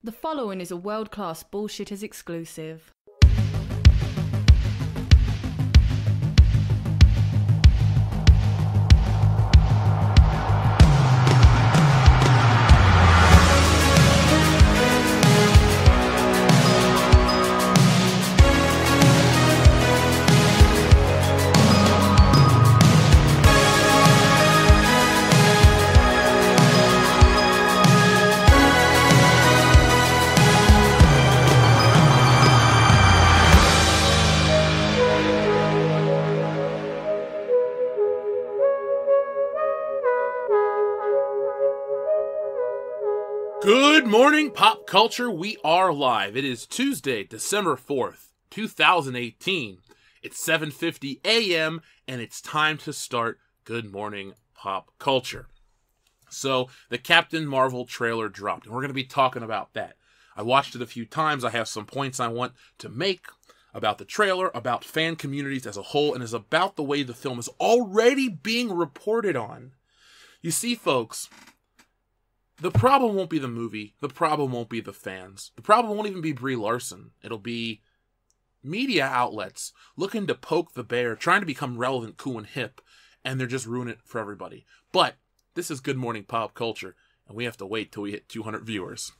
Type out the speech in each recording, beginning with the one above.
The following is a world-class Bullshitters exclusive. Good morning, pop culture. We are live. It is Tuesday, December 4th, 2018. It's 7:50 a.m. and it's time to start Good Morning Pop Culture. So, the Captain Marvel trailer dropped, and we're going to be talking about that. I watched it a few times. I have some points I want to make about the trailer, about fan communities as a whole, and is about the way the film is already being reported on. You see, folks, the problem won't be the movie. The problem won't be the fans. The problem won't even be Brie Larson. It'll be media outlets looking to poke the bear, trying to become relevant, cool, and hip, and they're just ruining it for everybody. But this is Good Morning Pop Culture, and we have to wait till we hit 200 viewers.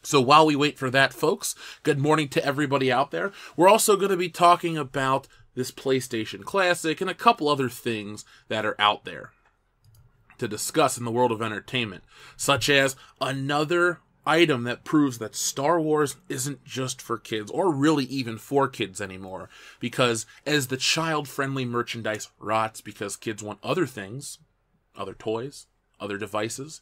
So while we wait for that, folks, good morning to everybody out there. We're also going to be talking about this PlayStation Classic and a couple other things that are out there to discuss in the world of entertainment, such as another item that proves that Star Wars isn't just for kids, or really even for kids anymore, because as the child-friendly merchandise rots because kids want other things, other toys, other devices,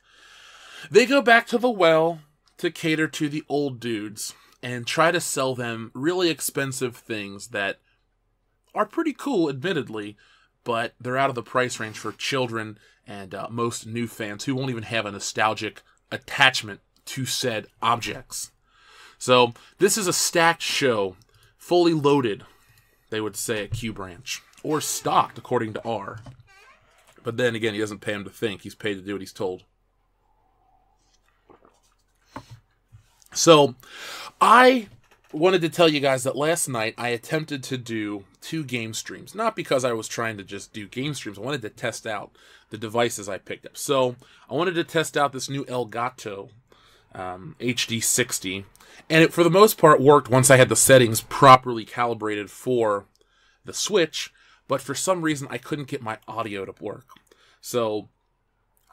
they go back to the well to cater to the old dudes and try to sell them really expensive things that are pretty cool, admittedly, but they're out of the price range for children and most new fans who won't even have a nostalgic attachment to said objects. So this is a stacked show, fully loaded, they would say at Q Branch, or stocked according to R. But then again, he doesn't pay him to think, he's paid to do what he's told. So I wanted to tell you guys that last night I attempted to do 2 game streams. Not because I was trying to just do game streams. I wanted to test out the devices I picked up. So I wanted to test out this new Elgato HD60. And it, for the most part, worked once I had the settings properly calibrated for the Switch. But for some reason, I couldn't get my audio to work. So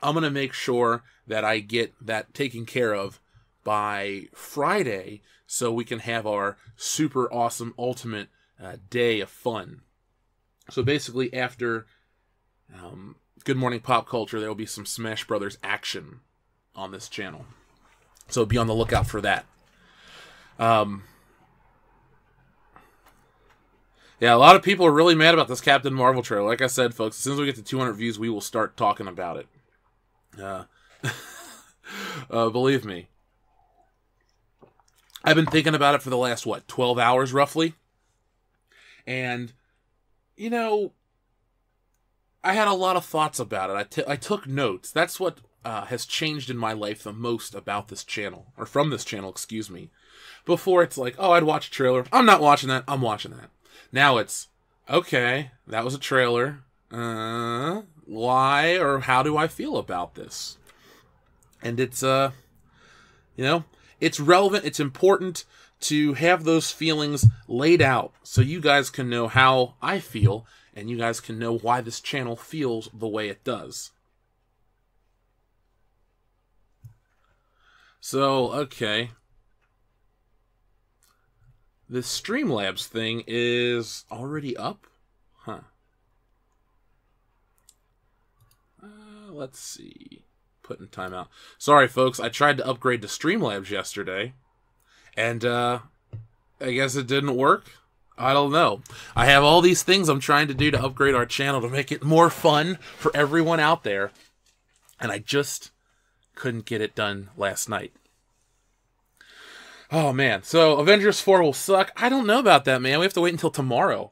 I'm going to make sure that I get that taken care of by Friday, so we can have our super awesome ultimate day of fun. So basically, after Good Morning Pop Culture, there will be some Smash Brothers action on this channel. So be on the lookout for that. Yeah, a lot of people are really mad about this Captain Marvel trailer. Like I said, folks, as soon as we get to 200 views, we will start talking about it. Believe me. I've been thinking about it for the last, 12 hours, roughly? And, you know, I had a lot of thoughts about it. I took notes. That's what has changed in my life the most about this channel. Or from this channel, excuse me. Before, it's like, oh, I'd watch a trailer. I'm not watching that. I'm watching that. Now it's, okay, that was a trailer. Why or how do I feel about this? And it's, you know, it's relevant, it's important to have those feelings laid out so you guys can know how I feel and you guys can know why this channel feels the way it does. So, okay. This Streamlabs thing is already up? Huh. Let's see. Put in timeout. Sorry, folks. I tried to upgrade to Streamlabs yesterday, and I guess it didn't work. I don't know. I have all these things I'm trying to do to upgrade our channel to make it more fun for everyone out there, and I just couldn't get it done last night. Oh, man. So, Avengers 4 will suck. I don't know about that, man. We have to wait until tomorrow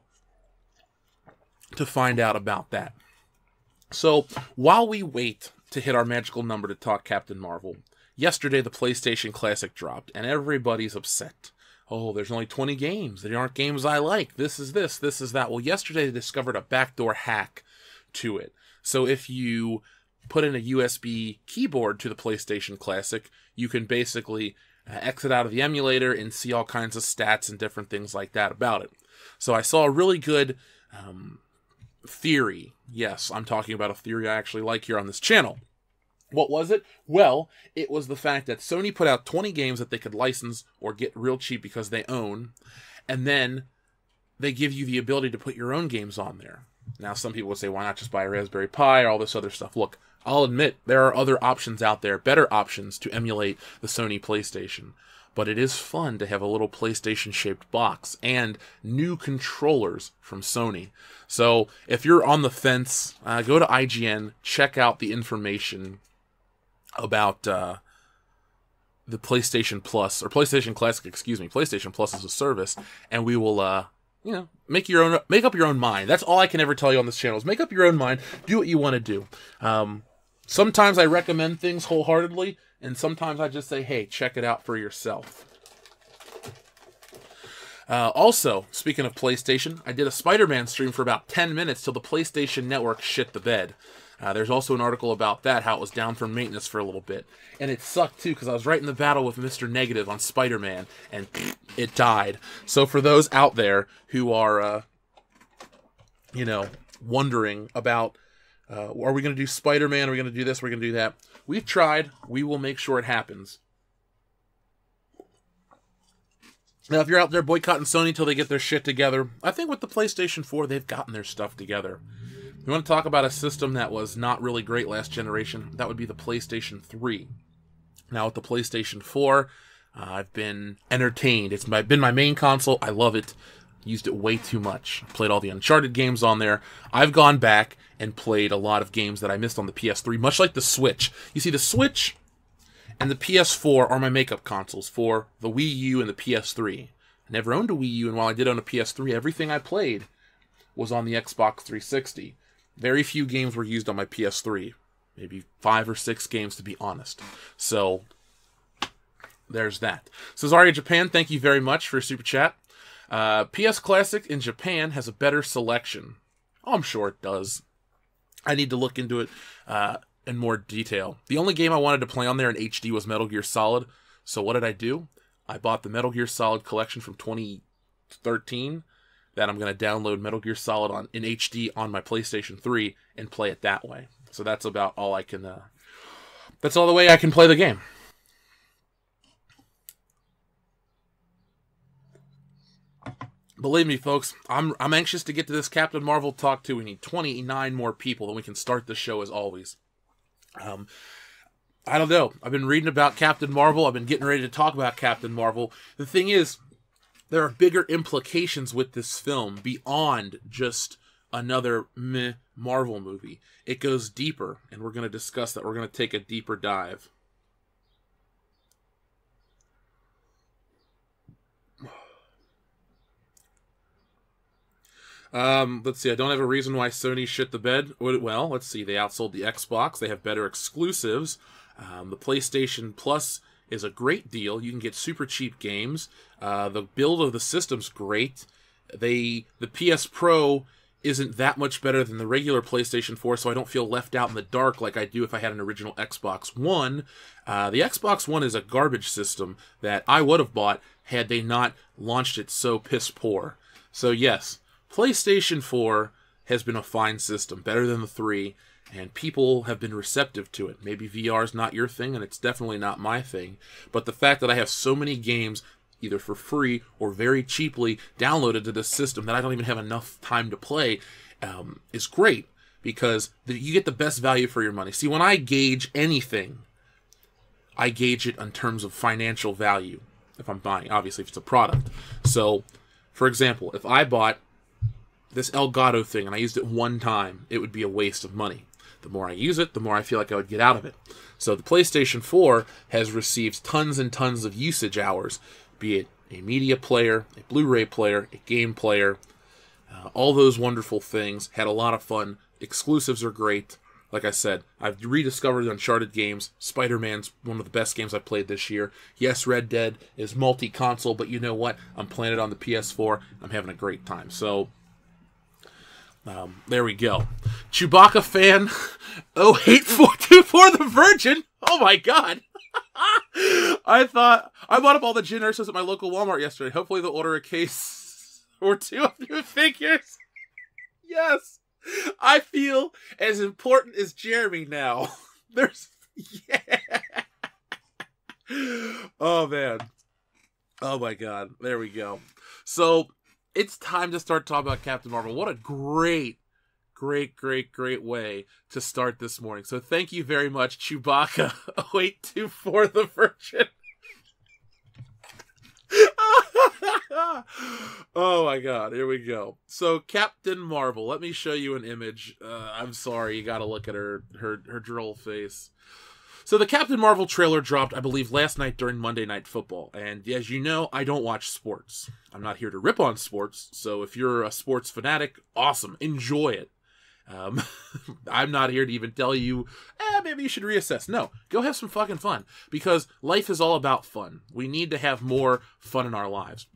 to find out about that. So, while we wait to hit our magical number to talk Captain Marvel, yesterday the PlayStation Classic dropped, and everybody's upset. Oh, there's only 20 games. There aren't games I like. This is this is that. Well, yesterday they discovered a backdoor hack to it. So if you put in a USB keyboard to the PlayStation Classic, you can basically exit out of the emulator and see all kinds of stats and different things like that about it. So I saw a really good theory. Yes, I'm talking about a theory I actually like here on this channel. What was it? Well, it was the fact that Sony put out 20 games that they could license or get real cheap because they own, and then they give you the ability to put your own games on there. Now, some people would say, why not just buy a Raspberry Pi or all this other stuff? Look, I'll admit there are other options out there, better options to emulate the Sony PlayStation. But it is fun to have a little PlayStation-shaped box and new controllers from Sony. So if you're on the fence, go to IGN, check out the information about the PlayStation Plus, or PlayStation Classic, excuse me. PlayStation Plus is a service, and we will, make up your own mind. That's all I can ever tell you on this channel is make up your own mind, do what you want to do. Sometimes I recommend things wholeheartedly, and sometimes I just say, hey, check it out for yourself. Also, speaking of PlayStation, I did a Spider-Man stream for about 10 minutes till the PlayStation Network shit the bed. There's also an article about that, how it was down for maintenance for a little bit. And it sucked, too, because I was right in the battle with Mr. Negative on Spider-Man, and it died. So for those out there who are, wondering about, are we going to do Spider-Man, are we going to do this, are we going to do that? We've tried. We will make sure it happens. Now, if you're out there boycotting Sony until they get their shit together, I think with the PlayStation 4, they've gotten their stuff together. You want to talk about a system that was not really great last generation? That would be the PlayStation 3. Now, with the PlayStation 4, I've been entertained. It's been my main console. I love it. Used it way too much. Played all the Uncharted games on there. I've gone back and played a lot of games that I missed on the PS3, much like the Switch. You see, the Switch and the PS4 are my makeup consoles for the Wii U and the PS3. I never owned a Wii U, and while I did own a PS3, everything I played was on the Xbox 360. Very few games were used on my PS3. Maybe 5 or 6 games, to be honest. So, there's that. Cesaria Japan, thank you very much for your super chat. PS Classic in Japan has a better selection. Oh, I'm sure it does. I need to look into it in more detail. The only game I wanted to play on there in HD was Metal Gear Solid. So what did I do? I bought the Metal Gear Solid collection from 2013. That I'm going to download Metal Gear Solid in HD on my PlayStation 3 and play it that way. So that's about all I can... that's all the way I can play the game. Believe me, folks, I'm anxious to get to this Captain Marvel talk too. We need 29 more people, and we can start the show as always. I don't know. I've been reading about Captain Marvel. I've been getting ready to talk about Captain Marvel. The thing is, there are bigger implications with this film beyond just another meh Marvel movie. It goes deeper, and we're going to discuss that. We're going to take a deeper dive. Let's see. I don't have a reason why Sony shit the bed. Well, let's see. They outsold the Xbox. They have better exclusives. The PlayStation Plus is a great deal. You can get super cheap games. The build of the system's great. The PS Pro isn't that much better than the regular PlayStation 4, so I don't feel left out in the dark like I do if I had an original Xbox One. The Xbox One is a garbage system that I would have bought had they not launched it so piss poor. So yes, PlayStation 4 has been a fine system, better than the 3, and people have been receptive to it. Maybe VR is not your thing, and it's definitely not my thing, but the fact that I have so many games, either for free or very cheaply, downloaded to this system that I don't even have enough time to play, is great, because you get the best value for your money. See, when I gauge anything, I gauge it in terms of financial value, if I'm buying, obviously, if it's a product. So, for example, if I bought this Elgato thing and I used it one time, it would be a waste of money. The more I use it, the more I feel like I would get out of it. So the PlayStation 4 has received tons and tons of usage hours, be it a media player, a Blu-ray player, a game player, all those wonderful things. Had a lot of fun. Exclusives are great. Like I said, I've rediscovered the Uncharted games. Spider-Man's one of the best games I've played this year. Yes, Red Dead is multi-console, but you know what? I'm playing it on the PS4. I'm having a great time. So, there we go. Chewbacca fan 08424 the Virgin. Oh my god. I bought up all the Jyn Ursas at my local Walmart yesterday. Hopefully they'll order a case or two of new figures. Yes. I feel as important as Jeremy now. Yeah. Oh, man. Oh, my God. There we go. So, it's time to start talking about Captain Marvel. What a great way to start this morning. So, thank you very much, Chewbacca 0824 the Virgin. Oh my god, here we go. So Captain Marvel, let me show you an image. I'm sorry, you gotta look at her droll face. So the Captain Marvel trailer dropped, I believe, last night during Monday Night Football. And as you know, I don't watch sports. I'm not here to rip on sports, so if you're a sports fanatic, awesome, enjoy it. I'm not here to even tell you, maybe you should reassess. No, go have some fucking fun, because life is all about fun. We need to have more fun in our lives.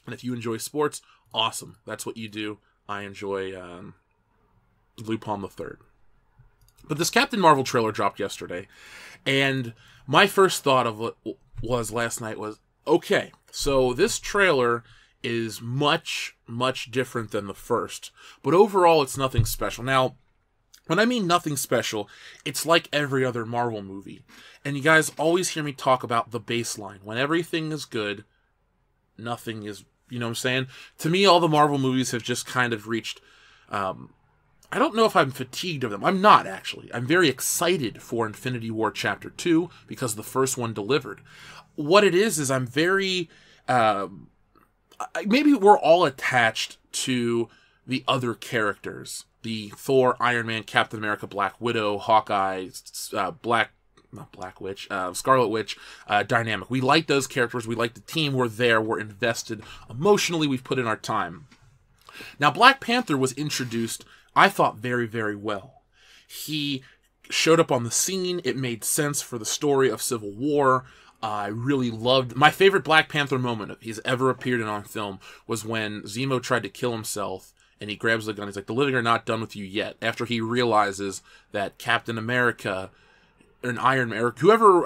And if you enjoy sports, awesome. That's what you do. I enjoy Lupin III. But this Captain Marvel trailer dropped yesterday, and my first thought of what was last night was, okay, so this trailer is much different than the first, but overall it's nothing special. Now, when I mean nothing special, it's like every other Marvel movie. And you guys always hear me talk about the baseline. When everything is good, nothing is, you know what I'm saying? To me, all the Marvel movies have just kind of reached, I don't know if I'm fatigued of them. I'm not, actually. I'm very excited for Infinity War Chapter 2 because the first one delivered. What it is I'm very, maybe we're all attached to the other characters. The Thor, Iron Man, Captain America, Black Widow, Hawkeye, Scarlet Witch dynamic. We like those characters. We like the team. We're there. We're invested. Emotionally, we've put in our time. Now, Black Panther was introduced, I thought, very, very well. He showed up on the scene. It made sense for the story of Civil War. I really loved... My favorite Black Panther moment he's ever appeared in on film was when Zemo tried to kill himself, and he grabs the gun. He's like, the living are not done with you yet. After he realizes that Captain America... and Iron Man, or whoever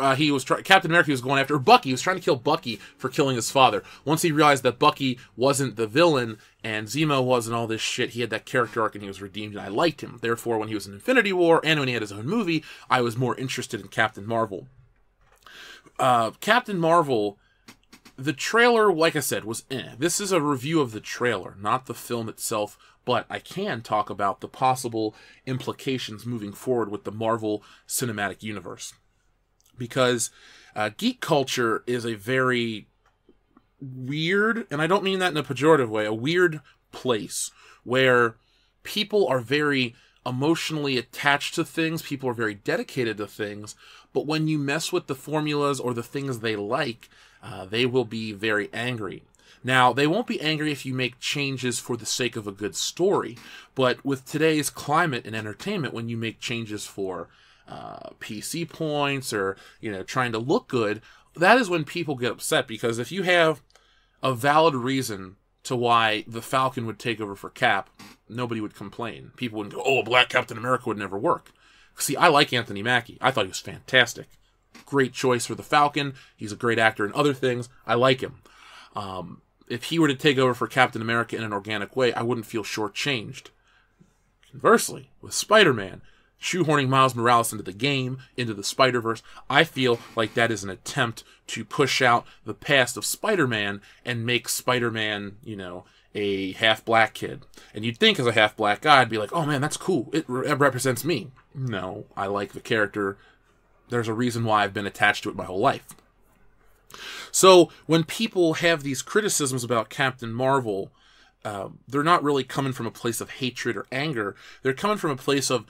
Captain America was going after, or Bucky, he was trying to kill Bucky for killing his father. Once he realized that Bucky wasn't the villain, and Zemo wasn't all this shit, he had that character arc and he was redeemed, and I liked him. Therefore, when he was in Infinity War, and when he had his own movie, I was more interested in Captain Marvel. Captain Marvel, the trailer, like I said, was This is a review of the trailer, not the film itself, but I can talk about the possible implications moving forward with the Marvel Cinematic Universe. Because geek culture is a very weird, and I don't mean that in a pejorative way, a weird place where people are very emotionally attached to things, people are very dedicated to things, but when you mess with the formulas or the things they like, they will be very angry. Now, they won't be angry if you make changes for the sake of a good story, but with today's climate and entertainment, when you make changes for PC points or, trying to look good, that is when people get upset, because if you have a valid reason to why the Falcon would take over for Cap, nobody would complain. People wouldn't go, oh, a black Captain America would never work. See, I like Anthony Mackie. I thought he was fantastic. Great choice for the Falcon. He's a great actor in other things. I like him. If he were to take over for Captain America in an organic way, I wouldn't feel shortchanged. Conversely, with Spider-Man, shoehorning Miles Morales into the game, into the Spider-Verse, I feel like that is an attempt to push out the past of Spider-Man and make Spider-Man, a half-black kid. And you'd think as a half-black guy, I'd be like, oh man, that's cool. It represents me. No, I like the character. There's a reason why I've been attached to it my whole life. So when people have these criticisms about Captain Marvel, they're not really coming from a place of hatred or anger. They're coming from a place of,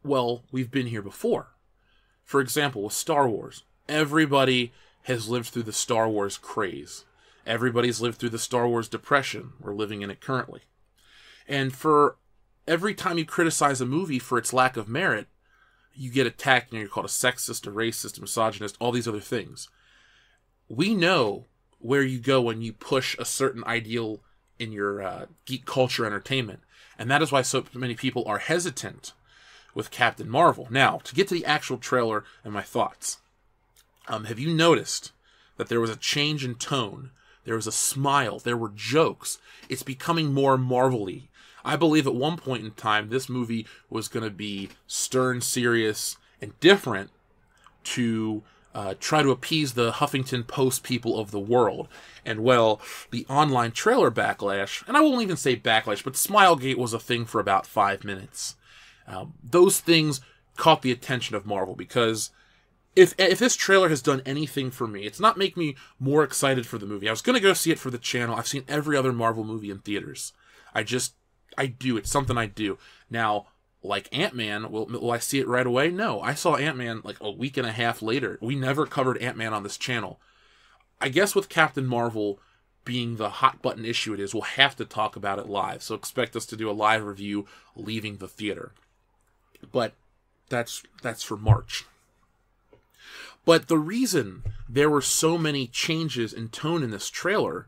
well, we've been here before. For example, with Star Wars, everybody has lived through the Star Wars craze. Everybody's lived through the Star Wars depression. We're living in it currently. And for every time you criticize a movie for its lack of merit, you get attacked, you're called a sexist, a racist, a misogynist, all these other things. We know where you go when you push a certain ideal in your geek culture entertainment. And that is why so many people are hesitant with Captain Marvel. Now, to get to the actual trailer and my thoughts. Have you noticed that there was a change in tone? There was a smile. There were jokes. It's becoming more Marvel-y. I believe at one point in time, this movie was going to be stern, serious, and different to try to appease the Huffington Post people of the world. And, well, the online trailer backlash, and I won't even say backlash, but Smilegate was a thing for about 5 minutes. Those things caught the attention of Marvel, because if this trailer has done anything for me, it's not make me more excited for the movie. I was going to go see it for the channel. I've seen every other Marvel movie in theaters. I do. It's something I do. Now, like Ant-Man, will I see it right away? No. I saw Ant-Man like a week and a half later. We never covered Ant-Man on this channel. I guess with Captain Marvel being the hot button issue it is, we'll have to talk about it live. So expect us to do a live review leaving the theater. But that's for March. But the reason there were so many changes in tone in this trailer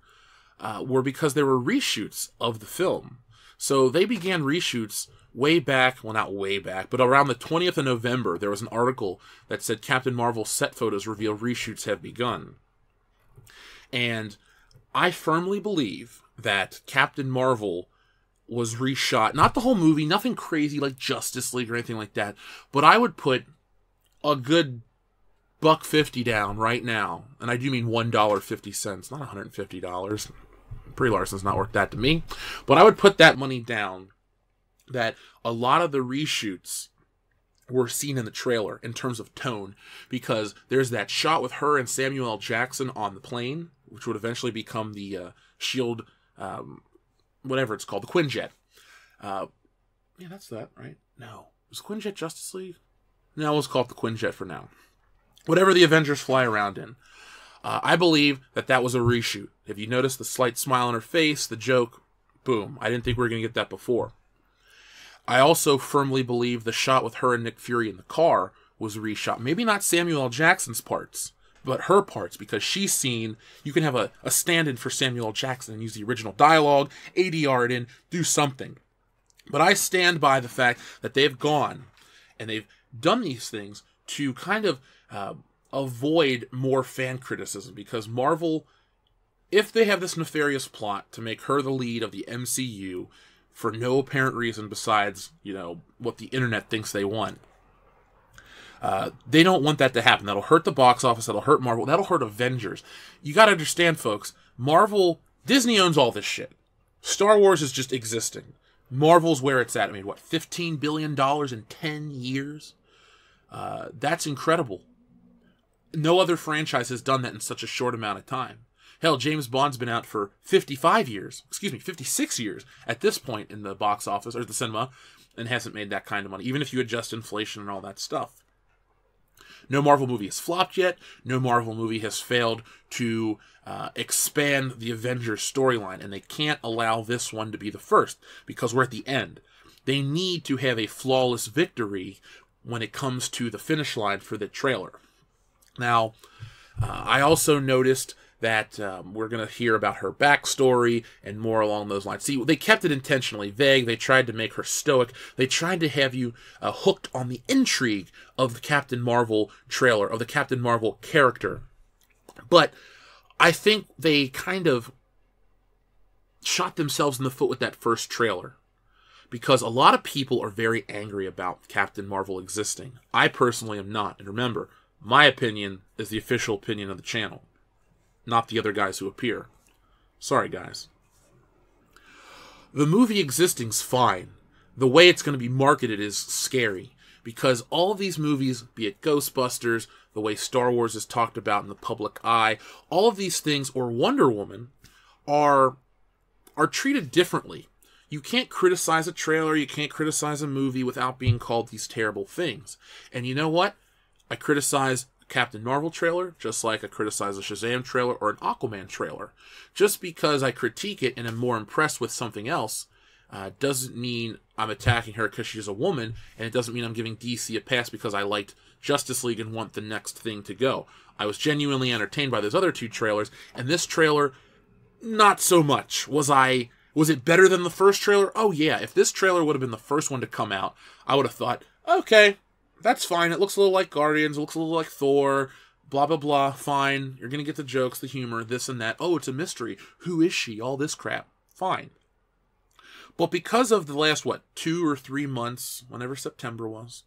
were because there were reshoots of the film. So they began reshoots way back, well, not way back, but around the 20th of November, there was an article that said Captain Marvel's set photos reveal reshoots have begun. And I firmly believe that Captain Marvel was reshot, not the whole movie, nothing crazy like Justice League or anything like that, but I would put a good $1.50 down right now, and I do mean $1.50, not $150. Brie Larson's not worth that to me, but I would put that money down that a lot of the reshoots were seen in the trailer in terms of tone, because there's that shot with her and Samuel L. Jackson on the plane, which would eventually become the SHIELD, whatever it's called, the Quinjet. Yeah, that's that, right? No. Was Quinjet Justice League? No, let's call it the Quinjet for now. Whatever the Avengers fly around in. I believe that was a reshoot. If you notice the slight smile on her face, the joke, boom. I didn't think we were going to get that before. I also firmly believe the shot with her and Nick Fury in the car was reshot. Maybe not Samuel L. Jackson's parts, but her parts, because she's seen, you can have a stand-in for Samuel L. Jackson and use the original dialogue, ADR it in, do something. But I stand by the fact that they've gone and they've done these things to kind of avoid more fan criticism, because Marvel, if they have this nefarious plot to make her the lead of the MCU for no apparent reason besides, what the internet thinks they want, they don't want that to happen. That'll hurt the box office, that'll hurt Marvel, that'll hurt Avengers. You gotta understand, folks, Marvel, Disney owns all this shit. Star Wars is just existing. Marvel's where it's at. I mean, what, $15 billion in 10 years? That's incredible. No other franchise has done that in such a short amount of time. Hell, James Bond's been out for 56 years at this point in the box office, or the cinema, and hasn't made that kind of money, even if you adjust inflation and all that stuff. No Marvel movie has flopped yet. No Marvel movie has failed to expand the Avengers storyline, and they can't allow this one to be the first, because we're at the end. They need to have a flawless victory when it comes to the finish line for the trailer. Now, I also noticed that we're going to hear about her backstory and more along those lines. See, they kept it intentionally vague. They tried to make her stoic. They tried to have you hooked on the intrigue of the Captain Marvel trailer, of the Captain Marvel character. But I think they kind of shot themselves in the foot with that first trailer, because a lot of people are very angry about Captain Marvel existing. I personally am not. And remember, my opinion is the official opinion of the channel, not the other guys who appear. Sorry, guys. The movie existing's fine. The way it's going to be marketed is scary, because all of these movies, be it Ghostbusters, the way Star Wars is talked about in the public eye, all of these things, or Wonder Woman, are treated differently. You can't criticize a trailer, you can't criticize a movie without being called these terrible things. And you know what? I criticize a Captain Marvel trailer just like I criticize a Shazam trailer or an Aquaman trailer. Just because I critique it and am more impressed with something else doesn't mean I'm attacking her because she's a woman, and it doesn't mean I'm giving DC a pass because I liked Justice League and want the next thing to go. I was genuinely entertained by those other 2 trailers, and this trailer, not so much. Was it better than the first trailer? Oh yeah, if this trailer would have been the first one to come out, I would have thought, okay, that's fine. It looks a little like Guardians, it looks a little like Thor, blah, blah, blah, fine. You're going to get the jokes, the humor, this and that. Oh, it's a mystery. Who is she? All this crap. Fine. But because of the last, 2 or 3 months, whenever September was,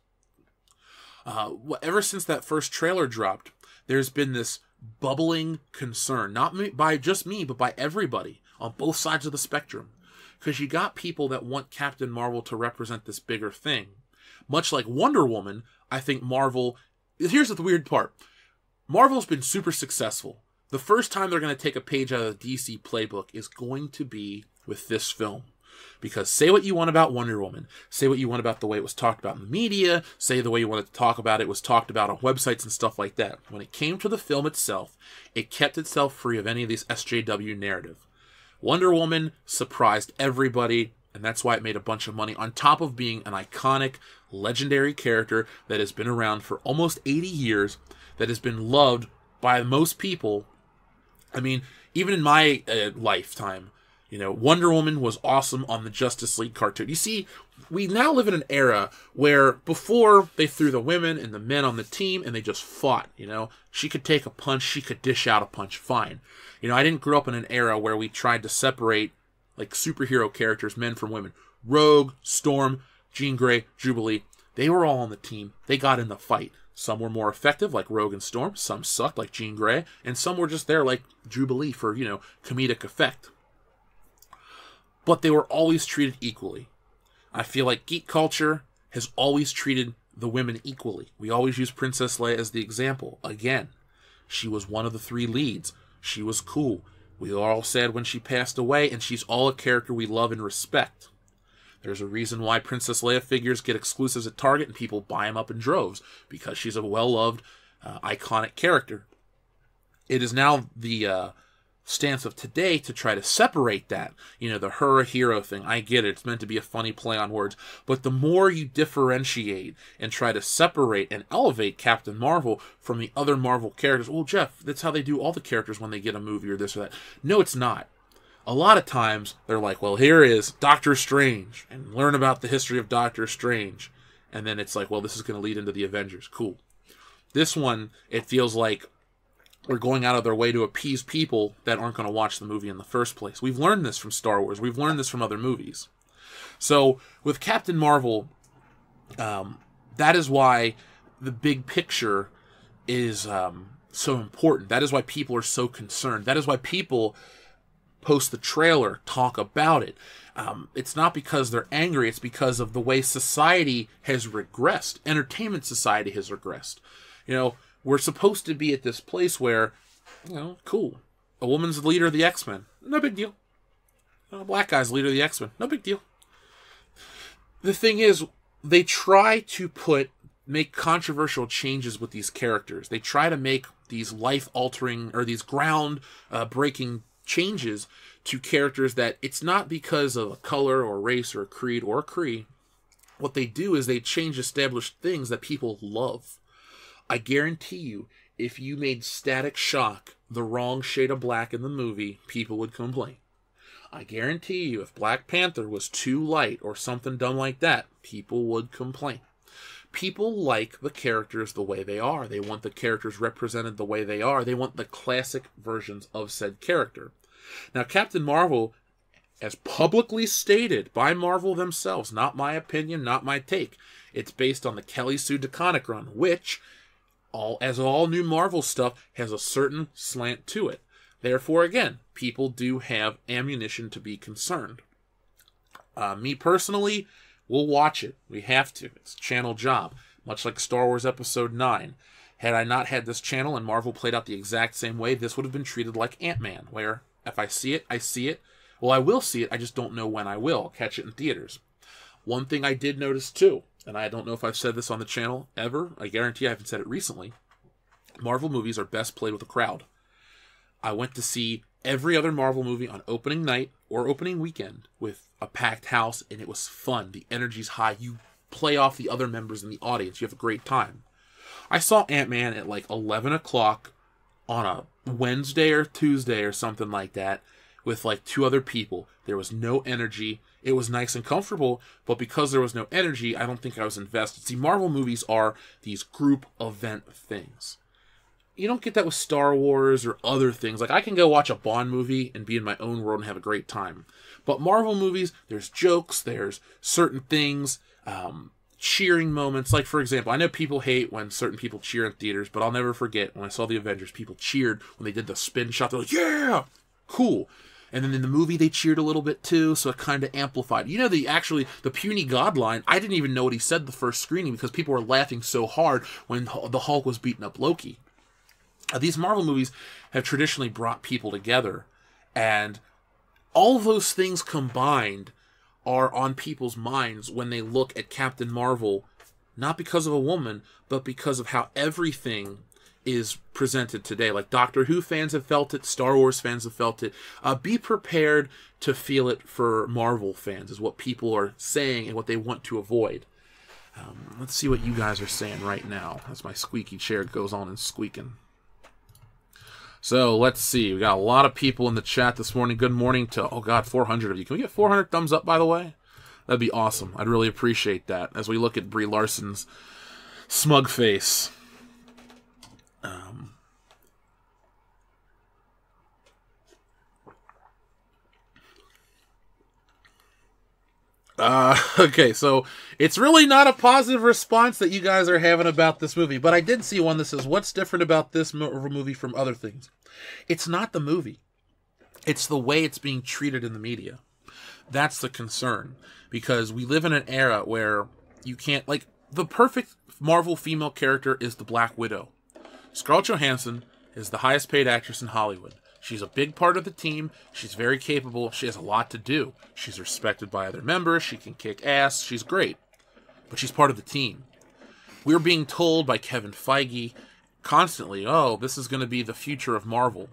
ever since that first trailer dropped, there's been this bubbling concern, not by just me, but by everybody on both sides of the spectrum. Because you got people that want Captain Marvel to represent this bigger thing. Much like Wonder Woman, I think Marvel... Here's the weird part. Marvel's been super successful. The first time they're going to take a page out of the DC playbook is going to be with this film. Because say what you want about Wonder Woman, say what you want about the way it was talked about in the media, say the way you want to talk about it was talked about on websites and stuff like that. When it came to the film itself, it kept itself free of any of this SJW narrative. Wonder Woman surprised everybody, and that's why it made a bunch of money, on top of being an iconic, legendary character that has been around for almost 80 years, that has been loved by most people. I mean, even in my lifetime, Wonder Woman was awesome on the Justice League cartoon. You see, we now live in an era where before they threw the women and the men on the team and they just fought, She could take a punch, she could dish out a punch, fine. I didn't grow up in an era where we tried to separate, like, superhero characters, men from women. Rogue, Storm, Jean Grey, Jubilee, they were all on the team. They got in the fight. Some were more effective, like Rogue and Storm. Some sucked, like Jean Grey. And some were just there, like Jubilee, for, comedic effect. But they were always treated equally. I feel like geek culture has always treated the women equally. We always use Princess Leia as the example. Again, she was one of the 3 leads. She was cool. We all said when she passed away, and she's all a character we love and respect. There's a reason why Princess Leia figures get exclusives at Target and people buy them up in droves, because she's a well-loved, iconic character. It is now the stance of today to try to separate that. The her a hero thing. I get it. It's meant to be a funny play on words. But the more you differentiate and try to separate and elevate Captain Marvel from the other Marvel characters, well, Jeff, that's how they do all the characters when they get a movie or this or that. No, it's not. A lot of times, they're like, well, here is Doctor Strange, and learn about the history of Doctor Strange. And then it's like, well, this is going to lead into the Avengers. Cool. This one, it feels like we're going out of their way to appease people that aren't going to watch the movie in the first place. We've learned this from Star Wars. We've learned this from other movies. So, with Captain Marvel, that is why the big picture is so important. That is why people are so concerned. That is why people post the trailer, talk about it. It's not because they're angry. It's because of the way society has regressed. Entertainment society has regressed. We're supposed to be at this place where, cool. A woman's the leader of the X-Men. No big deal. A black guy's the leader of the X-Men. No big deal. The thing is, they try to make controversial changes with these characters. They try to make these life-altering or these ground-breaking changes to characters that it's not because of a color or race or a creed or a creed. What they do is they change established things that people love. I guarantee you, if you made Static Shock the wrong shade of black in the movie, people would complain. I guarantee you, if Black Panther was too light or something dumb like that, people would complain. People like the characters the way they are. They want the characters represented the way they are. They want the classic versions of said character. Now, Captain Marvel, as publicly stated by Marvel themselves, not my opinion, not my take, it's based on the Kelly Sue DeConnick run, which, as all new Marvel stuff, has a certain slant to it. Therefore, again, people do have ammunition to be concerned. Me personally, we'll watch it. We have to. It's a channel job. Much like Star Wars Episode 9. Had I not had this channel and Marvel played out the exact same way, this would have been treated like Ant-Man, where if I see it, I see it. Well, I will see it, I just don't know when I will. I'll catch it in theaters. One thing I did notice too, and I don't know if I've said this on the channel ever, I guarantee I haven't said it recently, Marvel movies are best played with a crowd. I went to see every other Marvel movie on opening night or opening weekend with a packed house, and it was fun. The energy's high. You play off the other members in the audience. You have a great time. I saw Ant-Man at like 11 o'clock on a Wednesday or Tuesday or something like that with like 2 other people. There was no energy. It was nice and comfortable, but because there was no energy, I don't think I was invested. See, Marvel movies are these group event things. You don't get that with Star Wars or other things. Like, I can go watch a Bond movie and be in my own world and have a great time. But Marvel movies, there's jokes, there's certain things, cheering moments. Like, for example, I know people hate when certain people cheer in theaters, but I'll never forget when I saw the Avengers, people cheered when they did the spin shot. They're like, yeah, cool. And then in the movie, they cheered a little bit too, so it kind of amplified. You know, the puny God line, I didn't even know what he said the first screening because people were laughing so hard when the Hulk was beating up Loki. These Marvel movies have traditionally brought people together, and all of those things combined are on people's minds when they look at Captain Marvel, not because of a woman, but because of how everything is presented today. Like, Doctor Who fans have felt it, Star Wars fans have felt it. Be prepared to feel it for Marvel fans, is what people are saying and what they want to avoid. Let's see what you guys are saying right now as my squeaky chair goes on and squeaking. So, let's see. We got a lot of people in the chat this morning. Good morning to, 400 of you. Can we get 400 thumbs up, by the way? That'd be awesome. I'd really appreciate that as we look at Brie Larson's smug face. Okay, so it's really not a positive response that you guys are having about this movie, but I did see one that says, what's different about this movie from other things? It's not the movie. It's the way it's being treated in the media. That's the concern, because we live in an era where you can't, like, the perfect Marvel female character is the Black Widow. Scarlett Johansson is the highest paid actress in Hollywood. She's a big part of the team. She's very capable. She has a lot to do. She's respected by other members. She can kick ass. She's great. But she's part of the team. We're being told by Kevin Feige constantly, oh, this is going to be the future of Marvel.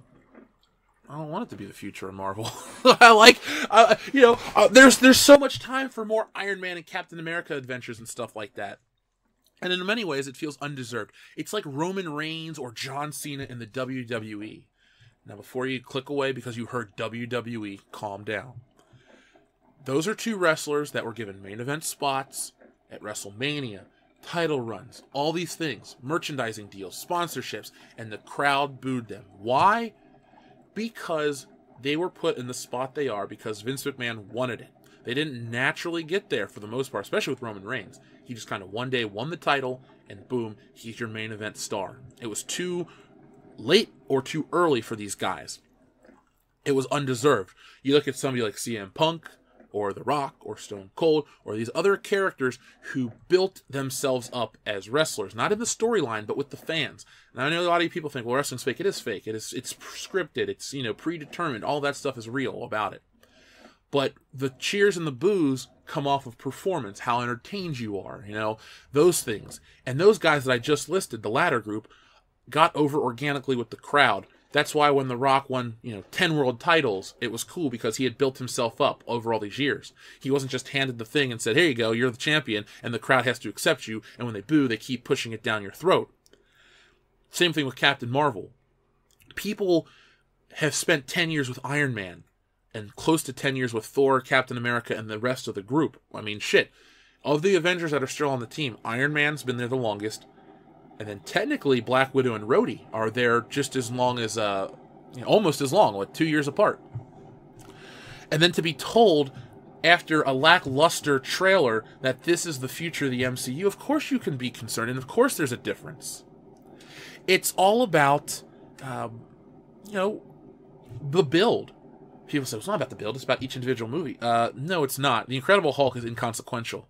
I don't want it to be the future of Marvel. There's so much time for more Iron Man and Captain America adventures and stuff like that. And in many ways, it feels undeserved. It's like Roman Reigns or John Cena in the WWE. Now, before you click away because you heard WWE, calm down. Those are 2 wrestlers that were given main event spots at WrestleMania, title runs, all these things, merchandising deals, sponsorships, and the crowd booed them. Why? Because they were put in the spot they are because Vince McMahon wanted it. They didn't naturally get there for the most part, especially with Roman Reigns. He just kind of one day won the title, and boom, he's your main event star. It was too late or too early for these guys. It was undeserved. You look at somebody like CM Punk or The Rock or Stone Cold or these other characters who built themselves up as wrestlers, not in the storyline, but with the fans. And I know a lot of people think, well, wrestling's fake. It is fake. It's scripted. It's, predetermined. All that stuff is real about it. But the cheers and the boos come off of performance, how entertained you are, those things. And those guys that I just listed, the latter group, got over organically with the crowd. That's why when The Rock won, 10 world titles, it was cool because he had built himself up over all these years. He wasn't just handed the thing and said, here you go, you're the champion, and the crowd has to accept you, and when they boo, they keep pushing it down your throat. Same thing with Captain Marvel. People have spent 10 years with Iron Man, and close to 10 years with Thor, Captain America, and the rest of the group. I mean, shit. Of the Avengers that are still on the team, Iron Man's been there the longest. And then technically, Black Widow and Rhodey are there just as long as, almost as long, 2 years apart. And then to be told, after a lackluster trailer, that this is the future of the MCU, of course you can be concerned, and of course there's a difference. It's all about, the build. People say, it's not about the build, it's about each individual movie. No, it's not. The Incredible Hulk is inconsequential.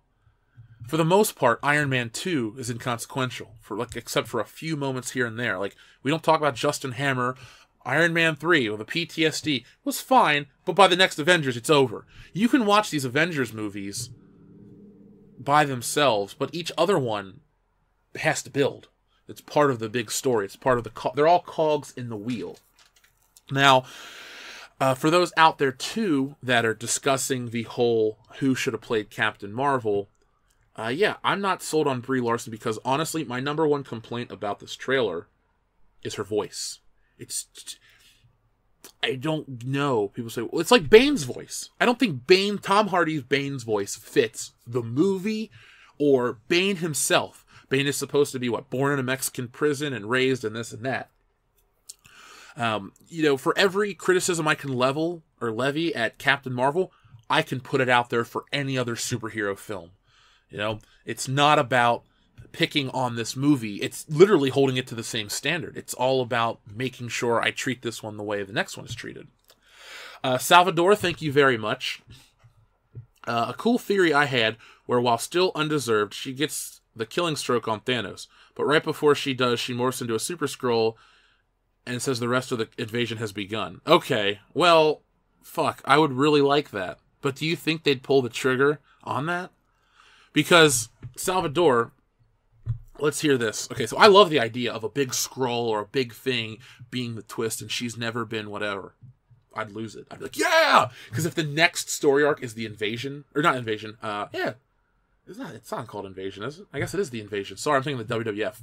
For the most part, Iron Man 2 is inconsequential, except for a few moments here and there. Like, we don't talk about Justin Hammer. Iron Man 3 or the PTSD was fine, but by the next Avengers, it's over. You can watch these Avengers movies by themselves, but each other one has to build. It's part of the big story. It's part of they're all cogs in the wheel. Now, For those out there, too, that are discussing the whole who should have played Captain Marvel, yeah, I'm not sold on Brie Larson because, honestly, my number one complaint about this trailer is her voice. I don't know. People say, well, it's like Bane's voice. I don't think Tom Hardy's Bane's voice fits the movie or Bane himself. Bane is supposed to be, born in a Mexican prison and raised in this and that. For every criticism I can levy at Captain Marvel, I can put it out there for any other superhero film. It's not about picking on this movie. It's literally holding it to the same standard. It's all about making sure I treat this one the way the next one is treated. Salvador, thank you very much. A cool theory I had where, while still undeserved, she gets the killing stroke on Thanos. But right before she does, she morphs into a Super Skrull and says the rest of the invasion has begun. Okay, well, fuck, I would really like that. But do you think they'd pull the trigger on that? Because, Salvador, let's hear this. Okay, so I love the idea of a big Skrull or a big thing being the twist and she's never been whatever. I'd lose it. I'd be like, yeah! Because if the next story arc is the invasion, or not invasion, yeah. It's not called Invasion, is it? I guess it is the Invasion. Sorry, I'm thinking the WWF.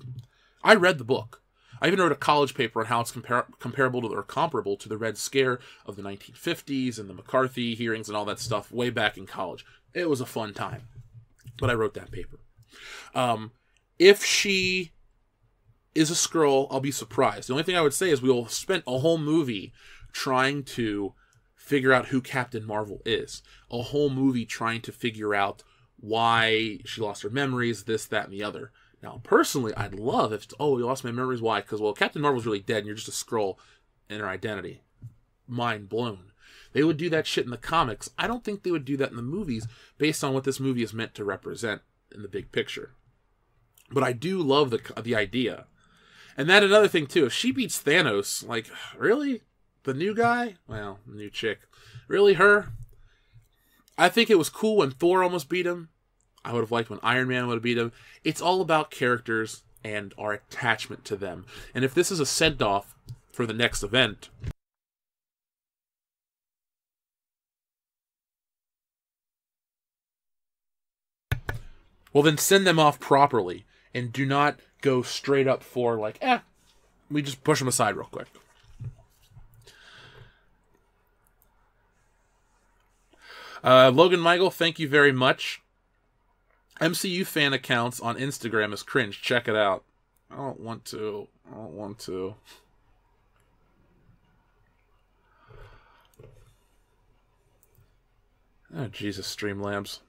I read the book. I even wrote a college paper on how it's comparable to or comparable to the Red Scare of the 1950s and the McCarthy hearings and all that stuff way back in college. It was a fun time. But I wrote that paper. If she is a Skrull, I'll be surprised. The only thing I would say is we'll spend a whole movie trying to figure out who Captain Marvel is. A whole movie trying to figure out why she lost her memories, this, that, and the other. Now, personally, I'd love if, you lost my memories, why? Because, Captain Marvel's really dead and you're just a Skrull in her identity. Mind blown. They would do that shit in the comics. I don't think they would do that in the movies based on what this movie is meant to represent in the big picture. But I do love the idea. And that another thing, too. If she beats Thanos, really? The new guy? Well, new chick. Really, her? I think it was cool when Thor almost beat him. I would have liked when Iron Man would have beat him. It's all about characters and our attachment to them. And if this is a send-off for the next event, well, then send them off properly. And do not go straight up for, we just push them aside real quick. Logan Michael, thank you very much. MCU fan accounts on Instagram is cringe. Check it out. I don't want to. Oh, Jesus, Streamlabs.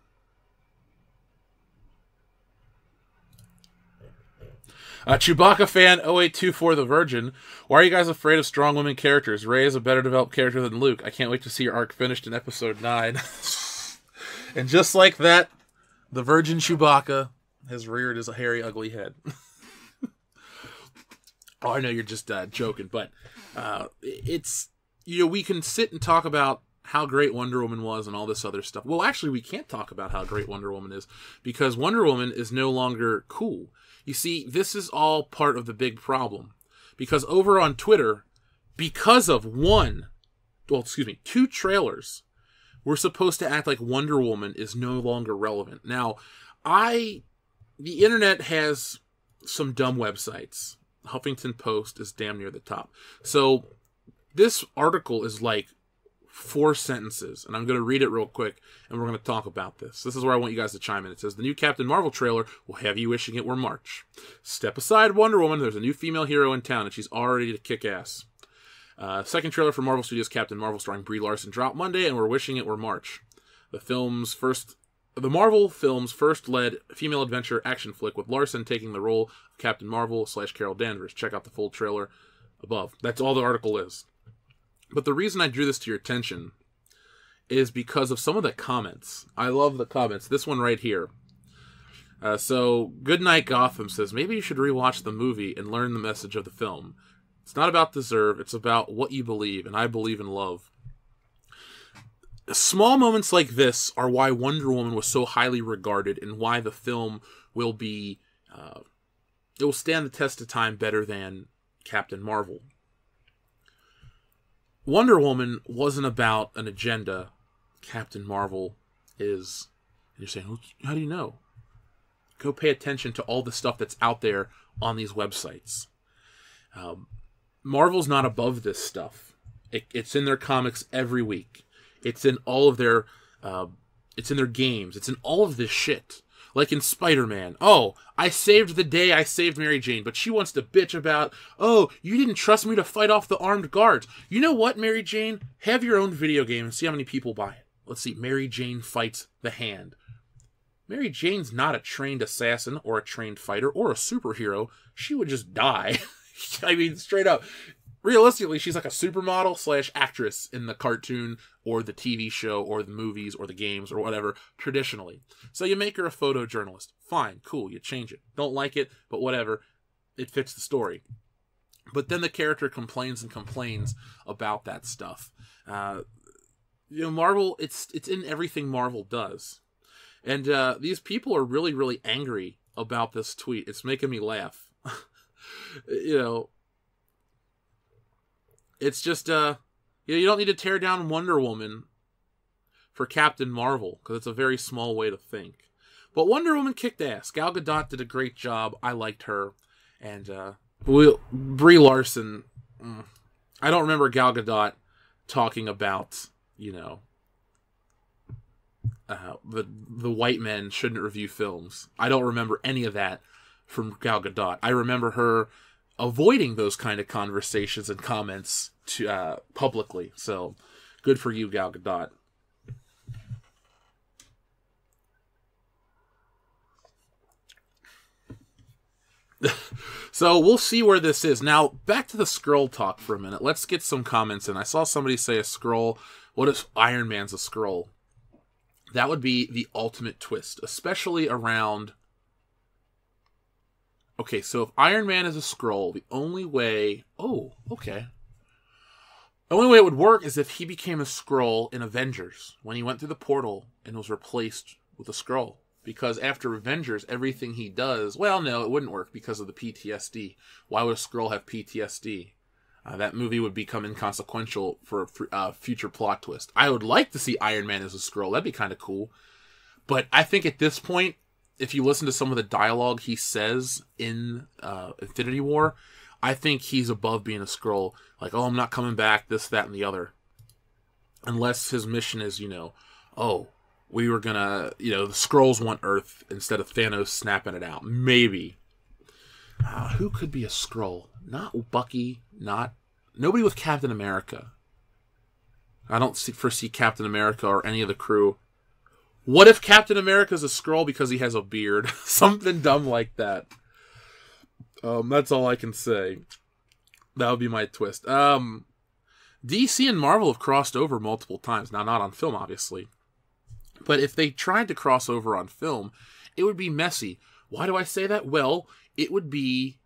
Chewbacca fan 0824 The Virgin. Why are you guys afraid of strong women characters? Rey is a better developed character than Luke. I can't wait to see your arc finished in episode 9. And just like that, the Virgin Chewbacca has reared his hairy, ugly head. Oh, I know you're just joking, but it's, we can sit and talk about how great Wonder Woman was and all this other stuff. Well, actually, we can't talk about how great Wonder Woman is because Wonder Woman is no longer cool. You see, this is all part of the big problem. Because over on Twitter, because of two trailers, we're supposed to act like Wonder Woman is no longer relevant. Now, the internet has some dumb websites. Huffington Post is damn near the top. So, this article is 4 sentences, and I'm going to read it real quick, and we're going to talk about this. This is where I want you guys to chime in. It says, the new Captain Marvel trailer will have you wishing it were March. Step aside, Wonder Woman. There's a new female hero in town, and she's already to kick ass. Second trailer for Marvel Studios' Captain Marvel starring Brie Larson dropped Monday, and we're wishing it were March. The Marvel film's first-led female adventure action flick with Larson taking the role of Captain Marvel / Carol Danvers. Check out the full trailer above. That's all the article is. But the reason I drew this to your attention is because of some of the comments. I love the comments. This one right here. So, Goodnight Gotham says, maybe you should rewatch the movie and learn the message of the film. It's not about deserve, it's about what you believe, and I believe in love. Small moments like this are why Wonder Woman was so highly regarded and why the film will be, it will stand the test of time better than Captain Marvel. Wonder Woman wasn't about an agenda. Captain Marvel is. And you're saying, how do you know? Go pay attention to all the stuff that's out there on these websites. Marvel's not above this stuff. It's in their comics every week. It's in all of their... it's in their games. It's in all of this shit. Like in Spider-Man. Oh, I saved the day I saved Mary Jane, but she wants to bitch about, oh, you didn't trust me to fight off the armed guards. You know what, Mary Jane? Have your own video game and see how many people buy it. Let's see. Mary Jane fights the Hand. Mary Jane's not a trained assassin or a trained fighter or a superhero. She would just die. I mean, straight up. Realistically, she's like a supermodel / actress in the cartoon or the TV show or the movies or the games or whatever, traditionally. So you make her a photojournalist. Fine, cool, you change it. Don't like it, but whatever. It fits the story. But then the character complains and complains about that stuff. Marvel, it's in everything Marvel does. And these people are really, really angry about this tweet. It's making me laugh. It's just, you don't need to tear down Wonder Woman for Captain Marvel, because it's a very small way to think. But Wonder Woman kicked ass. Gal Gadot did a great job. I liked her. And Brie Larson, I don't remember Gal Gadot talking about, the white men shouldn't review films. I don't remember any of that from Gal Gadot. I remember her avoiding those kind of conversations and comments to publicly. So, good for you, Gal Gadot. So, we'll see where this is. Now, back to the Skrull talk for a minute. Let's get some comments in. I saw somebody say a Skrull. What if Iron Man's a Skrull? That would be the ultimate twist, especially around... Okay, so if Iron Man is a Skrull, the only way... Oh, okay. The only way it would work is if he became a Skrull in Avengers, when he went through the portal and was replaced with a Skrull. Because after Avengers, everything he does... Well, no, it wouldn't work because of the PTSD. Why would a Skrull have PTSD? That movie would become inconsequential for a future plot twist. I would like to see Iron Man as a Skrull. That'd be kind of cool. But I think at this point, if you listen to some of the dialogue he says in Infinity War, I think he's above being a Skrull. Like, oh, I'm not coming back, this, that, and the other. Unless his mission is, we were gonna, the Skrulls want Earth instead of Thanos snapping it out. Maybe. Who could be a Skrull? Not Bucky, nobody with Captain America. I don't foresee Captain America or any of the crew. What if Captain America's a Skrull because he has a beard? Something dumb like that. That's all I can say. That would be my twist. DC and Marvel have crossed over multiple times. Now, not on film, obviously. But if they tried to cross over on film, it would be messy. Why do I say that? Well, it would be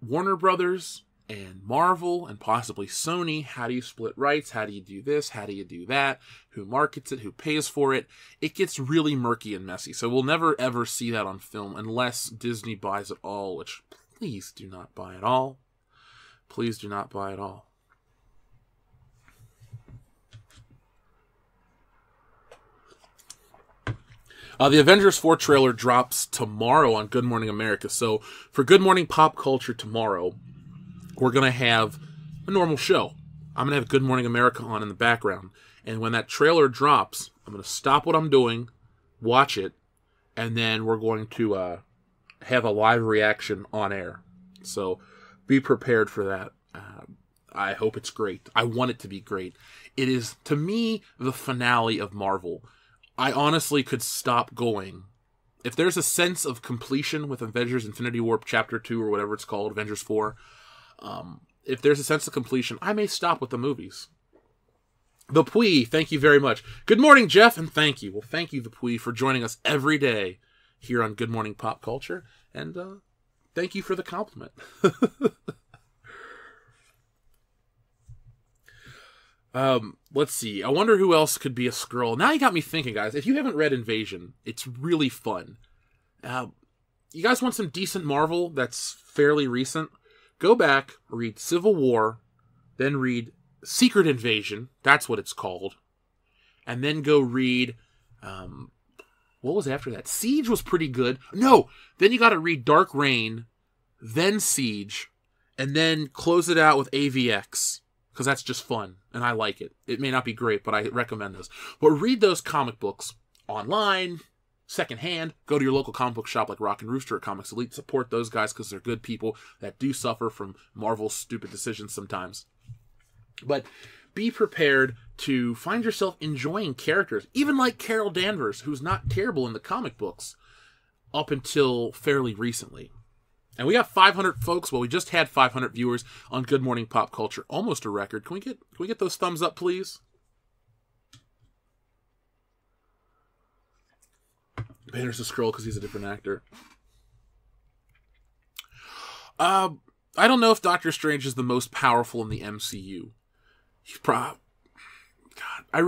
Warner Brothers and Marvel and possibly Sony. How do you split rights? How do you do this? How do you do that? Who markets it? Who pays for it? It gets really murky and messy. So we'll never ever see that on film unless Disney buys it all, which please do not buy it all. Please do not buy it all. The Avengers 4 trailer drops tomorrow on Good Morning America. So for Good Morning Pop Culture tomorrow, we're going to have a normal show. I'm going to have Good Morning America on in the background. And when that trailer drops, I'm going to stop what I'm doing, watch it, and then we're going to have a live reaction on air. So be prepared for that. I hope it's great. I want it to be great. It is, to me, the finale of Marvel. I honestly could stop going. If there's a sense of completion with Avengers Infinity War Chapter 2 or whatever it's called, Avengers 4, if there's a sense of completion, I may stop with the movies. The Pui, thank you very much. Good morning, Jeff, and thank you. Well, thank you, The Pui, for joining us every day here on Good Morning Pop Culture, and thank you for the compliment. Let's see. I wonder who else could be a Skrull. Now you got me thinking, guys. If you haven't read Invasion, it's really fun. You guys want some decent Marvel that's fairly recent? Go back, read Civil War, then read Secret Invasion, that's what it's called. And then go read, what was after that? Siege was pretty good. No, then you got to read Dark Reign, then Siege, and then close it out with AVX, because that's just fun, and I like it. It may not be great, but I recommend those. But read those comic books online, secondhand. Go to your local comic book shop like Rock and Rooster or Comics Elite. Support those guys because they're good people that do suffer from Marvel's stupid decisions sometimes. But be prepared to find yourself enjoying characters, even like Carol Danvers, who's not terrible in the comic books up until fairly recently. And we got 500 folks. Well, we just had 500 viewers on Good Morning Pop Culture, almost a record. Can we get those thumbs up, please? Banner's a scroll because he's a different actor. I don't know if Doctor Strange is the most powerful in the MCU. He's God, I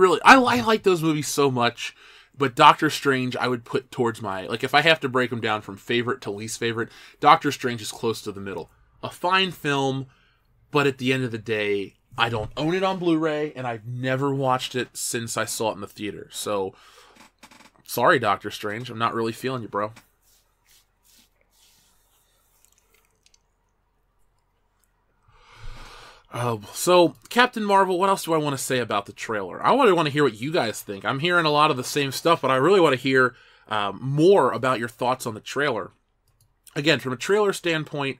like those movies so much, but Doctor Strange I would put towards my, like, if I have to break them down from favorite to least favorite, Doctor Strange is close to the middle. A fine film, but at the end of the day, I don't own it on Blu-ray, and I've never watched it since I saw it in the theater. So, sorry, Doctor Strange, I'm not really feeling you, bro. So, Captain Marvel, what else do I want to say about the trailer? I want to hear what you guys think. I'm hearing a lot of the same stuff, but I really want to hear more about your thoughts on the trailer. Again, from a trailer standpoint,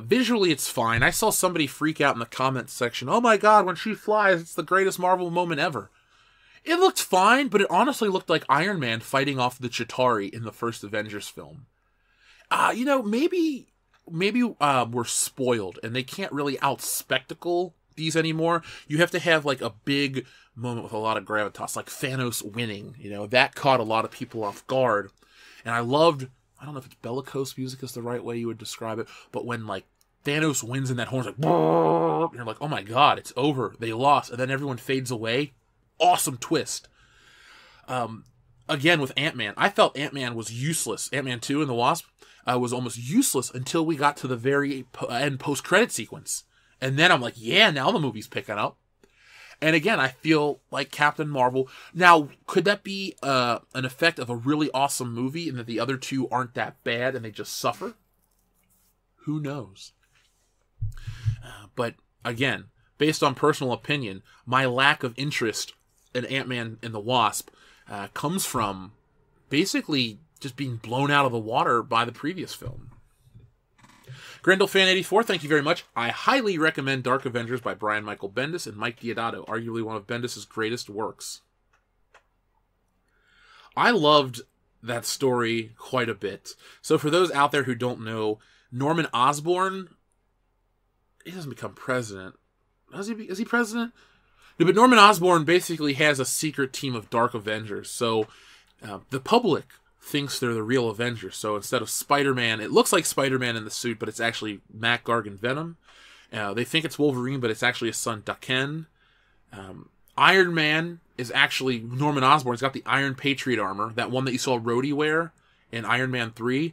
visually it's fine. I saw somebody freak out in the comments section. Oh my god, when she flies, it's the greatest Marvel moment ever. It looked fine, but it honestly looked like Iron Man fighting off the Chitauri in the first Avengers film. Maybe we're spoiled and they can't really out-spectacle these anymore. You have to have like a big moment with a lot of gravitas, like Thanos winning. That caught a lot of people off guard. And I loved, I don't know if it's bellicose music is the right way you would describe it, but when like Thanos wins and that horn's like, and you're like, oh my god, it's over. They lost. And then everyone fades away. Awesome twist. Again, with Ant-Man, I felt Ant-Man was useless. Ant-Man 2 and the Wasp was almost useless until we got to the very end post-credit sequence. And then I'm like, yeah, now the movie's picking up. And again, I feel like Captain Marvel. Now, could that be an effect of a really awesome movie and that the other two aren't that bad and they just suffer? Who knows? But again, based on personal opinion, my lack of interest in Ant-Man and the Wasp comes from basically just being blown out of the water by the previous film. GrendleFan84, thank you very much. I highly recommend Dark Avengers by Brian Michael Bendis and Mike Deodato, arguably one of Bendis' greatest works. I loved that story quite a bit. So for those out there who don't know, Norman Osborn, he doesn't become president. Is he president? No, but Norman Osborn basically has a secret team of Dark Avengers. So the public thinks they're the real Avengers. So instead of Spider-Man, it looks like Spider-Man in the suit, but it's actually Mac Gargan Venom. They think it's Wolverine, but it's actually his son Daken. Iron Man is actually Norman Osborn. He's got the Iron Patriot armor. That one that you saw Rhodey wear in Iron Man 3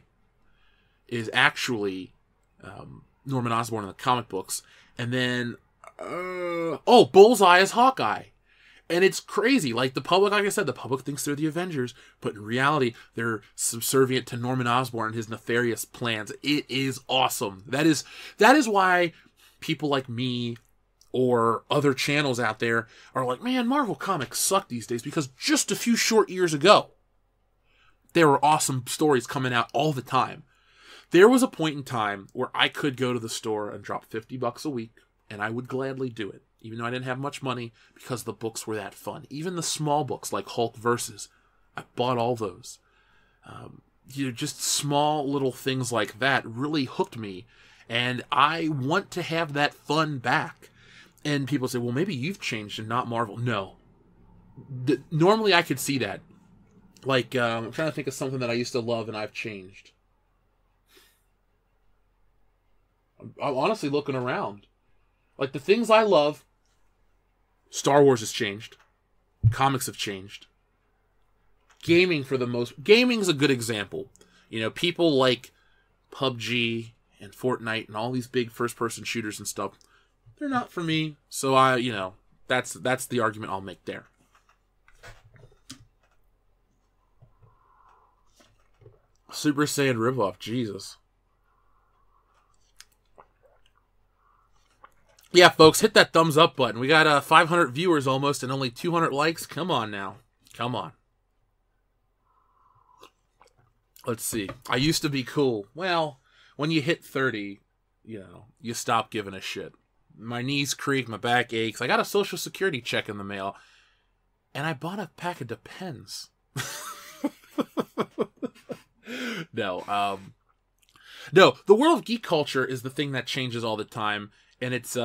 is actually Norman Osborn in the comic books. And then, Bullseye is Hawkeye. And it's crazy. Like, the public, like I said, the public thinks they're the Avengers, but in reality, they're subservient to Norman Osborn and his nefarious plans. It is awesome. That is why people like me or other channels out there are like, man, Marvel Comics suck these days, because just a few short years ago, there were awesome stories coming out all the time. There was a point in time where I could go to the store and drop $50 a week, and I would gladly do it, even though I didn't have much money, because the books were that fun. Even the small books like Hulk Versus, I bought all those. Just small little things like that really hooked me, and I want to have that fun back. And people say, well, maybe you've changed and not Marvel. No. Normally I could see that. Like, I'm trying to think of something that I used to love and I've changed. I'm honestly looking around. Like, the things I love, Star Wars has changed. Comics have changed. Gaming's a good example. People like PUBG and Fortnite and all these big first-person shooters and stuff. they're not for me. So that's the argument I'll make there. Super Saiyan ripoff, Jesus. Yeah, folks, hit that thumbs up button. We got 500 viewers almost and only 200 likes. Come on now. Come on. Let's see. I used to be cool. Well, when you hit 30, you stop giving a shit. My knees creak, my back aches. I got a Social Security check in the mail, and I bought a pack of Depends. No, the world of geek culture is the thing that changes all the time, and it's,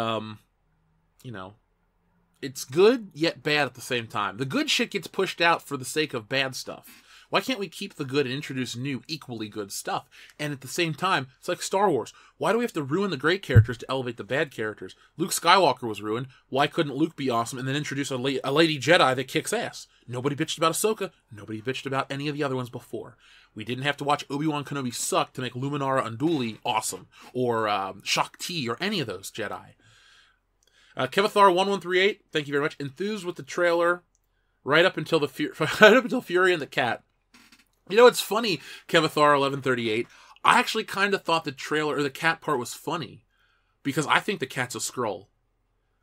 it's good, yet bad at the same time. The good shit gets pushed out for the sake of bad stuff. Why can't we keep the good and introduce new, equally good stuff? And at the same time, it's like Star Wars. Why do we have to ruin the great characters to elevate the bad characters? Luke Skywalker was ruined. Why couldn't Luke be awesome and then introduce a lady Jedi that kicks ass? Nobody bitched about Ahsoka. Nobody bitched about any of the other ones before. We didn't have to watch Obi-Wan Kenobi suck to make Luminara Unduli awesome. Or Shakti or any of those Jedi. Kevithar1138, thank you very much. Enthused with the trailer right up until Fury and the Cat. It's funny, Kevithar1138. I actually kind of thought the trailer, or the cat part, was funny. Because I think the cat's a Skrull.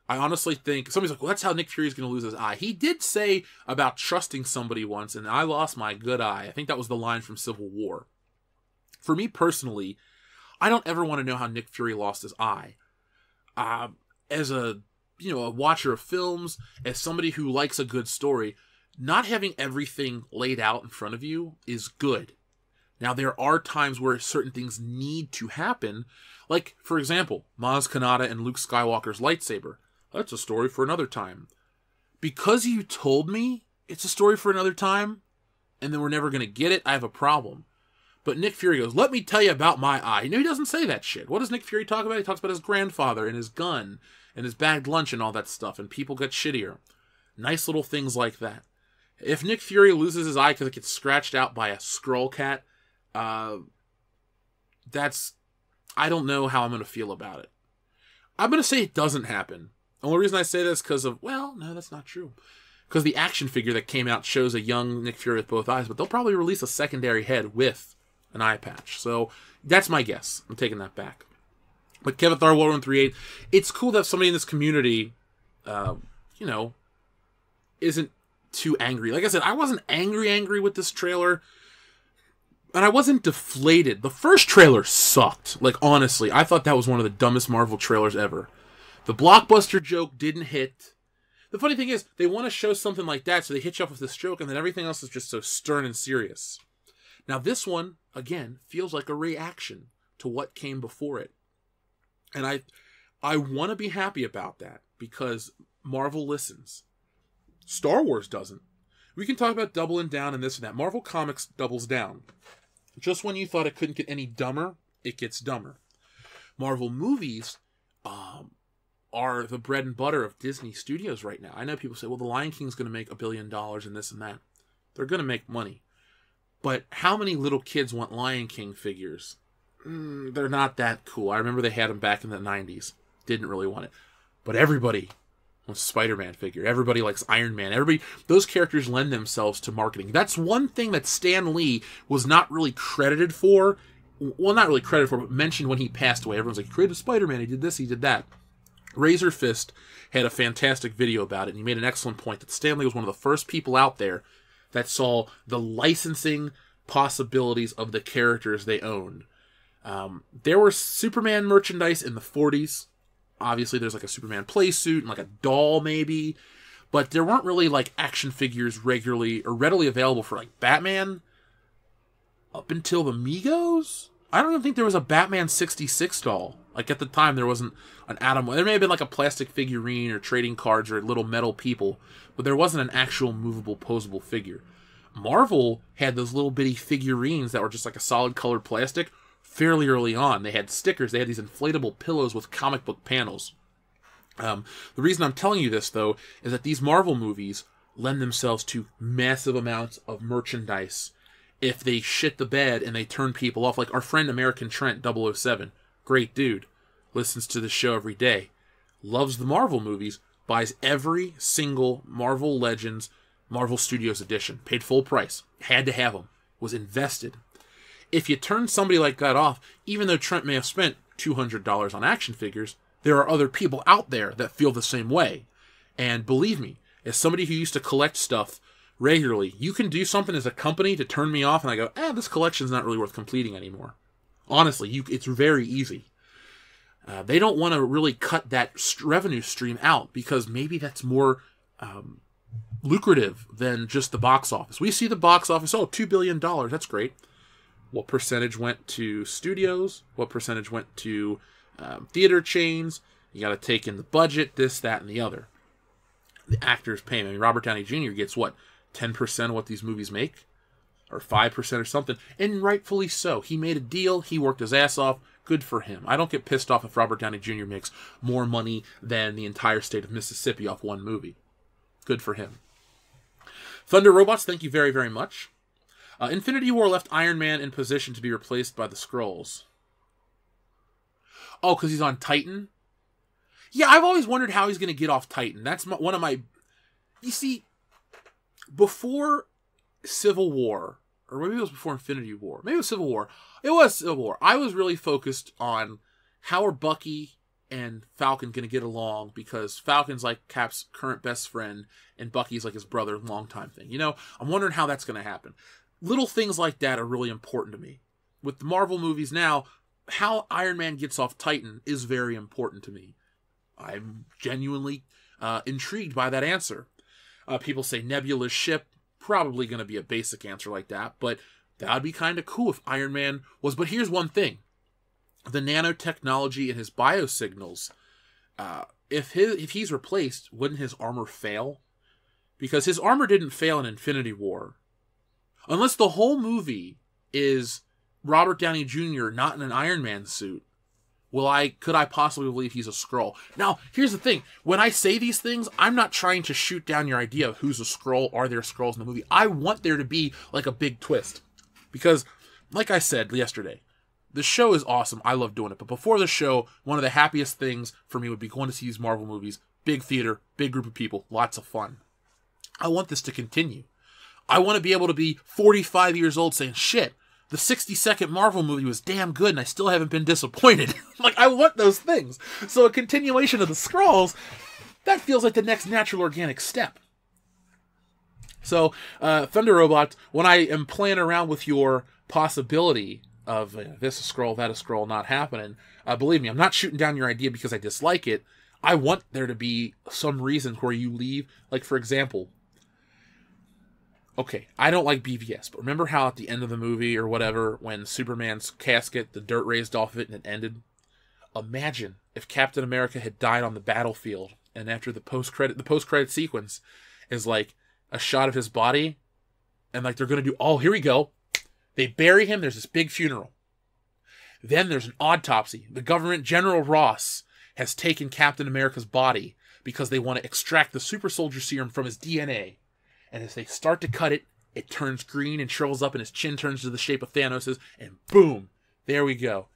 I honestly think, somebody's like, well, that's how Nick Fury's going to lose his eye. He did say about trusting somebody once, and I lost my good eye. I think that was the line from Civil War. For me personally, I don't ever want to know how Nick Fury lost his eye. As a watcher of films, as somebody who likes a good story, not having everything laid out in front of you is good. Now, there are times where certain things need to happen. Like, for example, Maz Kanata and Luke Skywalker's lightsaber. That's a story for another time. Because you told me it's a story for another time, and then we're never going to get it, I have a problem. But Nick Fury goes, let me tell you about my eye. He doesn't say that shit. What does Nick Fury talk about? He talks about his grandfather and his gun and his bagged lunch and all that stuff, and people get shittier. Nice little things like that. If Nick Fury loses his eye because it gets scratched out by a Skrull cat, I don't know how I'm going to feel about it. I'm going to say it doesn't happen. The only reason I say this is because of, well, no, that's not true. Because the action figure that came out shows a young Nick Fury with both eyes, but they'll probably release a secondary head with an eye patch. So that's my guess. I'm taking that back. But Kevithar1138, it's cool that somebody in this community, isn't too angry. Like I said, I wasn't angry with this trailer, and I wasn't deflated. The first trailer sucked. Like, honestly, I thought that was one of the dumbest Marvel trailers ever. The blockbuster joke didn't hit. The funny thing is, they want to show something like that, so they hit you up with this joke, and then everything else is just so stern and serious. Now, this one, again, feels like a reaction to what came before it. And I want to be happy about that, because Marvel listens. Star Wars doesn't. We can talk about doubling down and this and that. Marvel Comics doubles down. Just when you thought it couldn't get any dumber, it gets dumber. Marvel movies are the bread and butter of Disney Studios right now. I know people say, well, The Lion King's going to make $1 billion and this and that. They're going to make money. But how many little kids want Lion King figures? They're not that cool. I remember they had them back in the 90s. Didn't really want it. But everybody wants a Spider-Man figure. Everybody likes Iron Man. Those characters lend themselves to marketing. That's one thing that Stan Lee was not really credited for. Well, not really credited for, but mentioned when he passed away. Everyone's like, he created Spider-Man, he did this, he did that. Razor Fist had a fantastic video about it, and he made an excellent point that Stan Lee was one of the first people out there that saw the licensing possibilities of the characters they owned. There were Superman merchandise in the 40s. Obviously, there's like a Superman playsuit and like a doll, maybe. But there weren't really like action figures regularly or readily available for like Batman up until the Migos. I don't even think there was a Batman 66 doll. Like at the time, there wasn't an Atom. There may have been like a plastic figurine or trading cards or little metal people, but there wasn't an actual movable, posable figure. Marvel had those little bitty figurines that were just like a solid colored plastic fairly early on. They had stickers. They had these inflatable pillows with comic book panels. The reason I'm telling you this, though, is that these Marvel movies lend themselves to massive amounts of merchandise if they shit the bed and they turn people off. Like our friend American Trent 007, great dude, listens to the show every day. loves the Marvel movies, buys every single Marvel Legends, Marvel Studios edition, paid full price, had to have them, was invested. If you turn somebody like that off, even though Trent may have spent $200 on action figures, there are other people out there that feel the same way. And believe me, as somebody who used to collect stuff regularly, you can do something as a company to turn me off, and I go, this collection's not really worth completing anymore. Honestly, it's very easy. They don't want to really cut that revenue stream out because maybe that's more lucrative than just the box office. We see the box office, $2 billion, that's great. What percentage went to studios? What percentage went to theater chains? You got to take in the budget, this, that, and the other. The actors pay. I mean, Robert Downey Jr. gets, 10% of what these movies make? Or 5% or something. And rightfully so. He made a deal. He worked his ass off. Good for him. I don't get pissed off if Robert Downey Jr. makes more money than the entire state of Mississippi off one movie. Good for him. Thunder Robots, thank you very, very much. Infinity War left Iron Man in position to be replaced by the Skrulls. Oh, because he's on Titan? Yeah, I've always wondered how he's going to get off Titan. That's one of my... You see, before Civil War, or maybe it was before Infinity War. Maybe it was Civil War. It was Civil War. I was really focused on how are Bucky and Falcon going to get along, because Falcon's like Cap's current best friend, and Bucky's like his brother, longtime thing. You know, I'm wondering how that's going to happen. Little things like that are really important to me. With the Marvel movies now, how Iron Man gets off Titan is very important to me. I'm genuinely intrigued by that answer. People say Nebula's ship, probably going to be a basic answer like that, but that would be kind of cool if Iron Man was... But here's one thing. The nanotechnology in his biosignals, if he's replaced, wouldn't his armor fail? Because his armor didn't fail in Infinity War. Unless the whole movie is Robert Downey Jr. not in an Iron Man suit, could I possibly believe he's a Skrull? Now, here's the thing. When I say these things, I'm not trying to shoot down your idea of who's a Skrull. Are there Skrulls in the movie? I want there to be like a big twist. Because, like I said yesterday, the show is awesome. I love doing it. But before the show, one of the happiest things for me would be going to see these Marvel movies. Big theater, big group of people, lots of fun. I want this to continue. I want to be able to be 45 years old saying, shit, the 60-second Marvel movie was damn good and I still haven't been disappointed. Like, I want those things. So a continuation of the Skrulls, that feels like the next natural organic step. So, Thunder Robot, when I am playing around with your possibility of this a Skrull, that a Skrull not happening, believe me, I'm not shooting down your idea because I dislike it. I want there to be some reason where you leave. Like, for example... Okay, I don't like BVS, but remember how at the end of the movie or whatever, when Superman's casket, the dirt raised off of it and it ended? Imagine if Captain America had died on the battlefield, and after the post-credit sequence is like a shot of his body, and like they're going to do, here we go. They bury him, there's this big funeral. Then there's an autopsy. The government, General Ross, has taken Captain America's body because they want to extract the super soldier serum from his DNA. And as they start to cut it, it turns green and shrivels up and his chin turns to the shape of Thanos's. And boom, there we go.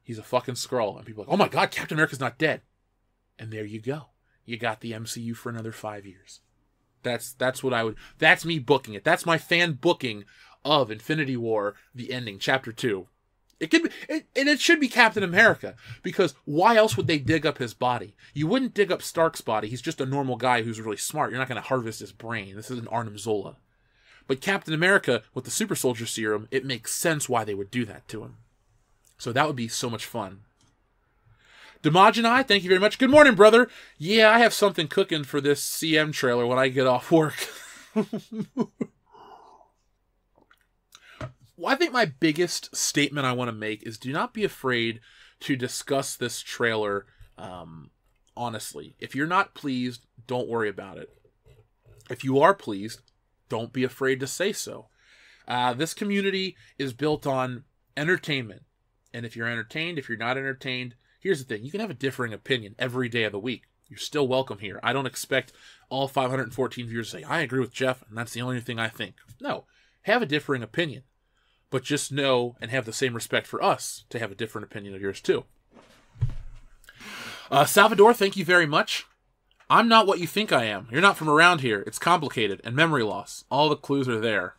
He's a fucking Skrull. And people are like, oh my god, Captain America's not dead. And there you go. You got the MCU for another 5 years. That's what I would... That's me booking it. That's my fan booking of Infinity War, the ending, Chapter 2. It could be, and it should be Captain America, because why else would they dig up his body? You wouldn't dig up Stark's body. He's just a normal guy who's really smart. You're not going to harvest his brain. This isn't Arnim Zola. But Captain America, with the super soldier serum, it makes sense why they would do that to him. So that would be so much fun. Demogeni, thank you very much. Good morning, brother. Yeah, I have something cooking for this CM trailer when I get off work. Well, I think my biggest statement I want to make is do not be afraid to discuss this trailer honestly. If you're not pleased, don't worry about it. If you are pleased, don't be afraid to say so. This community is built on entertainment. And if you're entertained, if you're not entertained, here's the thing. You can have a differing opinion every day of the week. You're still welcome here. I don't expect all 514 viewers to say, I agree with Jeff, and that's the only thing I think. No, have a differing opinion. But just know and have the same respect for us to have a different opinion of yours too. Salvador, thank you very much. I'm not what you think I am. You're not from around here. It's complicated and memory loss. All the clues are there.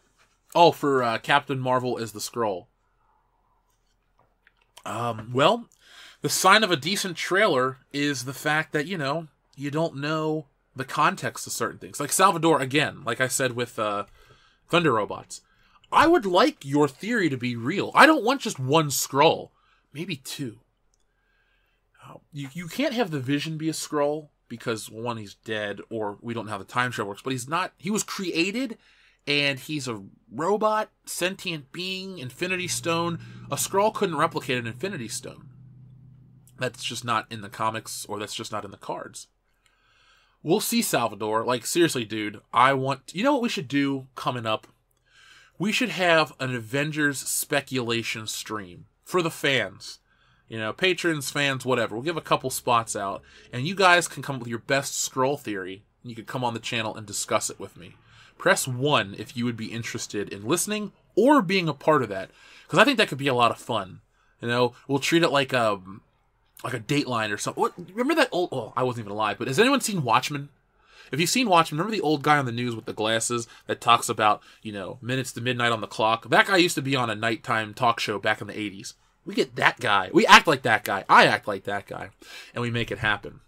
Oh, for Captain Marvel is the Skrull. Well, the sign of a decent trailer is the fact that, you don't know the context of certain things. Like Salvador, again, like I said with Thunder Robots. I would like your theory to be real. I don't want just one Skrull. Maybe two. You can't have the Vision be a Skrull because, one, he's dead, or we don't know how the time travel works, but he's not. He was created, and he's a robot, sentient being, Infinity Stone. A Skrull couldn't replicate an Infinity Stone. That's just not in the comics, or that's just not in the cards. We'll see, Salvador. Like, seriously, dude, you know what we should do coming up? We should have an Avengers speculation stream for the fans. Patrons, fans, whatever. We'll give a couple spots out, and you guys can come up with your best Skrull theory, and you can come on the channel and discuss it with me. Press 1 if you would be interested in listening or being a part of that, because I think that could be a lot of fun. We'll treat it like a Dateline or something. Remember that old... Oh, I wasn't even alive, but has anyone seen Watchmen? If you've seen Watchmen, remember the old guy on the news with the glasses that talks about, minutes to midnight on the clock? That guy used to be on a nighttime talk show back in the 80s. We get that guy. We act like that guy. I act like that guy. And we make it happen.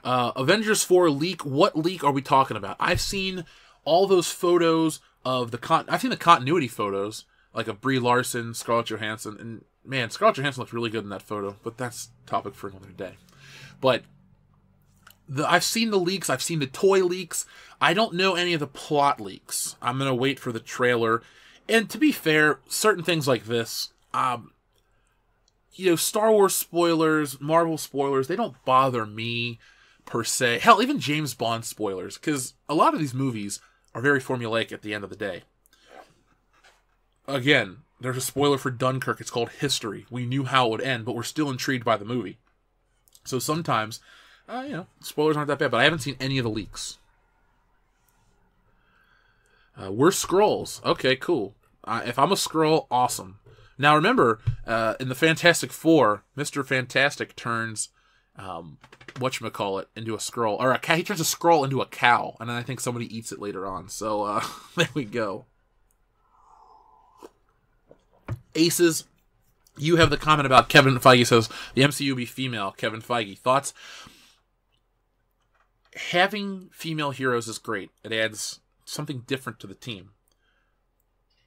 Avengers 4 leak. What leak are we talking about? I've seen all those photos of I've seen the continuity photos, like of Brie Larson, Scarlett Johansson, and man, Scarlett Johansson looks really good in that photo, but that's a topic for another day. But I've seen the leaks. I've seen the toy leaks. I don't know any of the plot leaks. I'm going to wait for the trailer. And to be fair, certain things like this, Star Wars spoilers, Marvel spoilers, they don't bother me per se. Hell, even James Bond spoilers, because a lot of these movies are very formulaic at the end of the day. Again, there's a spoiler for Dunkirk. It's called History. We knew how it would end, but we're still intrigued by the movie. So sometimes, spoilers aren't that bad, but I haven't seen any of the leaks. We're Skrulls. Okay, cool. If I'm a Skrull, awesome. Now remember, in the Fantastic Four, Mr. Fantastic turns, whatchamacallit, into a Skrull. Or he turns a Skrull into a cow, and then I think somebody eats it later on. So, there we go. Aces, you have the comment about Kevin Feige says, the MCU be female, Kevin Feige. Thoughts? Having female heroes is great. It adds something different to the team.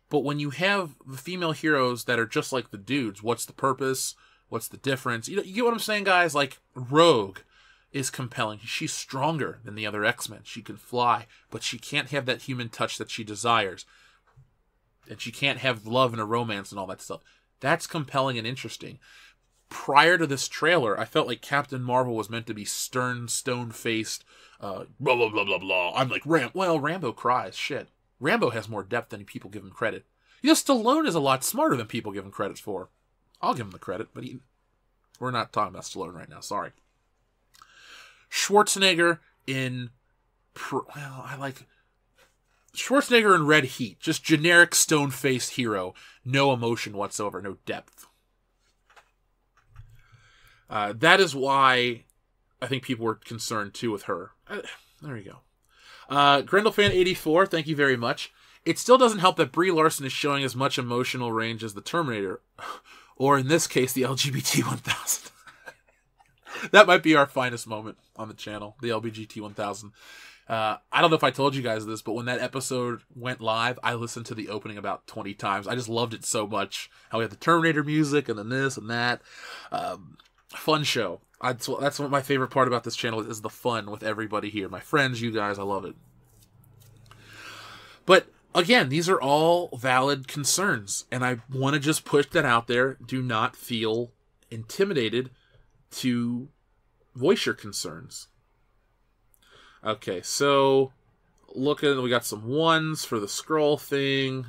But when you have the female heroes that are just like the dudes, what's the purpose? What's the difference? You get what I'm saying, guys? Like, Rogue is compelling. She's stronger than the other X-Men. She can fly, but she can't have that human touch that she desires. And she can't have love and a romance and all that stuff. That's compelling and interesting. Prior to this trailer, I felt like Captain Marvel was meant to be stern, stone-faced, blah, blah, blah, blah, blah. I'm like, Rambo cries. Shit. Rambo has more depth than people give him credit. Stallone is a lot smarter than people give him credit for. I'll give him the credit, but we're not talking about Stallone right now. Sorry. Schwarzenegger in... I like... Schwarzenegger in Red Heat. Just generic stone-faced hero. No emotion whatsoever. No depth. That is why I think people were concerned, too, with her. There you go. Grendelfan84, thank you very much. It still doesn't help that Brie Larson is showing as much emotional range as the Terminator. Or in this case, the LGBT 1000. That might be our finest moment on the channel, the LGBT 1000. I don't know if I told you guys this, but when that episode went live, I listened to the opening about 20 times. I just loved it so much. How we had the Terminator music and then this and that. Fun show. That's what my favorite part about this channel is the fun with everybody here. My friends, you guys, I love it. But again, these are all valid concerns, and I want to just push that out there. Do not feel intimidated to voice your concerns. Okay, so we got some 1s for the scroll thing.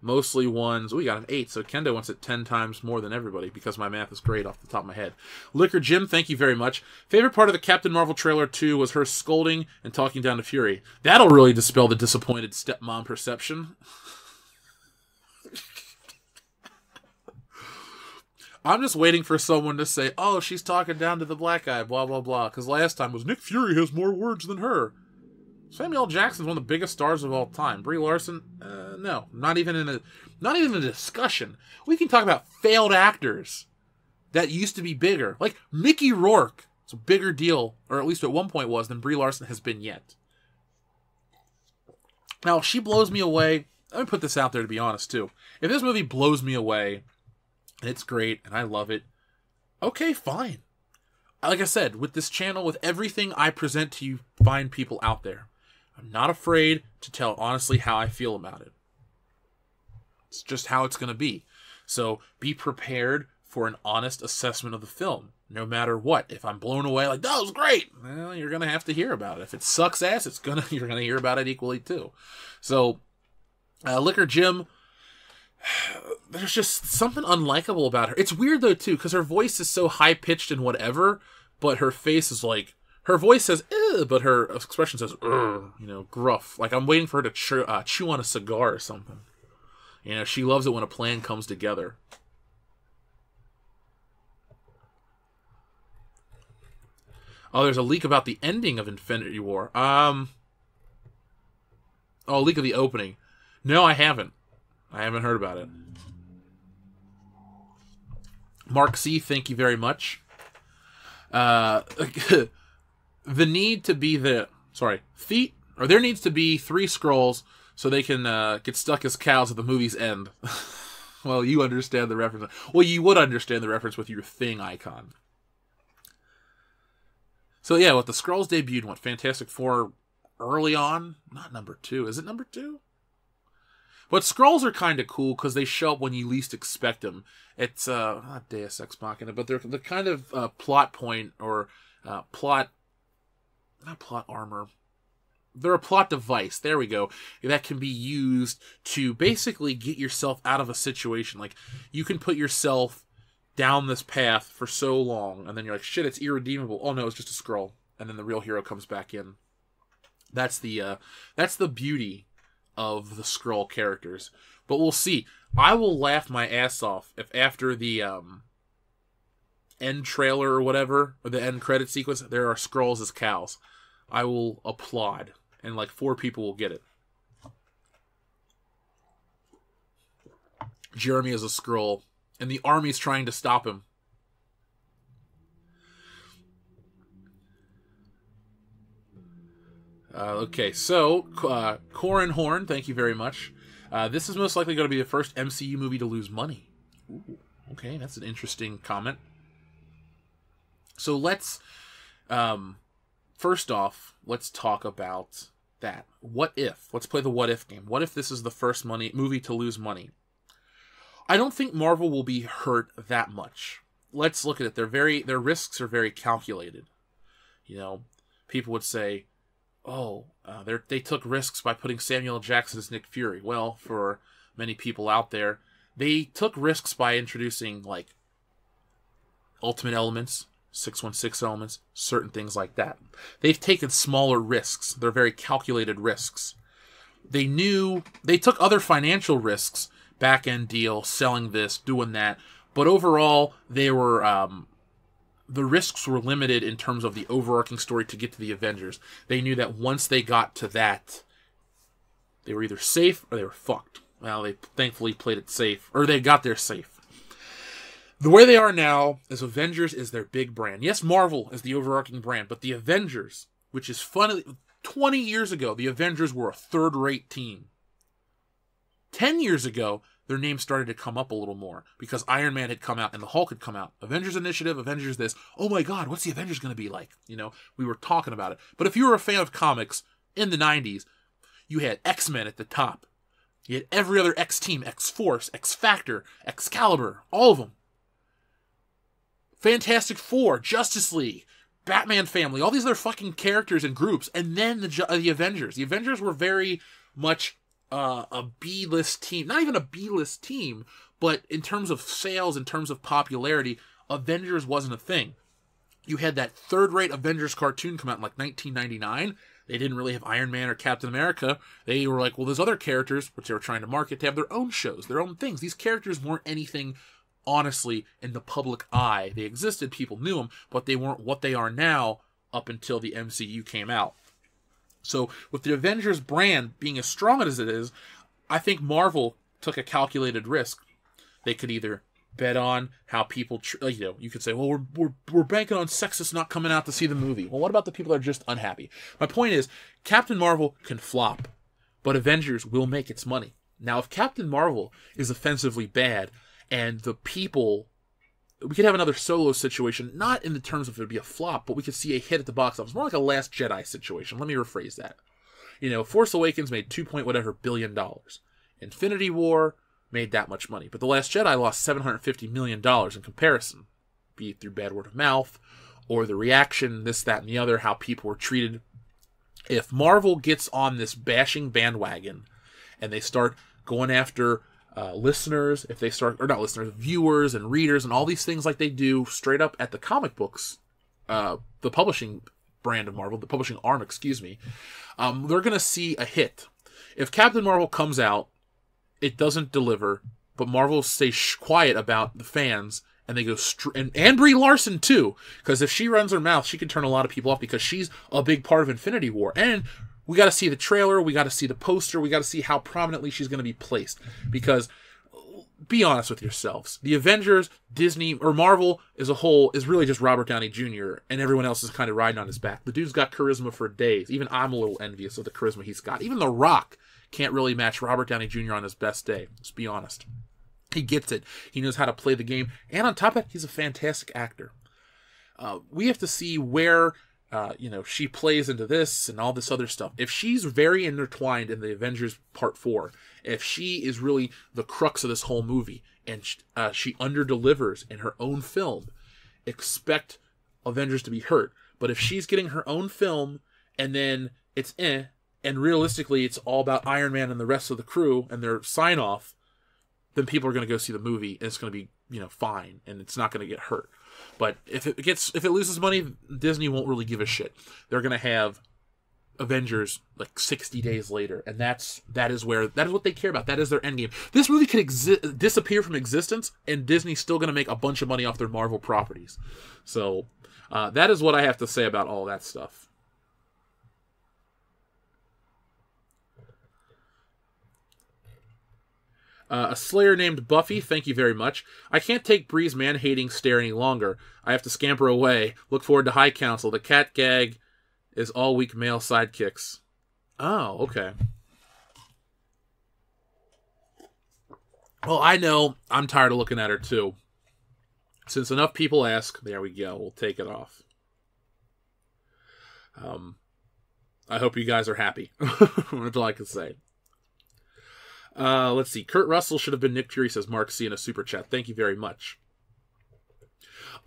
Mostly 1s. We got an 8, so Kendo wants it 10 times more than everybody because my math is great off the top of my head. Liquor Jim, thank you very much. Favorite part of the Captain Marvel trailer 2 was her scolding and talking down to Fury. That'll really dispel the disappointed stepmom perception. I'm just waiting for someone to say, oh, she's talking down to the black guy, blah, blah, blah. Because last time was Nick Fury has more words than her. Samuel L. Jackson's one of the biggest stars of all time. Brie Larson, no. Not even in a discussion. We can talk about failed actors that used to be bigger. Like Mickey Rourke. It's a bigger deal, or at least at one point was, than Brie Larson has been yet. Now, if she blows me away, let me put this out there to be honest, too. If this movie blows me away, and it's great, and I love it, okay, fine. Like I said, with this channel, with everything I present to you fine people out there, I'm not afraid to tell honestly how I feel about it. It's just how it's going to be. So be prepared for an honest assessment of the film, no matter what. If I'm blown away, like, that was great, well, you're going to have to hear about it. If it sucks ass, you're going to hear about it equally too. So, Liquor Jim, there's just something unlikable about her. It's weird though too, because her voice is so high-pitched and whatever, but her face is like, her voice says, but her expression says, gruff. Like I'm waiting for her to chew on a cigar or something. She loves it when a plan comes together. Oh, there's a leak about the ending of Infinity War. Oh, leak of the opening. No, I haven't. I haven't heard about it. Mark C, thank you very much. The need to be there needs to be 3 Skrulls so they can get stuck as cows at the movie's end. Well, you understand the reference. Well, you would understand the reference with your thing icon. So yeah, with the Skrulls debuted, what, Fantastic Four early on? Not number 2. Is it number 2? But Skrulls are kind of cool because they show up when you least expect them. It's not Deus Ex Machina, but they're the kind of plot point or not plot armor. They're a plot device. There we go. That can be used to basically get yourself out of a situation. Like you can put yourself down this path for so long, and then you're like, shit, it's irredeemable. Oh no, it's just a Skrull, and then the real hero comes back in. That's the beauty of the Skrull characters. But we'll see. I will laugh my ass off if after the end trailer or whatever, or the end credit sequence, there are Skrulls as cows. I will applaud, and like 4 people will get it. Jeremy is a Skrull, and the army's trying to stop him. Okay, so, Corin Horn, thank you very much. This is most likely going to be the first MCU movie to lose money. Ooh, okay, that's an interesting comment. So let's, first off, let's talk about that. What if? Let's play the what if game. What if this is the first movie to lose money? I don't think Marvel will be hurt that much. Let's look at it. Their risks are very calculated. People would say, they took risks by putting Samuel L. Jackson as Nick Fury. Well, for many people out there, they took risks by introducing, like, Ultimate elements, 616 elements, certain things like that. They've taken smaller risks. They're very calculated risks. They took other financial risks, back-end deal, selling this, doing that, but overall, they were, the risks were limited in terms of the overarching story to get to the Avengers. They knew that once they got to that, they were either safe or they were fucked. Well, they thankfully played it safe, or they got there safe. The way they are now is Avengers is their big brand. Yes, Marvel is the overarching brand, but the Avengers, which is funny, 20 years ago, the Avengers were a third-rate team. 10 years ago, their name started to come up a little more because Iron Man had come out and the Hulk had come out. Avengers Initiative, Avengers this. Oh my God, what's the Avengers going to be like? We were talking about it. But if you were a fan of comics in the 90s, you had X-Men at the top. You had every other X-Team, X-Force, X-Factor, Excalibur, all of them. Fantastic Four, Justice League, Batman family, all these other fucking characters and groups, and then the Avengers. The Avengers were very much a B-list team. Not even a B-list team, but in terms of sales, in terms of popularity, Avengers wasn't a thing. You had that third-rate Avengers cartoon come out in like 1999. They didn't really have Iron Man or Captain America. They were like, well, there's other characters, which they were trying to market, to have their own shows, their own things. These characters weren't anything honestly in the public eye. They existed, people knew them, but they weren't what they are now up until the MCU came out. So with the Avengers brand being as strong as it is, I think Marvel took a calculated risk. They could either bet on how people, you could say, well, we're banking on sexists not coming out to see the movie. Well, what about the people that are just unhappy? My point is, Captain Marvel can flop, but Avengers will make its money. Now, if Captain Marvel is offensively bad, and the people, we could have another Solo situation, not in the terms of it would be a flop, but we could see a hit at the box office, more like a Last Jedi situation. Let me rephrase that. Force Awakens made $2 billion. Infinity War made that much money. But The Last Jedi lost $750 million in comparison, be it through bad word of mouth, or the reaction, this, that, and the other, how people were treated. If Marvel gets on this bashing bandwagon, and they start going after listeners, if they start, or not listeners, viewers and readers and all these things like they do straight up at the comic books, the publishing brand of Marvel, the publishing arm, they're going to see a hit. If Captain Marvel comes out, it doesn't deliver, but Marvel stays quiet about the fans, and they go and Brie Larson too, because if she runs her mouth, she can turn a lot of people off because she's a big part of Infinity War. And we got to see the trailer, we got to see the poster, we got to see how prominently she's going to be placed. Because, be honest with yourselves, the Avengers, Disney, or Marvel as a whole is really just Robert Downey Jr., and everyone else is kind of riding on his back. The dude's got charisma for days. Even I'm a little envious of the charisma he's got. Even The Rock can't really match Robert Downey Jr. on his best day. Let's be honest. He gets it. He knows how to play the game. And on top of that, he's a fantastic actor. We have to see where, she plays into this and all this other stuff. If she's very intertwined in the Avengers Part 4, if she is really the crux of this whole movie, and she underdelivers in her own film, expect Avengers to be hurt. But if she's getting her own film, and then it's and realistically it's all about Iron Man and the rest of the crew and their sign-off, then people are going to go see the movie, and it's going to be, fine, and it's not going to get hurt. But if it loses money, Disney won't really give a shit. They're going to have Avengers like 60 days later, and that is what they care about. That is their end game. This movie could disappear from existence, and Disney's still going to make a bunch of money off their Marvel properties. So that is what I have to say about all that stuff. A Slayer named Buffy, thank you very much. I can't take Bree's man-hating stare any longer. I have to scamper away. Look forward to High Council. The cat gag is all weak male sidekicks. Oh, okay. Well, I know I'm tired of looking at her too. Since enough people ask, there we go. We'll take it off. I hope you guys are happy. That's all I can say. Let's see. Kurt Russell should have been Nick Fury, says Mark C in a super chat. Thank you very much.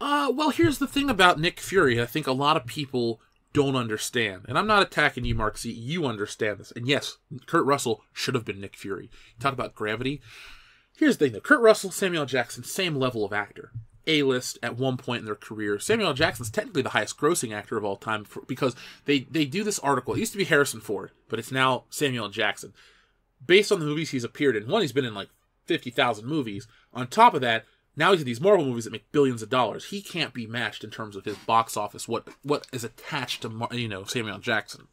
Well, here's the thing about Nick Fury. I think a lot of people don't understand. And I'm not attacking you, Mark C. You understand this. And yes, Kurt Russell should have been Nick Fury. You talk about gravity. Here's the thing, though. Kurt Russell, Samuel L. Jackson, same level of actor. A-list at one point in their career. Samuel L. Jackson's technically the highest grossing actor of all time because they do this article. It used to be Harrison Ford, but it's now Samuel L. Jackson. Based on the movies he's appeared in, one, he's been in like 50,000 movies. On top of that, now he's in these Marvel movies that make billions of dollars. He can't be matched in terms of his box office, what is attached to Samuel L. Jackson.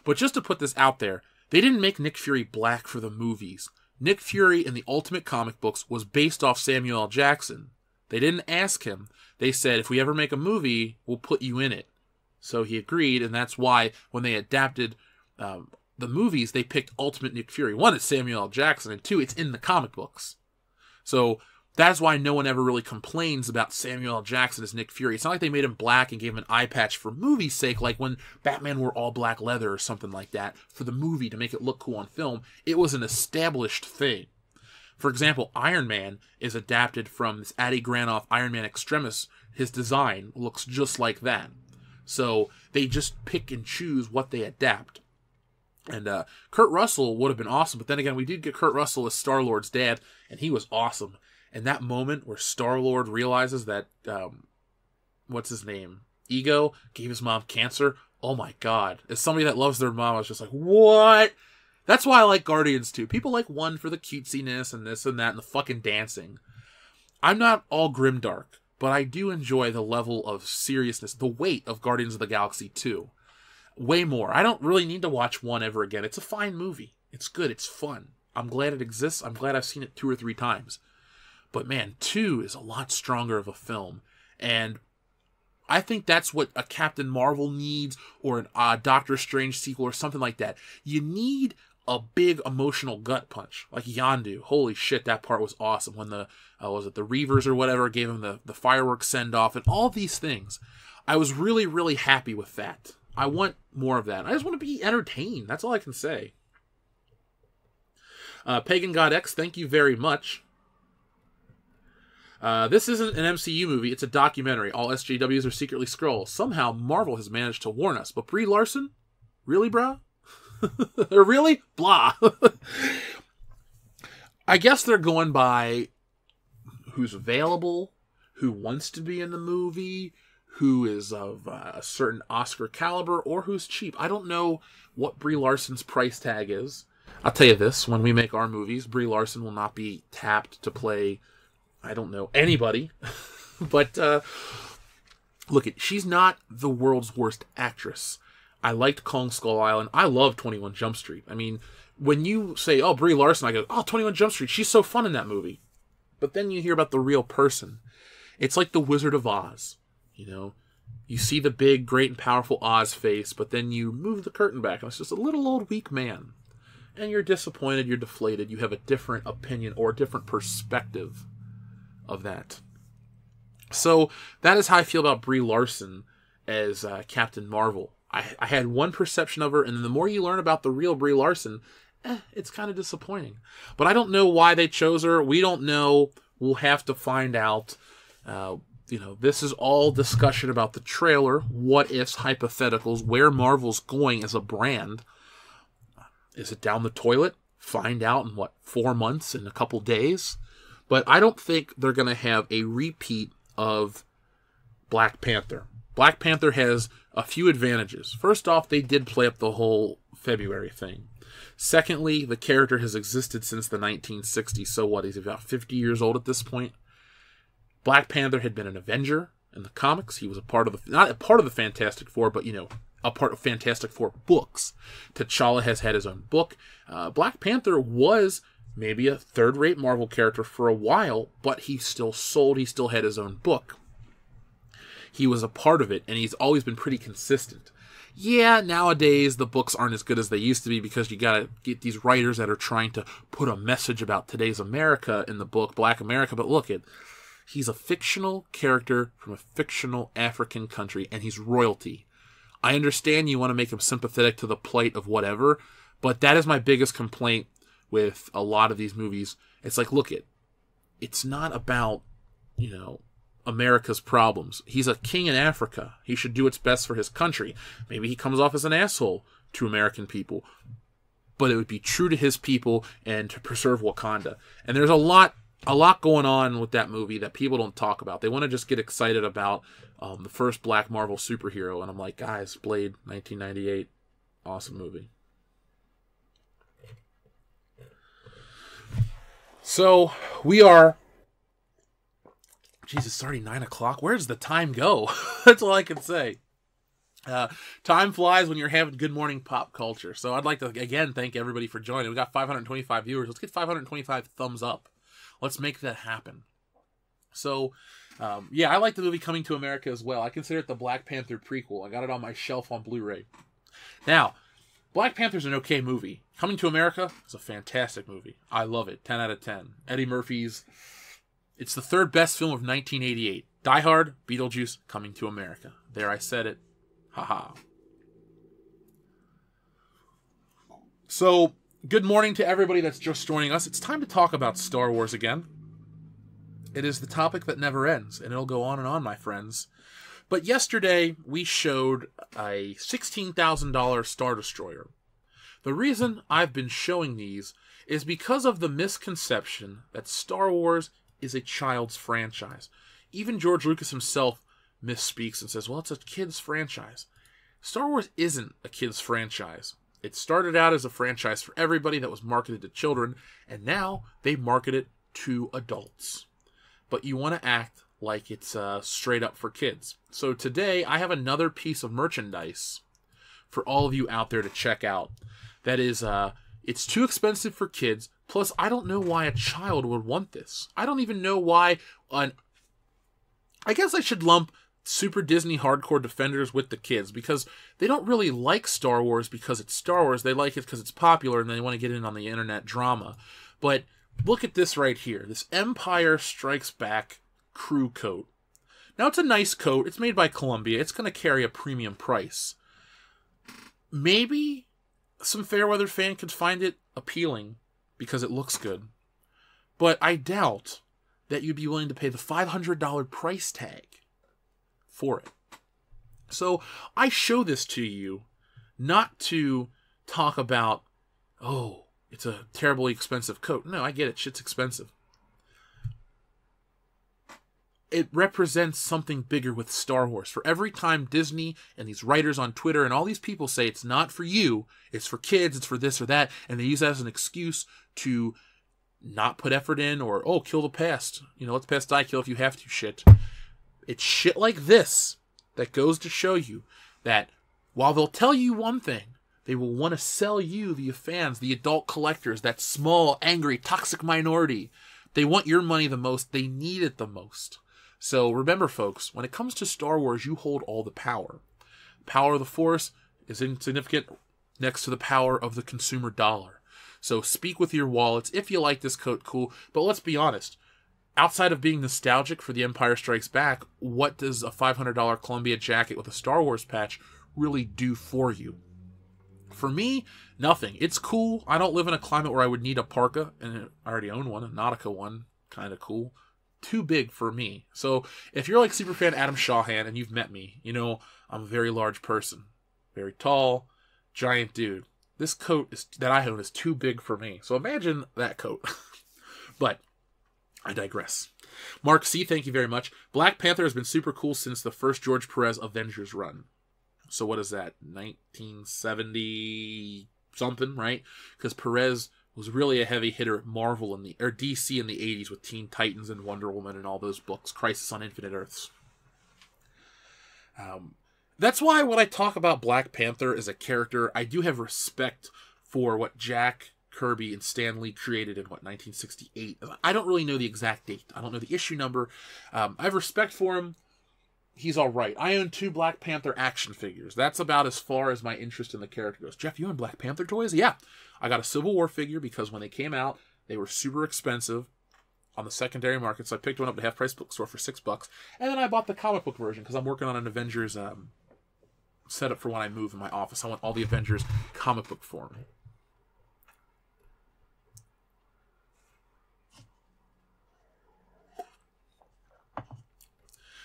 But just to put this out there, they didn't make Nick Fury black for the movies. Nick Fury in the Ultimate comic books was based off Samuel L. Jackson. They didn't ask him. They said, if we ever make a movie, we'll put you in it. So he agreed, and that's why when they adapted the movies, they picked Ultimate Nick Fury. One, it's Samuel L. Jackson, and two, it's in the comic books. So that's why no one ever really complains about Samuel L. Jackson as Nick Fury. It's not like they made him black and gave him an eye patch for movie's sake, like when Batman wore all black leather or something like that for the movie to make it look cool on film. It was an established thing. For example, Iron Man is adapted from this Adi Granoff Iron Man Extremis. His design looks just like that. So they just pick and choose what they adapt. And Kurt Russell would have been awesome, but then again, we did get Kurt Russell as Star-Lord's dad, and he was awesome. And that moment where Star-Lord realizes that, what's his name? Ego gave his mom cancer. Oh my god. As somebody that loves their mom, I was just like, what? That's why I like Guardians too. People like one for the cutesiness and this and that and the fucking dancing. I'm not all grimdark, but I do enjoy the level of seriousness, the weight of Guardians of the Galaxy 2. Way more. I don't really need to watch 1 ever again. It's a fine movie. It's good. It's fun. I'm glad it exists. I'm glad I've seen it 2 or 3 times. But man, 2 is a lot stronger of a film. And I think that's what a Captain Marvel needs, or a Doctor Strange sequel or something like that. You need a big emotional gut punch, like Yondu. Holy shit, that part was awesome. When the, was it the Reavers or whatever, gave him the fireworks send-off and all these things. I was really, really happy with that. I want more of that. I just want to be entertained. That's all I can say. Pagan God X, thank you very much. This isn't an MCU movie, it's a documentary. All SJWs are secretly Skrulls. Somehow Marvel has managed to warn us. But Brie Larson? Really, bro? Really? Blah. I guess they're going by who's available, who wants to be in the movie, who is of a certain Oscar caliber, or who's cheap. I don't know what Brie Larson's price tag is. I'll tell you this, when we make our movies, Brie Larson will not be tapped to play, I don't know, anybody. But, look, she's not the world's worst actress. I liked Kong Skull Island. I love 21 Jump Street. I mean, when you say, oh, Brie Larson, I go, oh, 21 Jump Street, she's so fun in that movie. But then you hear about the real person. It's like the Wizard of Oz. You know, you see the big, great, and powerful Oz face, but then you move the curtain back, and it's just a little old, weak man. And you're disappointed, you're deflated, you have a different opinion or a different perspective of that. So that is how I feel about Brie Larson as Captain Marvel. I had one perception of her, and the more you learn about the real Brie Larson, it's kind of disappointing. But I don't know why they chose her. We don't know. We'll have to find out. This is all discussion about the trailer, what ifs, hypotheticals, where Marvel's going as a brand. Is it down the toilet? Find out in 4 months, in a couple days? But I don't think they're going to have a repeat of Black Panther. Black Panther has a few advantages. First off, they did play up the whole February thing. Secondly, the character has existed since the 1960s. So what? He's about 50 years old at this point. Black Panther had been an Avenger in the comics. He was not a part of the Fantastic Four, but, a part of Fantastic Four books. T'Challa has had his own book. Black Panther was maybe a third-rate Marvel character for a while, but he still sold. He still had his own book. He was a part of it, and he's always been pretty consistent. Yeah, nowadays the books aren't as good as they used to be because you gotta get these writers that are trying to put a message about today's America in the book, Black America, but look, he's a fictional character from a fictional African country, and he's royalty. I understand you want to make him sympathetic to the plight of whatever, but that is my biggest complaint with a lot of these movies. It's like, look, it's not about, America's problems. He's a king in Africa. He should do what's best for his country. Maybe he comes off as an asshole to American people, but it would be true to his people and to preserve Wakanda. And there's a lot going on with that movie that people don't talk about. They want to just get excited about the first Black Marvel superhero, and I'm like, guys, Blade, 1998, awesome movie. So we are. Jesus, it's already 9 o'clock. Where does the time go? That's all I can say. Time flies when you're having good morning pop culture. So I'd like to, again, thank everybody for joining. We got 525 viewers. Let's get 525 thumbs up. Let's make that happen. So, I like the movie Coming to America as well. I consider it the Black Panther prequel. I got it on my shelf on Blu-ray. Now, Black Panther's an okay movie. Coming to America is a fantastic movie. I love it. 10 out of 10. Eddie Murphy's... It's the third best film of 1988. Die Hard, Beetlejuice, Coming to America. There, I said it. Haha. So, good morning to everybody that's just joining us. It's time to talk about Star Wars again. It is the topic that never ends, and it'll go on and on, my friends. But yesterday, we showed a $16,000 Star Destroyer. The reason I've been showing these is because of the misconception that Star Wars is a child's franchise. Even George Lucas himself misspeaks and says, well, it's a kid's franchise. Star Wars isn't a kid's franchise. It started out as a franchise for everybody that was marketed to children, and now they market it to adults. but you want to act like it's straight up for kids. So today, I have another piece of merchandise for all of you out there to check out. That is, it's too expensive for kids, plus I don't know why a child would want this. I don't even know why... I guess I should lump Super Disney Hardcore Defenders with the kids, because they don't really like Star Wars because it's Star Wars. They like it because it's popular and they want to get in on the internet drama. But look at this right here. This Empire Strikes Back crew coat. Now, it's a nice coat. It's made by Columbia. It's going to carry a premium price. Maybe some Fairweather fan could find it appealing because it looks good. But I doubt that you'd be willing to pay the $500 price tag for it. So I show this to you not to talk about, oh, it's a terribly expensive coat. No, I get it. Shit's expensive. It represents something bigger with Star Wars. For every time Disney and these writers on Twitter and all these people say it's not for you, it's for kids, it's for this or that, and they use that as an excuse to not put effort in, or, oh, kill the past. Let the past die, kill if you have to shit. It's shit like this that goes to show you that while they'll tell you one thing, they will want to sell you, the fans, the adult collectors, that small, angry, toxic minority. They want your money the most. They need it the most. So remember, folks, when it comes to Star Wars, you hold all the power. The power of the Force is insignificant next to the power of the consumer dollar. So speak with your wallets. If you like this coat, cool. But let's be honest. Outside of being nostalgic for The Empire Strikes Back, what does a $500 Columbia jacket with a Star Wars patch really do for you? For me, nothing. It's cool. I don't live in a climate where I would need a parka, and I already own one, a Nautica one. Kind of cool. Too big for me. So if you're like superfan Adam Shawhan and you've met me, I'm a very large person. Very tall, giant dude. This coat that I own is too big for me. So imagine that coat. But I digress. Mark C., thank you very much. Black Panther has been super cool since the first George Perez Avengers run. So what is that? 1970 something, right? Because Perez was really a heavy hitter at Marvel or DC in the 80s with Teen Titans and Wonder Woman and all those books. Crisis on Infinite Earths. That's why when I talk about Black Panther as a character, I do have respect for what Jack Kirby and Stan Lee created in, 1968. I don't really know the exact date. I don't know the issue number. I have respect for him. He's all right. I own 2 Black Panther action figures. That's about as far as my interest in the character goes. Jeff, you own Black Panther toys? Yeah. I got a Civil War figure because when they came out, they were super expensive on the secondary market. So I picked one up at a half-price bookstore for $6. And then I bought the comic book version because I'm working on an Avengers setup for when I move in my office. I want all the Avengers comic book form.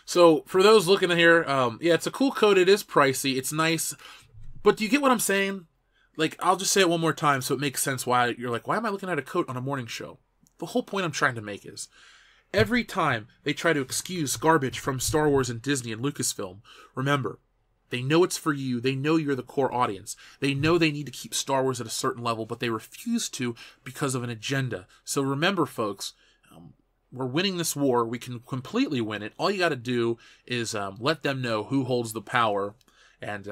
So for those looking at here, yeah, it's a cool coat. It is pricey. It's nice. But do you get what I'm saying? Like, I'll just say it one more time so it makes sense why you're like, why am I looking at a coat on a morning show? The whole point I'm trying to make is every time they try to excuse garbage from Star Wars and Disney and Lucasfilm, remember, they know it's for you. They know you're the core audience. They know they need to keep Star Wars at a certain level, but they refuse to because of an agenda. So remember, folks, we're winning this war. We can completely win it. All you got to do is let them know who holds the power and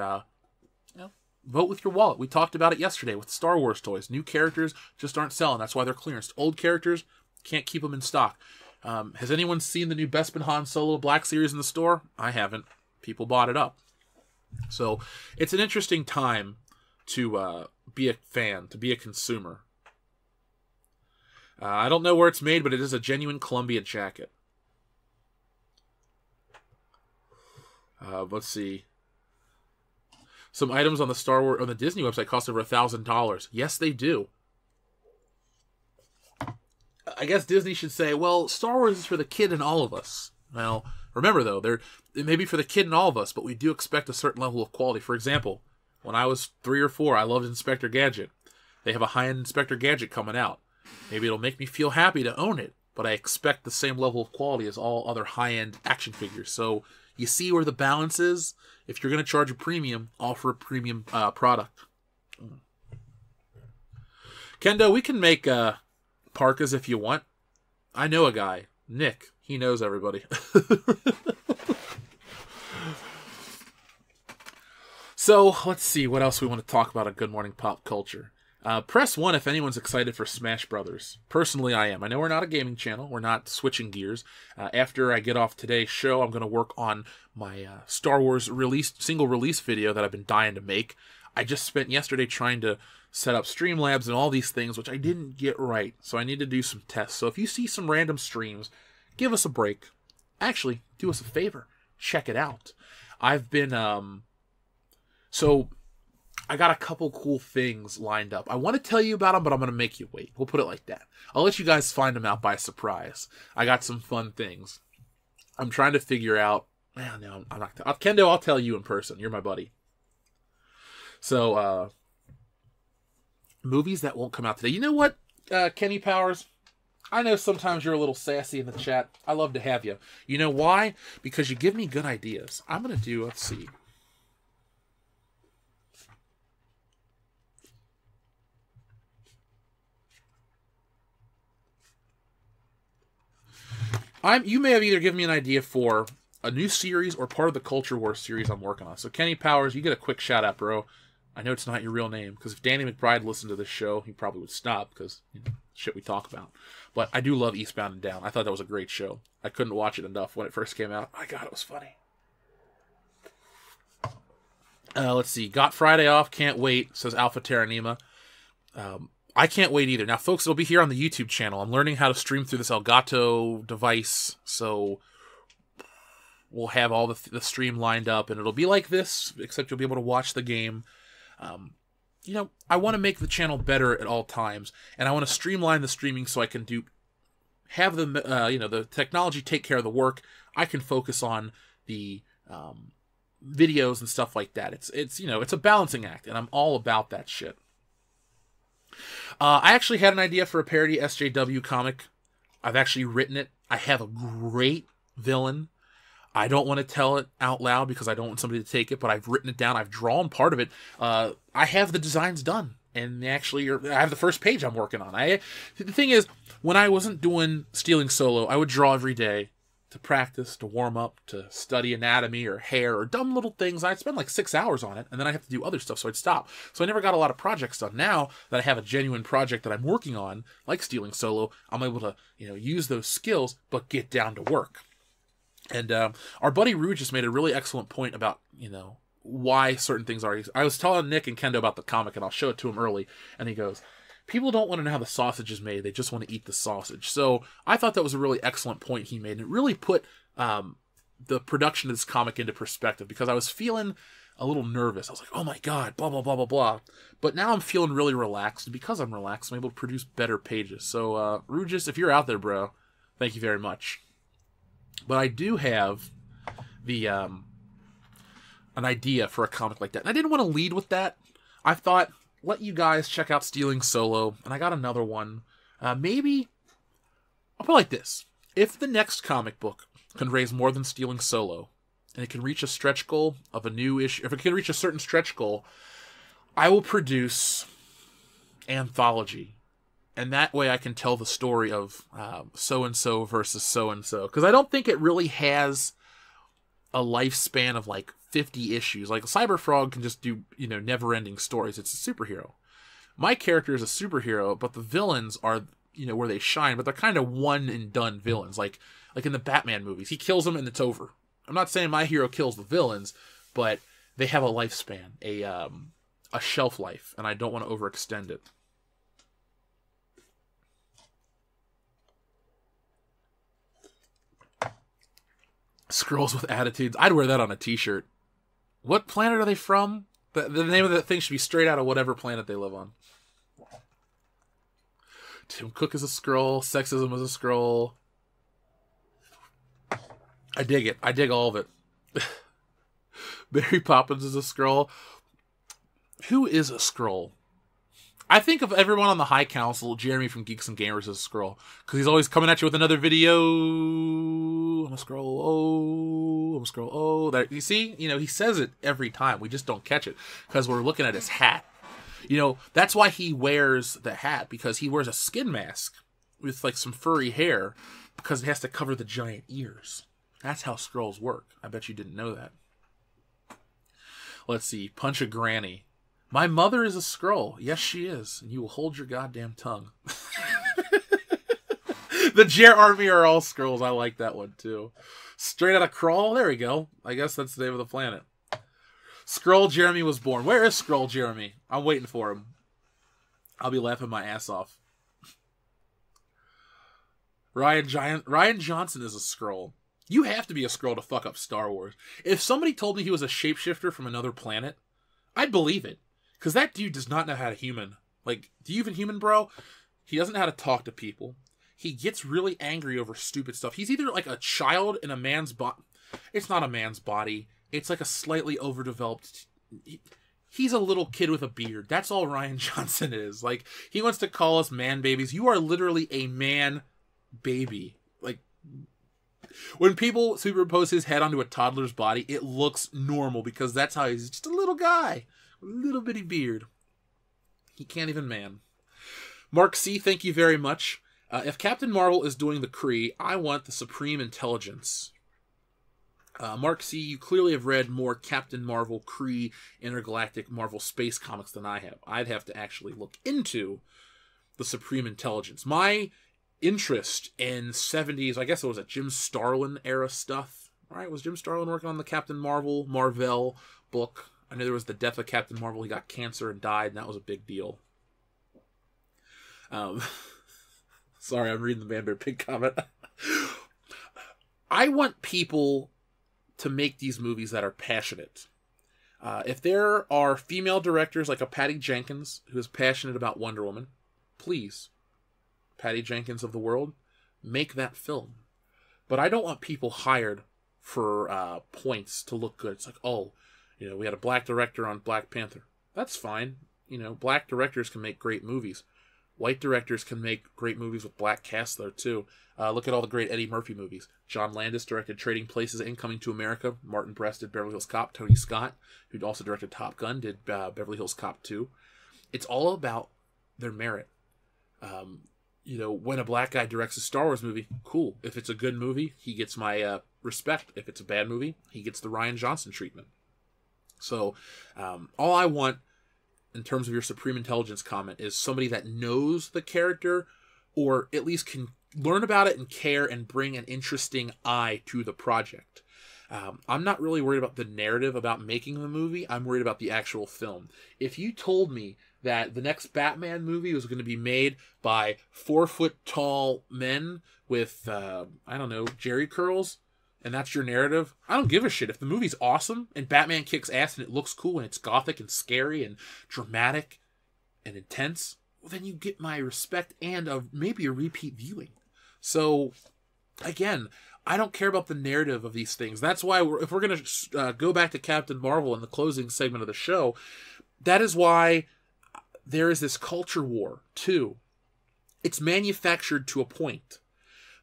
vote with your wallet. We talked about it yesterday with Star Wars toys. New characters just aren't selling. That's why they're clearanced. Old characters, can't keep them in stock. Has anyone seen the new Bespin Han Solo Black Series in the store? I haven't. People bought it up. So it's an interesting time to be a fan, to be a consumer. I don't know where it's made, but it is a genuine Columbia jacket. Let's see. Some items on the Star Wars on the Disney website cost over $1,000. Yes, they do. I guess Disney should say, well, Star Wars is for the kid in all of us. Well, remember though, it may be for the kid in all of us, but we do expect a certain level of quality. For example, when I was 3 or 4, I loved Inspector Gadget. They have a high-end Inspector Gadget coming out. Maybe it'll make me feel happy to own it, but I expect the same level of quality as all other high-end action figures. So you see where the balance is? If you're going to charge a premium, offer a premium product. Kendo, we can make parkas if you want. I know a guy. Nick, he knows everybody. So, let's see what else we want to talk about at Good Morning Pop Culture. Press 1 if anyone's excited for Smash Brothers. Personally, I am. I know we're not a gaming channel. We're not switching gears. After I get off today's show, I'm going to work on my Star Wars single release video that I've been dying to make. I just spent yesterday trying to set up Streamlabs and all these things, which I didn't get right. So I need to do some tests. So if you see some random streams, give us a break. Actually, do us a favor. Check it out. I've been... So, I got a couple cool things lined up. I want to tell you about them, but I'm going to make you wait. We'll put it like that. I'll let you guys find them out by surprise. I got some fun things. I'm trying to figure out... Man, no, I'm not... Kendo, I'll tell you in person. You're my buddy. So, movies that won't come out today. You know what, Kenny Powers? I know sometimes you're a little sassy in the chat. I love to have you. You know why? Because you give me good ideas. I'm going to do... Let's see... You may have either given me an idea for a new series or part of the Culture Wars series I'm working on. So, Kenny Powers, you get a quick shout out, bro. I know it's not your real name, because if Danny McBride listened to this show, he probably would stop, because shit we talk about. But I do love Eastbound and Down. I thought that was a great show. I couldn't watch it enough when it first came out. My God, it was funny. Let's see. Got Friday off. Can't wait, says Alpha Terranema. I can't wait either. Now, folks, it'll be here on the YouTube channel. I'm learning how to stream through this Elgato device, so we'll have all the stream lined up, and it'll be like this, except you'll be able to watch the game. I want to make the channel better at all times, and I want to streamline the streaming so I can have the technology take care of the work. I can focus on the videos and stuff like that. It's a balancing act, and I'm all about that shit. I actually had an idea for a parody SJW comic. I've actually written it. I have a great villain. I don't want to tell it out loud because I don't want somebody to take it, but I've written it down. I've drawn part of it. I have the designs done, and actually I have the first page I'm working on. The thing is, when I wasn't doing Stealing Solo, I would draw every day to practice, to warm up, to study anatomy or hair or dumb little things. I'd spend like 6 hours on it, and then I'd have to do other stuff, so I'd stop. So I never got a lot of projects done. Now that I have a genuine project that I'm working on, like Stealing Solo, I'm able to use those skills, but get down to work. And our buddy Rue just made a really excellent point about, why certain things are. I was telling Nick and Kendo about the comic, and I'll show it to him early, and he goes, people don't want to know how the sausage is made. They just want to eat the sausage. So I thought that was a really excellent point he made. And it really put the production of this comic into perspective, because I was feeling a little nervous. I was like, oh my God, blah, blah, blah, blah, blah. But now I'm feeling really relaxed. And because I'm relaxed, I'm able to produce better pages. So, Rugis, if you're out there, bro, thank you very much. But I do have an idea for a comic like that. And I didn't want to lead with that. I thought, let you guys check out Stealing Solo, and I got another one. Maybe, I'll put it like this. If the next comic book can raise more than Stealing Solo, and it can reach a stretch goal of a new issue, if it can reach a certain stretch goal, I will produce anthology. And that way I can tell the story of so-and-so versus so-and-so. Because I don't think it really has a lifespan of like 50 issues. Like Cyberfrog can just do, never-ending stories. It's a superhero. My character is a superhero, but the villains are, where they shine, but they're kind of one-and-done villains. Like in the Batman movies. He kills them and it's over. I'm not saying my hero kills the villains, but they have a lifespan, a shelf life, and I don't want to overextend it. Scrolls with attitudes. I'd wear that on a t-shirt. What planet are they from? The name of that thing should be straight out of whatever planet they live on. Tim Cook is a scroll. Sexism is a scroll. I dig it. I dig all of it. Mary Poppins is a scroll. Who is a scroll? I think of everyone on the High Council, Jeremy from Geeks and Gamers is a scroll. Because he's always coming at you with another video. I'm a scroll. Oh, I'm a scroll. Oh, that, you see? He says it every time. We just don't catch it. Because we're looking at his hat. That's why he wears the hat. Because he wears a skin mask with like some furry hair. because it has to cover the giant ears. That's how Skrulls work. I bet you didn't know that. Let's see. Punch a granny. My mother is a Skrull. Yes, she is. And you will hold your goddamn tongue. The Jer Army are all Skrulls. I like that one, too. Straight out of Crawl. There we go. I guess that's the name of the planet. Skrull Jeremy was born. Where is Skrull Jeremy? I'm waiting for him. I'll be laughing my ass off. Ryan Johnson is a Skrull. You have to be a Skrull to fuck up Star Wars. If somebody told me he was a shapeshifter from another planet, I'd believe it. Because that dude does not know how to human. Like, do you even human, bro? He doesn't know how to talk to people. He gets really angry over stupid stuff. He's either like a child in a man's body. It's not a man's body. It's like a slightly overdeveloped... He's a little kid with a beard. That's all Ryan Johnson is. Like, he wants to call us man babies. You are literally a man baby. Like, when people superimpose his head onto a toddler's body, it looks normal because that's how he's just a little guy. A little bitty beard. He can't even man. Mark C., thank you very much. If Captain Marvel is doing the Kree, I want the Supreme Intelligence. Mark C., you clearly have read more Captain Marvel, Kree, Intergalactic Marvel Space comics than I have. I'd have to actually look into the Supreme Intelligence. My interest in 70s, I guess it was a Jim Starlin era stuff. Right? Was Jim Starlin working on the Captain Marvel book? I know there was the death of Captain Marvel. He got cancer and died, and that was a big deal. Sorry, I'm reading the Man Bear Pig comment. I want people to make these movies that are passionate. If there are female directors like a Patty Jenkins who is passionate about Wonder Woman, please, Patty Jenkins of the world, make that film. But I don't want people hired for points to look good. It's like, oh, you know, we had a black director on Black Panther. That's fine. You know, black directors can make great movies. White directors can make great movies with black casts, though, too. Look at all the great Eddie Murphy movies. John Landis directed Trading Places and Coming to America. Martin Brest did Beverly Hills Cop. Tony Scott, who'd also directed Top Gun, did Beverly Hills Cop 2. It's all about their merit. You know, when a black guy directs a Star Wars movie, cool. If it's a good movie, he gets my respect. If it's a bad movie, he gets the Ryan Johnson treatment. So, all I want in terms of your Supreme Intelligence comment is somebody that knows the character or at least can learn about it and care and bring an interesting eye to the project. I'm not really worried about the narrative about making the movie. I'm worried about the actual film. If you told me that the next Batman movie was going to be made by 4-foot-tall men with, I don't know, jerry curls, and that's your narrative, I don't give a shit. If the movie's awesome and Batman kicks ass and it looks cool and it's gothic and scary and dramatic and intense, well, then you get my respect and maybe a repeat viewing. So, again, I don't care about the narrative of these things. That's why if we're going to go back to Captain Marvel in the closing segment of the show, that is why there is this culture war, too. It's manufactured to a point.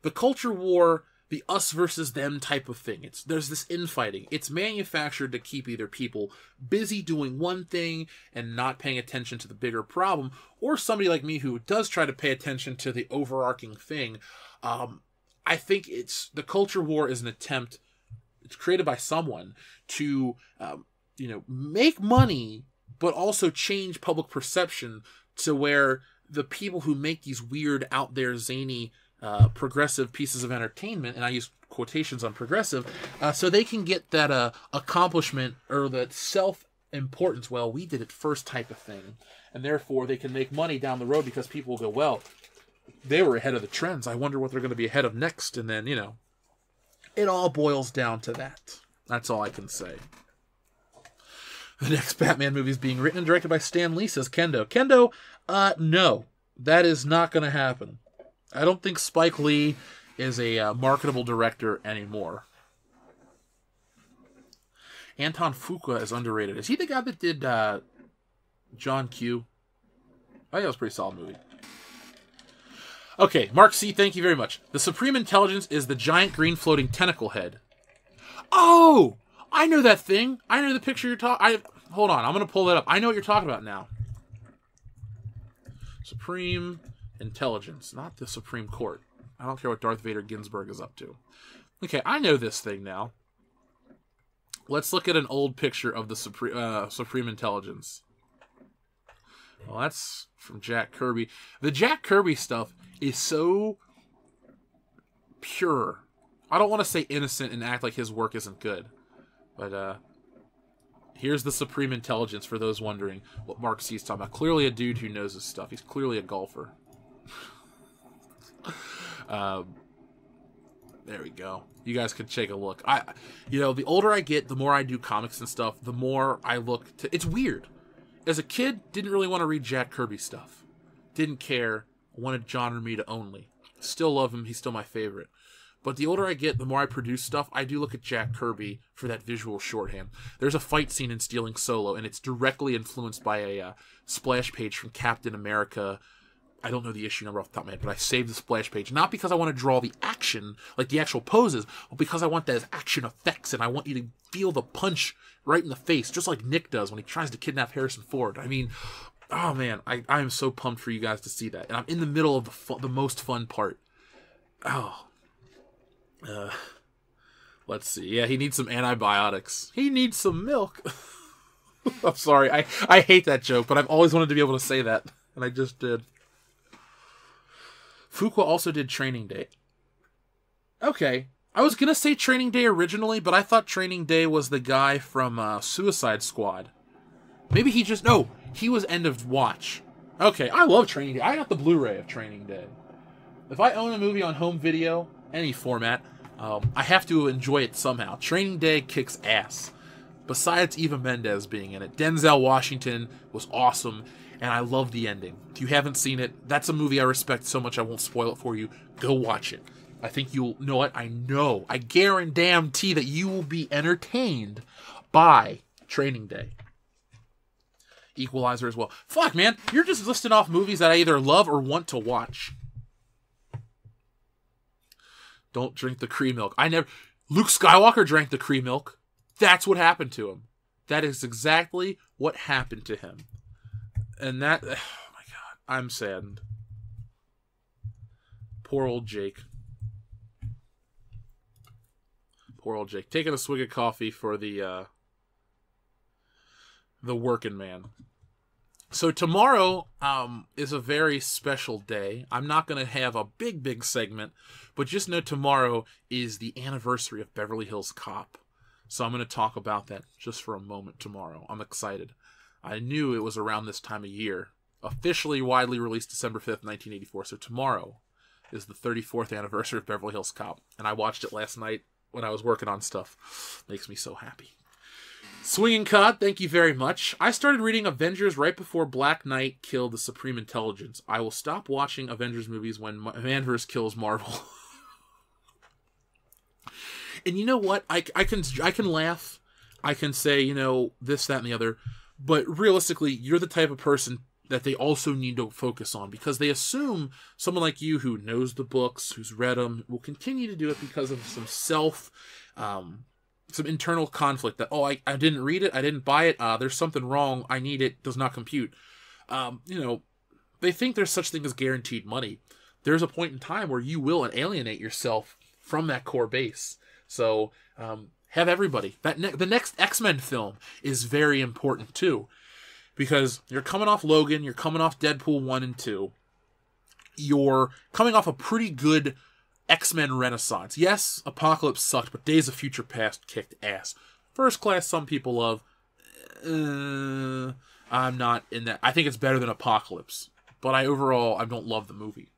The culture war, the us versus them type of thing. There's this infighting. It's manufactured to keep either people busy doing one thing and not paying attention to the bigger problem, or somebody like me who does try to pay attention to the overarching thing. I think the culture war is an attempt. It's created by someone to, make money, but also change public perception to where the people who make these weird, out there, zany, progressive pieces of entertainment, and I use quotations on progressive, so they can get that accomplishment or that self-importance, well, we did it first type of thing, and therefore they can make money down the road because people will go, well, they were ahead of the trends. I wonder what they're going to be ahead of next, and then, it all boils down to that. That's all I can say. The next Batman movie is being written and directed by Stan Lee, says Kendo. Kendo, no, that is not going to happen. I don't think Spike Lee is a marketable director anymore. Anton Fuqua is underrated. Is he the guy that did John Q? I think that was a pretty solid movie. Okay, Mark C., thank you very much. The Supreme Intelligence is the giant green floating tentacle head. Oh! I know that thing. I know the picture you're talking... Hold on, I'm going to pull that up. I know what you're talking about now. Supreme Intelligence, not the Supreme Court. I don't care what Darth Vader Ginsburg is up to. Okay, I know this thing now. Let's look at an old picture of the Supreme Intelligence. Well, that's from Jack Kirby. The Jack Kirby stuff is so pure. I don't want to say innocent and act like his work isn't good. But, here's the Supreme Intelligence for those wondering what Mark C's talking about. Clearly a dude who knows his stuff. He's clearly a golfer. There we go. You guys can take a look. The older I get, the more I do comics and stuff, the more I look to... It's weird. As a kid, didn't really want to read Jack Kirby stuff. Didn't care. Wanted John Romita only. Still love him. He's still my favorite. But the older I get, the more I produce stuff, I do look at Jack Kirby for that visual shorthand. There's a fight scene in Stealing Solo, and it's directly influenced by a splash page from Captain America. I don't know the issue number off the top of my head, but I saved the splash page. Not because I want to draw the action, like the actual poses, but because I want those action effects, and I want you to feel the punch right in the face, just like Nick does when he tries to kidnap Harrison Ford. I mean, oh man, I am so pumped for you guys to see that. And I'm in the middle of the most fun part. Oh. Let's see. Yeah, he needs some antibiotics. He needs some milk. I'm sorry. I hate that joke, but I've always wanted to be able to say that, and I just did. Fuqua also did Training Day. Okay. I was going to say Training Day originally, but I thought Training Day was the guy from Suicide Squad. Maybe he just... No, he was End of Watch. Okay, I love Training Day. I got the Blu-ray of Training Day. If I own a movie on home video, any format, I have to enjoy it somehow. Training Day kicks ass. Besides Eva Mendes being in it, Denzel Washington was awesome, and I love the ending. If you haven't seen it, that's a movie I respect so much I won't spoil it for you. Go watch it. I think you'll know what I guarantee that you will be entertained by Training Day. Equalizer as well. Fuck, man, you're just listing off movies that I either love or want to watch. Don't drink the Cree milk. Luke Skywalker drank the Cree milk. That's what happened to him. That is exactly what happened to him. And that, oh my God, I'm saddened. Poor old Jake. Poor old Jake. Taking a swig of coffee for the working man. So tomorrow is a very special day. I'm not going to have a big segment, but just know tomorrow is the anniversary of Beverly Hills Cop. So I'm going to talk about that just for a moment tomorrow. I'm excited. I knew it was around this time of year. Officially widely released December 5th, 1984. So tomorrow is the 34th anniversary of Beverly Hills Cop. And I watched it last night when I was working on stuff. Makes me so happy. Swinging Cod, thank you very much. I started reading Avengers right before Black Knight killed the Supreme Intelligence. I will stop watching Avengers movies when Manverse kills Marvel. And you know what? I can laugh. I can say, this, that, and the other. But realistically, you're the type of person that they also need to focus on, because they assume someone like you who knows the books, who's read them, will continue to do it because of some some internal conflict that, I didn't read it, I didn't buy it, there's something wrong, I need it, does not compute. They think there's such thing as guaranteed money. There's a point in time where you will alienate yourself from that core base. So, have everybody. The next X-Men film is very important too, because you're coming off Logan, you're coming off Deadpool 1 and 2, you're coming off a pretty good X-Men renaissance. Yes, Apocalypse sucked, but Days of Future Past kicked ass. First Class, some people love. I'm not in that. I think it's better than Apocalypse, but I don't love the movie.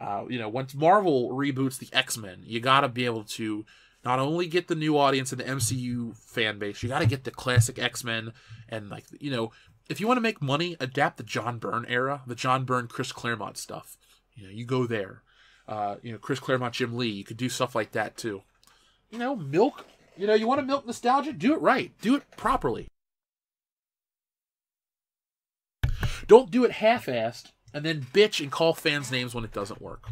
Once Marvel reboots the X-Men, you gotta be able to not only get the new audience and the MCU fan base, you gotta get the classic X-Men, and if you want to make money, adapt the John Byrne era, the John Byrne, Chris Claremont stuff. You go there. Chris Claremont, Jim Lee, you could do stuff like that too. Milk, you want to milk nostalgia? Do it right. Do it properly. Don't do it half-assed and then bitch and call fans names when it doesn't work.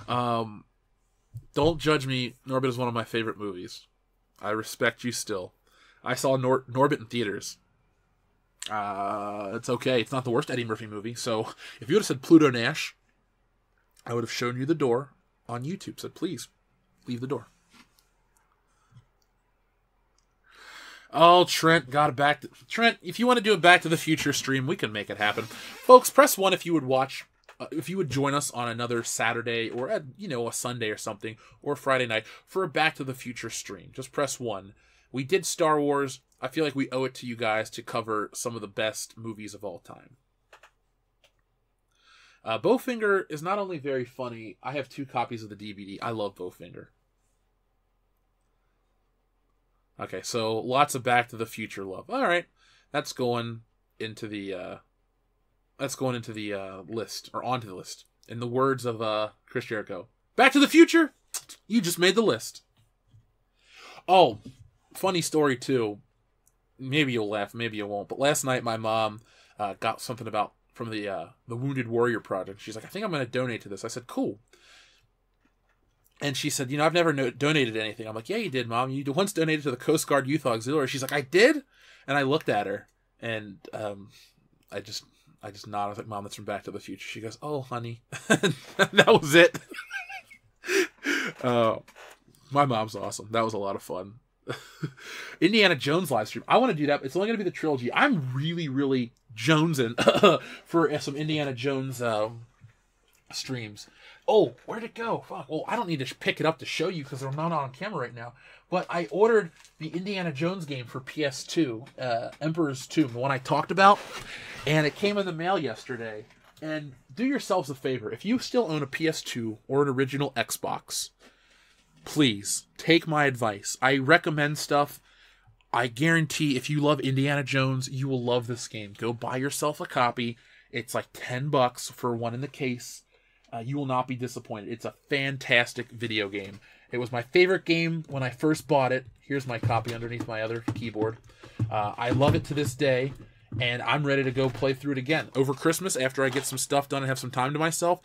Don't judge me. Norbit is one of my favorite movies. I respect you still. I saw Norbit in theaters. It's okay. It's not the worst Eddie Murphy movie. So if you would have said Pluto Nash, I would have shown you the door on YouTube. Said, please, leave the door. Oh, Trent got it back. Trent, if you want to do a Back to the Future stream, we can make it happen. Folks, press 1 if you would watch, if you would join us on another Saturday or, a Sunday or something, or Friday night for a Back to the Future stream. Just press 1. We did Star Wars. I feel like we owe it to you guys to cover some of the best movies of all time. Bowfinger is not only very funny, I have 2 copies of the DVD. I love Bowfinger. Okay, so lots of Back to the Future love. All right, that's going into the list, or onto the list. In the words of Chris Jericho, Back to the Future, you just made the list. Oh, funny story too. Maybe you'll laugh, maybe you won't. But last night my mom got something from the Wounded Warrior Project. She's like, I think I'm going to donate to this. I said, cool. And she said, I've never donated anything. I'm like, yeah, you did, Mom. You once donated to the Coast Guard Youth Auxiliary. She's like, I did? And I looked at her, and I just nodded. I was like, Mom, that's from Back to the Future. She goes, oh, honey. That was it. My mom's awesome. That was a lot of fun. Indiana Jones live stream. I want to do that. It's only going to be the trilogy. I'm really, really jonesing for some Indiana Jones streams. Oh, where'd it go? Fuck. Well, I don't need to pick it up to show you because I'm not on camera right now. But I ordered the Indiana Jones game for PS2, Emperor's Tomb, the one I talked about. And it came in the mail yesterday. And do yourselves a favor. If you still own a PS2 or an original Xbox, please take my advice. I recommend stuff. I guarantee if you love Indiana Jones, you will love this game. Go buy yourself a copy. It's like $10 for one in the case. You will not be disappointed. It's a fantastic video game. It was my favorite game when I first bought it. Here's my copy underneath my other keyboard. I love it to this day, and I'm ready to go play through it again. Over Christmas, after I get some stuff done and have some time to myself,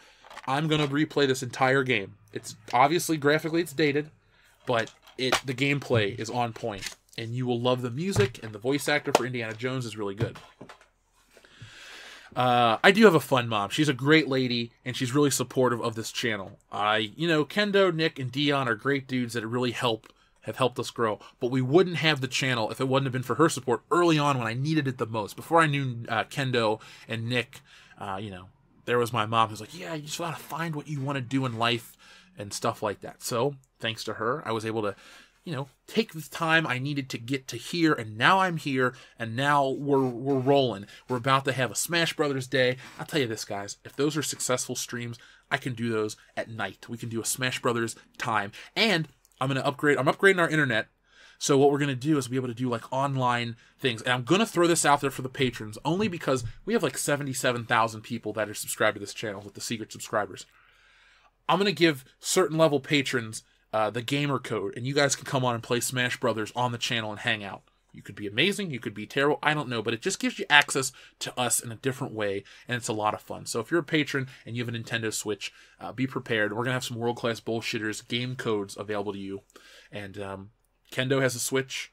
I'm going to replay this entire game. It's obviously, graphically, it's dated, but the gameplay is on point, and you will love the music, and the voice actor for Indiana Jones is really good. I do have a fun mom. She's a great lady, and she's really supportive of this channel. Kendo, Nick, and Dion are great dudes that really have helped us grow. But we wouldn't have the channel if it wouldn't have been for her support early on when I needed it the most. Before I knew Kendo and Nick, there was my mom who's like, yeah, you just gotta find what you want to do in life and stuff like that. So, thanks to her, I was able to take the time I needed to get to here, and now I'm here, and now we're rolling. We're about to have a Smash Brothers day. I'll tell you this, guys, if those are successful streams, I can do those at night. We can do a Smash Brothers time, and I'm upgrading our internet, so what we're going to do is be able to do, like, online things, and I'm going to throw this out there for the patrons, only because we have, like, 77,000 people that are subscribed to this channel with the secret subscribers. I'm going to give certain level patrons the gamer code, and you guys can come on and play Smash Brothers on the channel and hang out. You could be amazing, you could be terrible, I don't know, but it just gives you access to us in a different way, and it's a lot of fun. So if you're a patron and you have a Nintendo Switch, be prepared. We're going to have some world-class bullshitters game codes available to you. And Kendo has a Switch.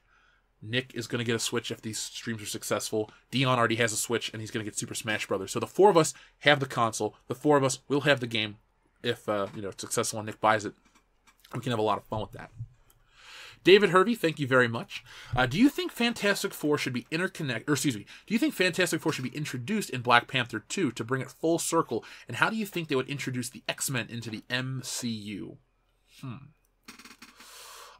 Nick is going to get a Switch if these streams are successful. Dion already has a Switch, and he's going to get Super Smash Brothers. So the 4 of us have the console. The 4 of us will have the game if it's successful and Nick buys it. We can have a lot of fun with that. David Hervey, thank you very much. Do you think Fantastic Four should be do you think Fantastic Four should be introduced in Black Panther 2 to bring it full circle? And how do you think they would introduce the X-Men into the MCU?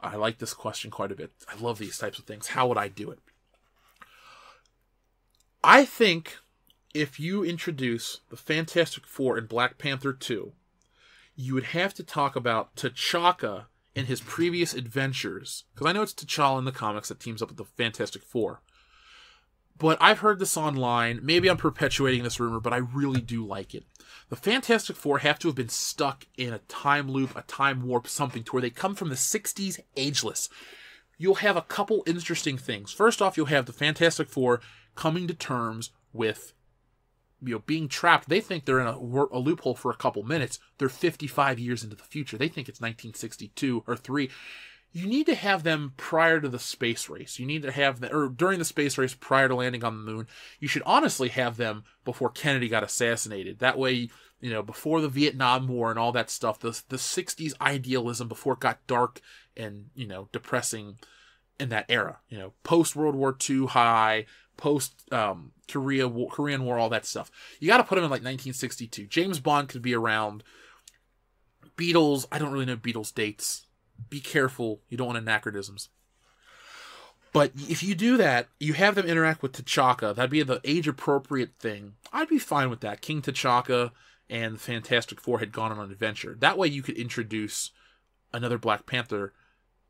I like this question quite a bit. I love these types of things. How would I do it? I think if you introduce the Fantastic Four in Black Panther 2, you would have to talk about T'Chaka in his previous adventures. Because I know it's T'Challa in the comics that teams up with the Fantastic Four. But I've heard this online. Maybe I'm perpetuating this rumor, but I really do like it. The Fantastic Four have to have been stuck in a time loop, a time warp, something, to where they come from the 60s ageless. You'll have a couple interesting things. First off, you'll have the Fantastic Four coming to terms with being trapped. They think they're in a loophole for a couple minutes. They're 55 years into the future. They think it's 1962 or 3. you need to have them prior to the space race. You need to have them, or during the space race prior to landing on the moon. You should honestly have them before Kennedy got assassinated. That way, before the Vietnam War and all that stuff, the 60s idealism before it got dark and, depressing in that era. Post World War II high, post Korean War, all that stuff. You got to put them in like 1962. James Bond could be around. Beatles, I don't really know Beatles dates. Be careful. You don't want anachronisms. But if you do that, you have them interact with T'Chaka. That'd be the age-appropriate thing. I'd be fine with that. King T'Chaka and the Fantastic Four had gone on an adventure. That way you could introduce another Black Panther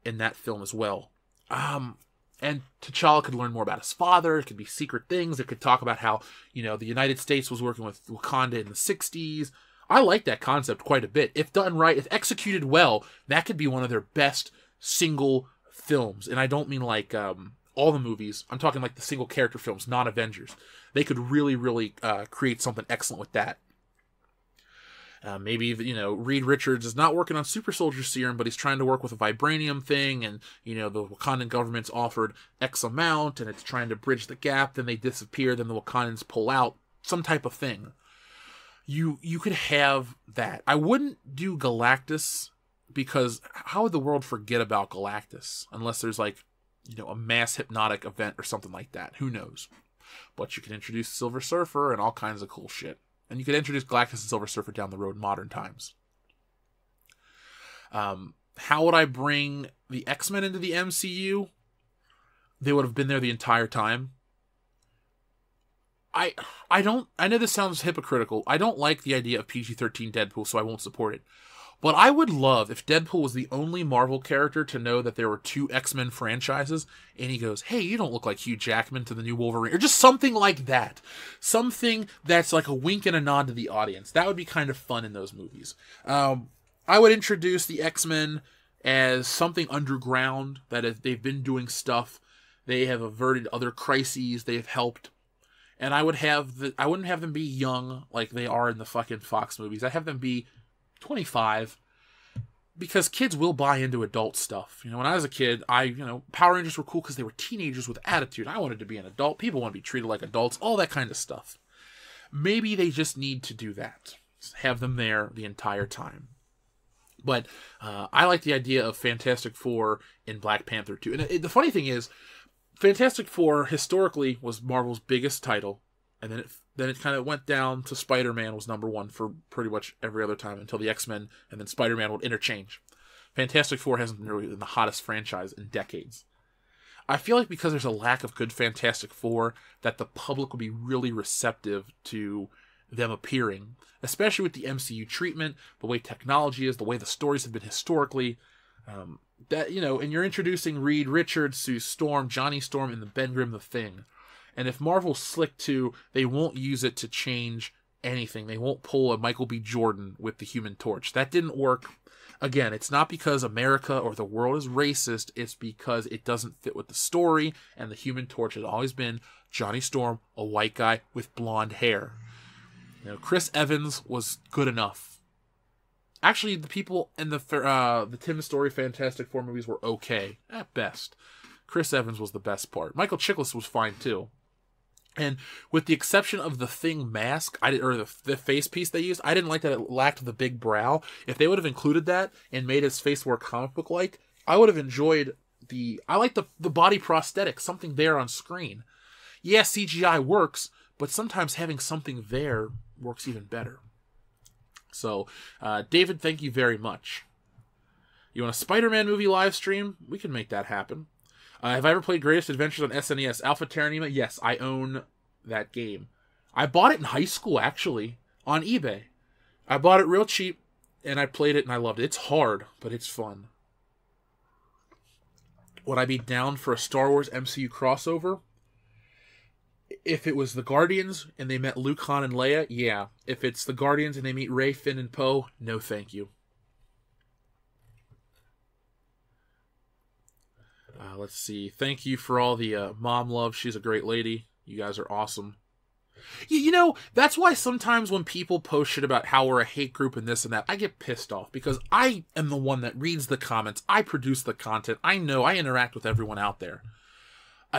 in that film as well. And T'Challa could learn more about his father. It could be secret things. It could talk about how, the United States was working with Wakanda in the 60s. I like that concept quite a bit. If done right, if executed well, that could be one of their best single films. And I don't mean like all the movies. I'm talking like the single character films, not Avengers. They could really, really create something excellent with that. Maybe, Reed Richards is not working on Super Soldier Serum, but he's trying to work with a vibranium thing, and, the Wakandan government's offered X amount, and it's trying to bridge the gap, then they disappear, then the Wakandans pull out, some type of thing. You could have that. I wouldn't do Galactus, because how would the world forget about Galactus? Unless there's like, a mass hypnotic event or something like that. Who knows? But you can introduce Silver Surfer and all kinds of cool shit. And you could introduce Galactus and Silver Surfer down the road in modern times. How would I bring the X-Men into the MCU? They would have been there the entire time. I know this sounds hypocritical. I don't like the idea of PG-13 Deadpool, so I won't support it. But I would love if Deadpool was the only Marvel character to know that there were 2 X-Men franchises, and he goes, hey, you don't look like Hugh Jackman to the new Wolverine, or just something like that. Something that's like a wink and a nod to the audience. That would be kind of fun in those movies. I would introduce the X-Men as something underground, that if they've been doing stuff, they have averted other crises, they have helped. And I wouldn't have them be young like they are in the fucking Fox movies. I'd have them be 25, because kids will buy into adult stuff. When I was a kid, Power Rangers were cool because they were teenagers with attitude. I wanted to be an adult. People want to be treated like adults, all that kind of stuff. Maybe they just need to do that. Have them there the entire time. But I like the idea of Fantastic Four in Black Panther 2. And the funny thing is, Fantastic Four historically was Marvel's biggest title, and then it kind of went down to Spider-Man was number 1 for pretty much every other time until the X-Men, and then Spider-Man would interchange. Fantastic Four hasn't been really been the hottest franchise in decades. I feel like because there's a lack of good Fantastic Four, that the public will be really receptive to them appearing, especially with the MCU treatment, the way technology is, the way the stories have been historically. And you're introducing Reed Richards, Sue Storm, Johnny Storm, and the Ben Grimm the Thing. And if Marvel's slick too, they won't use it to change anything. They won't pull a Michael B. Jordan with the Human Torch. That didn't work. Again, it's not because America or the world is racist. It's because it doesn't fit with the story, and the Human Torch has always been Johnny Storm, a white guy with blonde hair. Chris Evans was good enough. Actually, the people in the Tim Story Fantastic Four movies were okay, at best. Chris Evans was the best part. Michael Chiklis was fine, too. And with the exception of the Thing mask, the face piece they used, I didn't like that it lacked the big brow. If they would have included that and made his face more comic book-like, I would have enjoyed I like the body prosthetic, something there on screen. Yeah, CGI works, but sometimes having something there works even better. So, David, thank you very much. You want a Spider-Man movie live stream? We can make that happen. Have I ever played Greatest Adventures on SNES? Alpha Terranima? Yes, I own that game. I bought it in high school, actually, on eBay. I bought it real cheap, and I played it, and I loved it. It's hard, but it's fun. Would I be down for a Star Wars MCU crossover? If it was the Guardians, and they met Luke, Han, and Leia, yeah. If it's the Guardians, and they meet Rey, Finn, and Poe, no thank you. Let's see. Thank you for all the mom love. She's a great lady. You guys are awesome. You know, that's why sometimes when people post shit about how we're a hate group and this and that, I get pissed off because I am the one that reads the comments. I produce the content. I know I interact with everyone out there.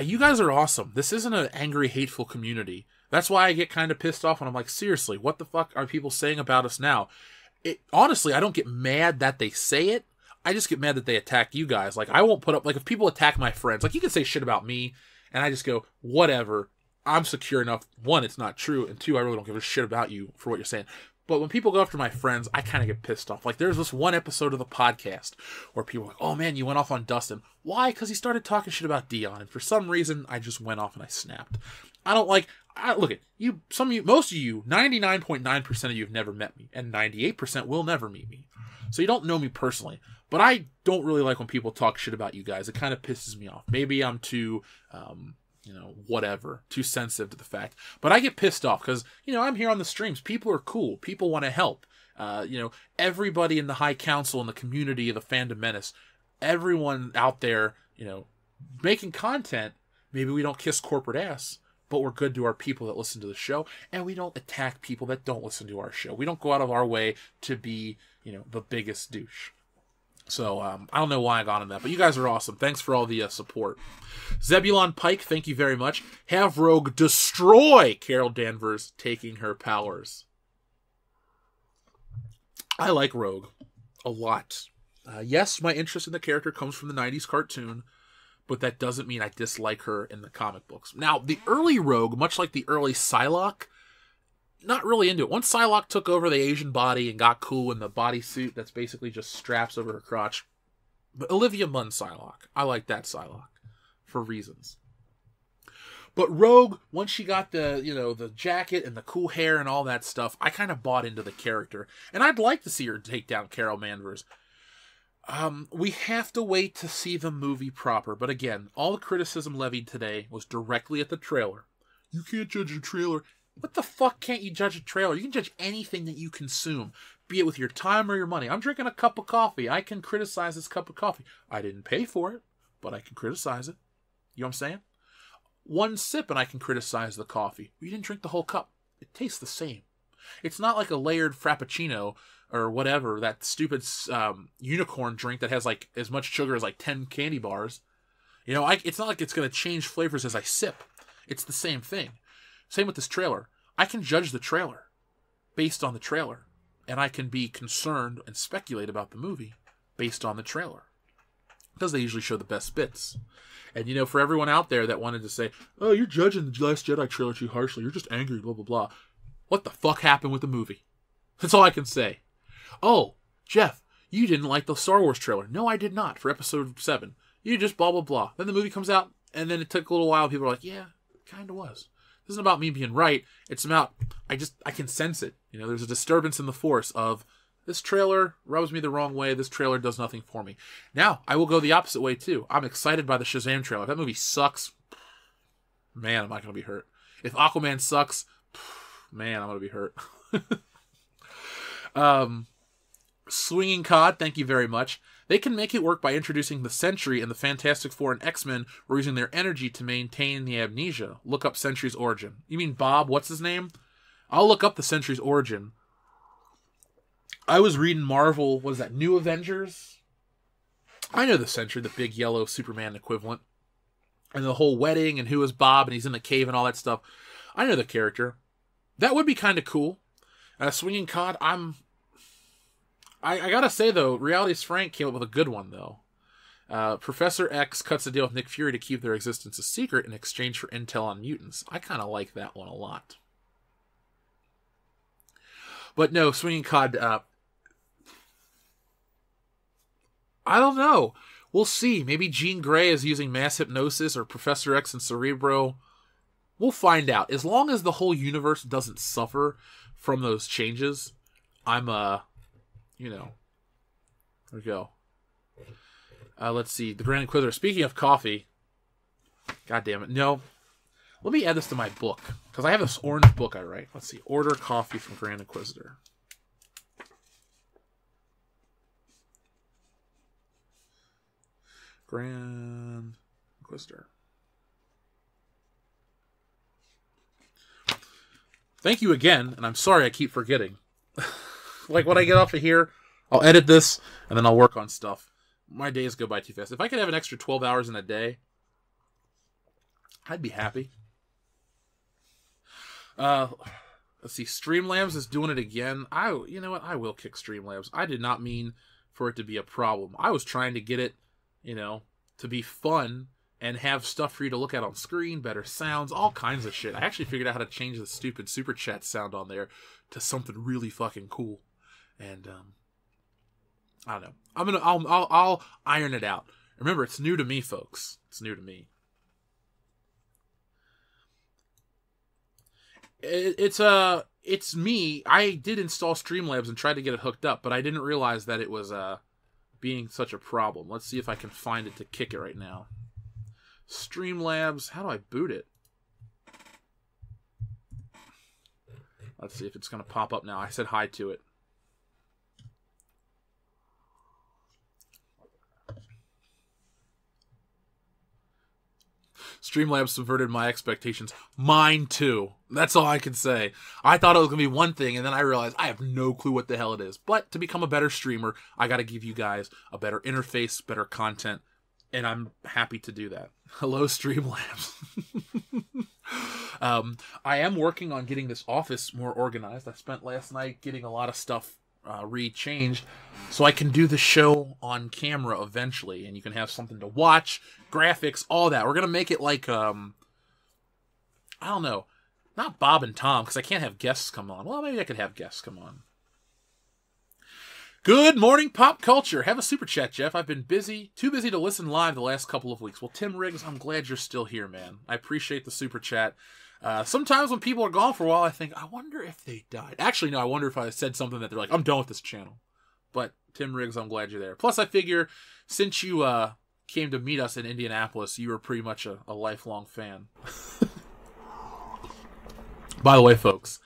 You guys are awesome. This isn't an angry, hateful community. That's why I get kind of pissed off when I'm like, seriously, what the fuck are people saying about us now? Honestly, I don't get mad that they say it. I just get mad that they attack you guys. Like, I won't put up, like, if people attack my friends, like, you can say shit about me, and I just go, whatever. I'm secure enough. One, it's not true, and two, I really don't give a shit about you for what you're saying. But when people go after my friends, I kind of get pissed off. Like, there's this one episode of the podcast where people are like, oh man, you went off on Dustin. Why? Because he started talking shit about Dion, and for some reason, I just went off and I snapped. I don't like, look at you, most of you, 99.9% of you have never met me, and 98% will never meet me. So you don't know me personally. But I don't really like when people talk shit about you guys. It kind of pisses me off. Maybe I'm too, whatever, too sensitive to the fact. But I get pissed off because, I'm here on the streams. People are cool. People want to help. Everybody in the High Council and the community of the Fandom Menace, everyone out there, making content. Maybe we don't kiss corporate ass, but we're good to our people that listen to the show. And we don't attack people that don't listen to our show. We don't go out of our way to be, the biggest douche. So, I don't know why I got on that, but you guys are awesome. Thanks for all the support. Zebulon Pike, thank you very much. Have Rogue destroy Carol Danvers, taking her powers. I like Rogue a lot. Yes, my interest in the character comes from the 90s cartoon, but that doesn't mean I dislike her in the comic books. Now, the early Rogue, much like the early Psylocke, not really into it. Once Psylocke took over the Asian body and got cool in the bodysuit that's basically just straps over her crotch. But Olivia Munn Psylocke. I like that Psylocke for reasons. But Rogue, once she got the jacket and the cool hair and all that stuff, I kind of bought into the character. And I'd like to see her take down Carol Danvers. We have to wait to see the movie proper. But again, all the criticism levied today was directly at the trailer. You can't judge a trailer. What the fuck can't you judge a trailer? You can judge anything that you consume, be it with your time or your money. I'm drinking a cup of coffee. I can criticize this cup of coffee. I didn't pay for it, but I can criticize it. You know what I'm saying? One sip and I can criticize the coffee. You didn't drink the whole cup. It tastes the same. It's not like a layered frappuccino or whatever, that stupid unicorn drink that has like as much sugar as like 10 candy bars. It's not like it's going to change flavors as I sip. It's the same thing. Same with this trailer. I can judge the trailer based on the trailer, and I can be concerned and speculate about the movie based on the trailer, because they usually show the best bits. And, for everyone out there that wanted to say, oh, you're judging the Last Jedi trailer too harshly, you're just angry, blah, blah, blah. What the fuck happened with the movie? That's all I can say. Oh, Jeff, you didn't like the Star Wars trailer. No, I did not, for episode 7. You just blah, blah, blah. Then the movie comes out, and then it took a little while. People are like, yeah, it kind of was. This isn't about me being right. It's about, I can sense it. There's a disturbance in the force of, this trailer rubs me the wrong way. This trailer does nothing for me. Now, I will go the opposite way, too. I'm excited by the Shazam trailer. If that movie sucks, man, am I going to be hurt. If Aquaman sucks, man, I'm going to be hurt. Swinging Cod, thank you very much. They can make it work by introducing the Sentry and the Fantastic Four and X-Men or using their energy to maintain the amnesia. Look up Sentry's origin. You mean Bob, what's his name? I'll look up the Sentry's origin. I was reading Marvel, what is that, New Avengers? I know the Sentry, the big yellow Superman equivalent. And the whole wedding and who is Bob and he's in the cave and all that stuff. I know the character. That would be kind of cool. Swinging Cod, I gotta say, though, Reality's Frank came up with a good one, though. Professor X cuts a deal with Nick Fury to keep their existence a secret in exchange for intel on mutants. I kind of like that one a lot. But no, Swinging Cod, I don't know. We'll see. Maybe Jean Grey is using mass hypnosis, or Professor X and Cerebro. We'll find out. As long as the whole universe doesn't suffer from those changes, I'm, there we go. Let's see. The Grand Inquisitor. Speaking of coffee. God damn it. No. Let me add this to my book. Because I have this orange book I write. Let's see. Order coffee from Grand Inquisitor. Grand Inquisitor. thank you again, and I'm sorry I keep forgetting. Like, when I get off of here, I'll edit this, and then I'll work on stuff. My days go by too fast. If I could have an extra 12 hours in a day, I'd be happy. Let's see. Streamlabs is doing it again. You know what? I will kick Streamlabs. I did not mean for it to be a problem. I was trying to get it, to be fun and have stuff for you to look at on screen, better sounds, all kinds of shit. I actually figured out how to change the stupid super chat sound on there to something really fucking cool. And I don't know. I'll iron it out. Remember, it's new to me, folks. It's new to me. It's me. I did install Streamlabs and tried to get it hooked up, but I didn't realize that it was being such a problem. Let's see if I can find it to kick it right now. Streamlabs. How do I boot it? Let's see if it's going to pop up now. I said hi to it. Streamlabs subverted my expectations. Mine too. That's all I can say. I thought it was going to be one thing, and then I realized I have no clue what the hell it is. But to become a better streamer, I got to give you guys a better interface, better content, and I'm happy to do that. Hello, Streamlabs. I am working on getting this office more organized. I spent last night getting a lot of stuff rechanged so I can do the show on camera eventually, and you can have something to watch, graphics, all that. We're gonna make it like I don't know, not Bob and Tom, because I can't have guests come on. Well, maybe I could have guests come on. Good morning, pop culture. Have a super chat, Jeff. I've been too busy to listen live the last couple of weeks. Well, Tim Riggs, I'm glad you're still here, man. I appreciate the super chat. Sometimes when people are gone for a while, I think, I wonder if they died. Actually, no, I wonder if I said something that they're like, I'm done with this channel. But, Tim Riggs, I'm glad you're there. Plus, I figure, since you came to meet us in Indianapolis, you were pretty much a lifelong fan. By the way, folks,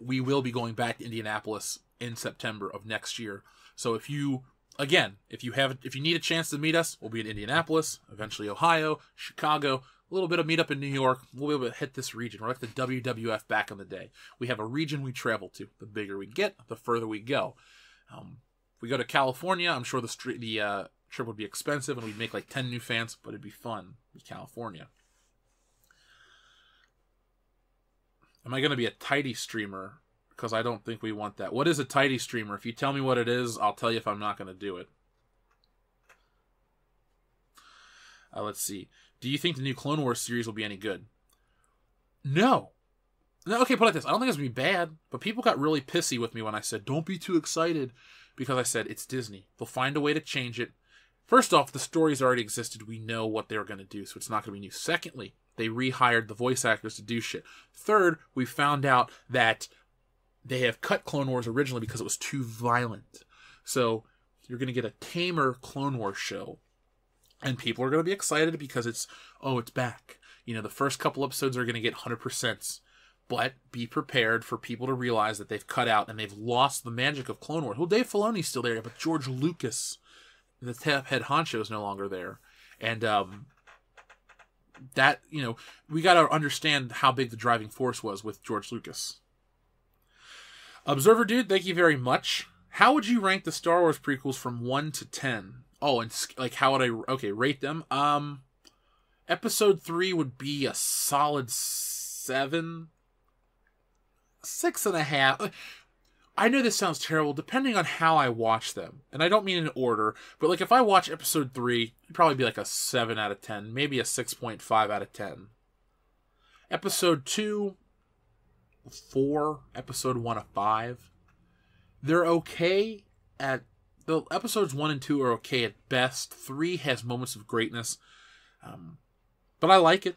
we will be going back to Indianapolis in September of next year. So if you need a chance to meet us, we'll be in Indianapolis, eventually Ohio, Chicago, a little bit of meetup in New York. We'll be able to hit this region. We're like the WWF back in the day. We have a region we travel to. The bigger we get, the further we go. If we go to California, I'm sure the trip would be expensive and we'd make like 10 new fans, but it'd be fun in California. Am I going to be a tidy streamer? Because I don't think we want that. What is a tidy streamer? If you tell me what it is, I'll tell you if I'm not going to do it. Let's see. Do you think the new Clone Wars series will be any good? No. Okay, put it like this. I don't think it's going to be bad, but people got really pissy with me when I said, don't be too excited, because I said, it's Disney. They'll find a way to change it. First off, the stories already existed. We know what they were going to do, so it's not going to be new. Secondly, they rehired the voice actors to do shit. Third, we found out that they have cut Clone Wars originally because it was too violent. So you're going to get a tamer Clone Wars show. And people are going to be excited because it's back. The first couple episodes are going to get 100%. But be prepared for people to realize that they've cut out and they've lost the magic of Clone Wars. Well, Dave Filoni's still there, but George Lucas, the head honcho, is no longer there. And we got to understand how big the driving force was with George Lucas. Observer Dude, thank you very much. How would you rank the Star Wars prequels from 1 to 10? Oh, and like, how would I rate them? Episode 3 would be a solid 7. 6.5. I know this sounds terrible, depending on how I watch them. And I don't mean in order, but like if I watch episode 3, it'd probably be like a 7 out of 10, maybe a 6.5 out of 10. Episode 2, 4. Episode 1, a 5. They're okay at... The episodes 1 and 2 are okay at best. 3 has moments of greatness. But I like it.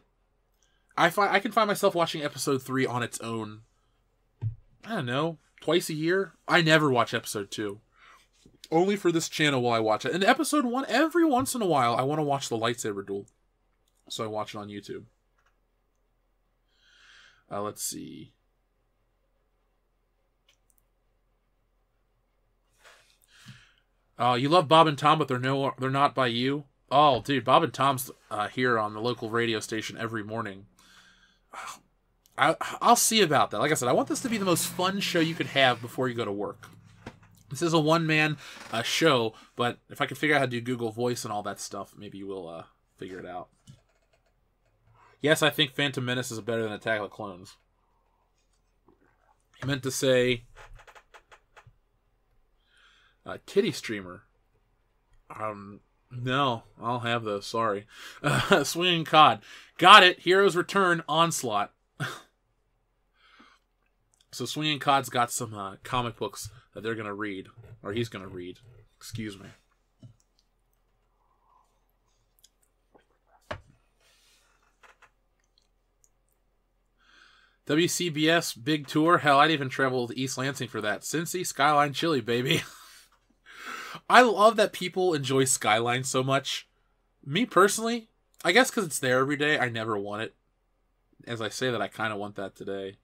I can find myself watching episode 3 on its own. I don't know, twice a year. I never watch episode 2. Only for this channel will I watch it. And episode 1, every once in a while, I want to watch the lightsaber duel. So I watch it on YouTube. Let's see. You love Bob and Tom, but they're not by you. Oh, dude, Bob and Tom's here on the local radio station every morning. I'll see about that. Like I said, I want this to be the most fun show you could have before you go to work. This is a one-man show, but if I can figure out how to do Google Voice and all that stuff, maybe we'll figure it out. Yes, I think Phantom Menace is better than Attack of the Clones. I meant to say Titty Streamer. No, I'll have those. Sorry. Swinging Cod. Got it. Heroes Return Onslaught. So Swinging Cod's got some comic books that they're going to read. Or he's going to read. Excuse me. WCBS Big Tour. Hell, I'd even travel to East Lansing for that. Cincy, Skyline, Chili, baby. I love that people enjoy Skyline so much. Me personally, I guess because it's there every day, I never want it. As I say that, I kind of want that today.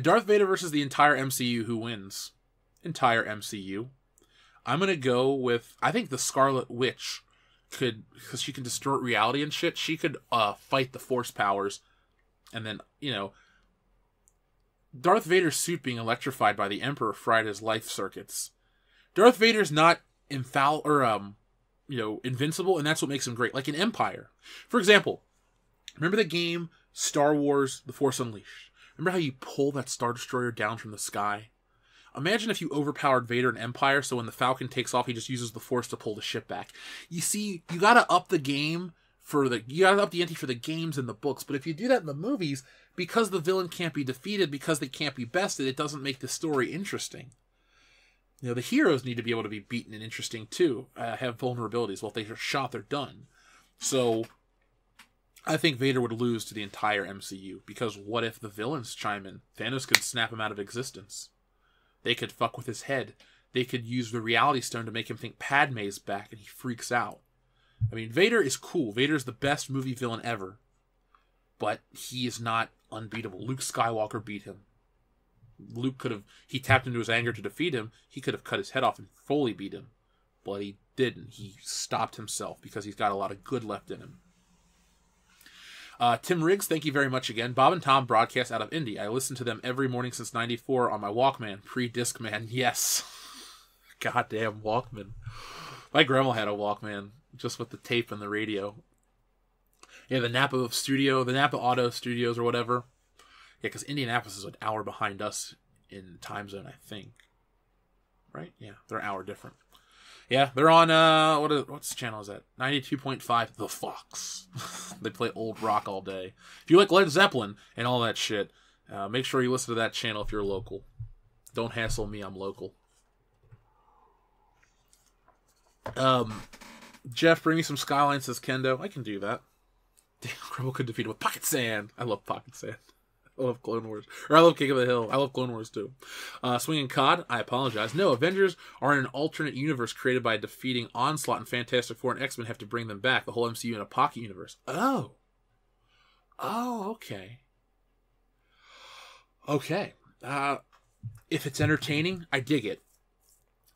Darth Vader versus the entire MCU. Who wins? Entire MCU. I'm going to go with, I think the Scarlet Witch could, because she can distort reality and shit, she could fight the Force powers. And then, you know, Darth Vader's suit being electrified by the Emperor fried his life circuits. Darth Vader's not invincible, and that's what makes him great. Like in Empire. For example, remember the game Star Wars The Force Unleashed? Remember how you pull that Star Destroyer down from the sky? Imagine if you overpowered Vader in Empire, so when the Falcon takes off, he just uses the Force to pull the ship back. You see, you gotta up the game you gotta up the ante for the games and the books, but if you do that in the movies, because the villain can't be defeated, because they can't be bested, it doesn't make the story interesting. You know, the heroes need to be able to be beaten and interesting too, have vulnerabilities. Well, if they are shot, they're done. So, I think Vader would lose to the entire MCU, because what if the villains chime in? Thanos could snap him out of existence. They could fuck with his head. They could use the Reality Stone to make him think Padme's back, and he freaks out. I mean, Vader is cool. Vader's the best movie villain ever. But he is not unbeatable. Luke Skywalker beat him. He tapped into his anger to defeat him. He could have cut his head off and fully beat him. But he didn't. He stopped himself because he's got a lot of good left in him. Tim Riggs, thank you very much again. Bob and Tom broadcast out of Indy. I listen to them every morning since '94 on my Walkman, pre-Discman. Yes. Goddamn Walkman. My grandma had a Walkman, just with the tape and the radio. Yeah, the Napa Auto Studios or whatever. Yeah, because Indianapolis is an hour behind us in time zone, I think. Right? Yeah, they're an hour different. Yeah, they're on, what's channel is that? 92.5, The Fox. They play old rock all day. If you like Led Zeppelin and all that shit, make sure you listen to that channel if you're local. Don't hassle me, I'm local. Jeff, bring me some Skyline, says Kendo. I can do that. Damn, Grumble could defeat him with Pocket Sand. I love Pocket Sand. I love Clone Wars. Or I love King of the Hill. I love Clone Wars too. Swinging Cod, I apologize. No, Avengers are in an alternate universe created by defeating Onslaught, and Fantastic Four and X-Men have to bring them back. The whole MCU in a pocket universe. Oh, okay. Okay. If it's entertaining, I dig it.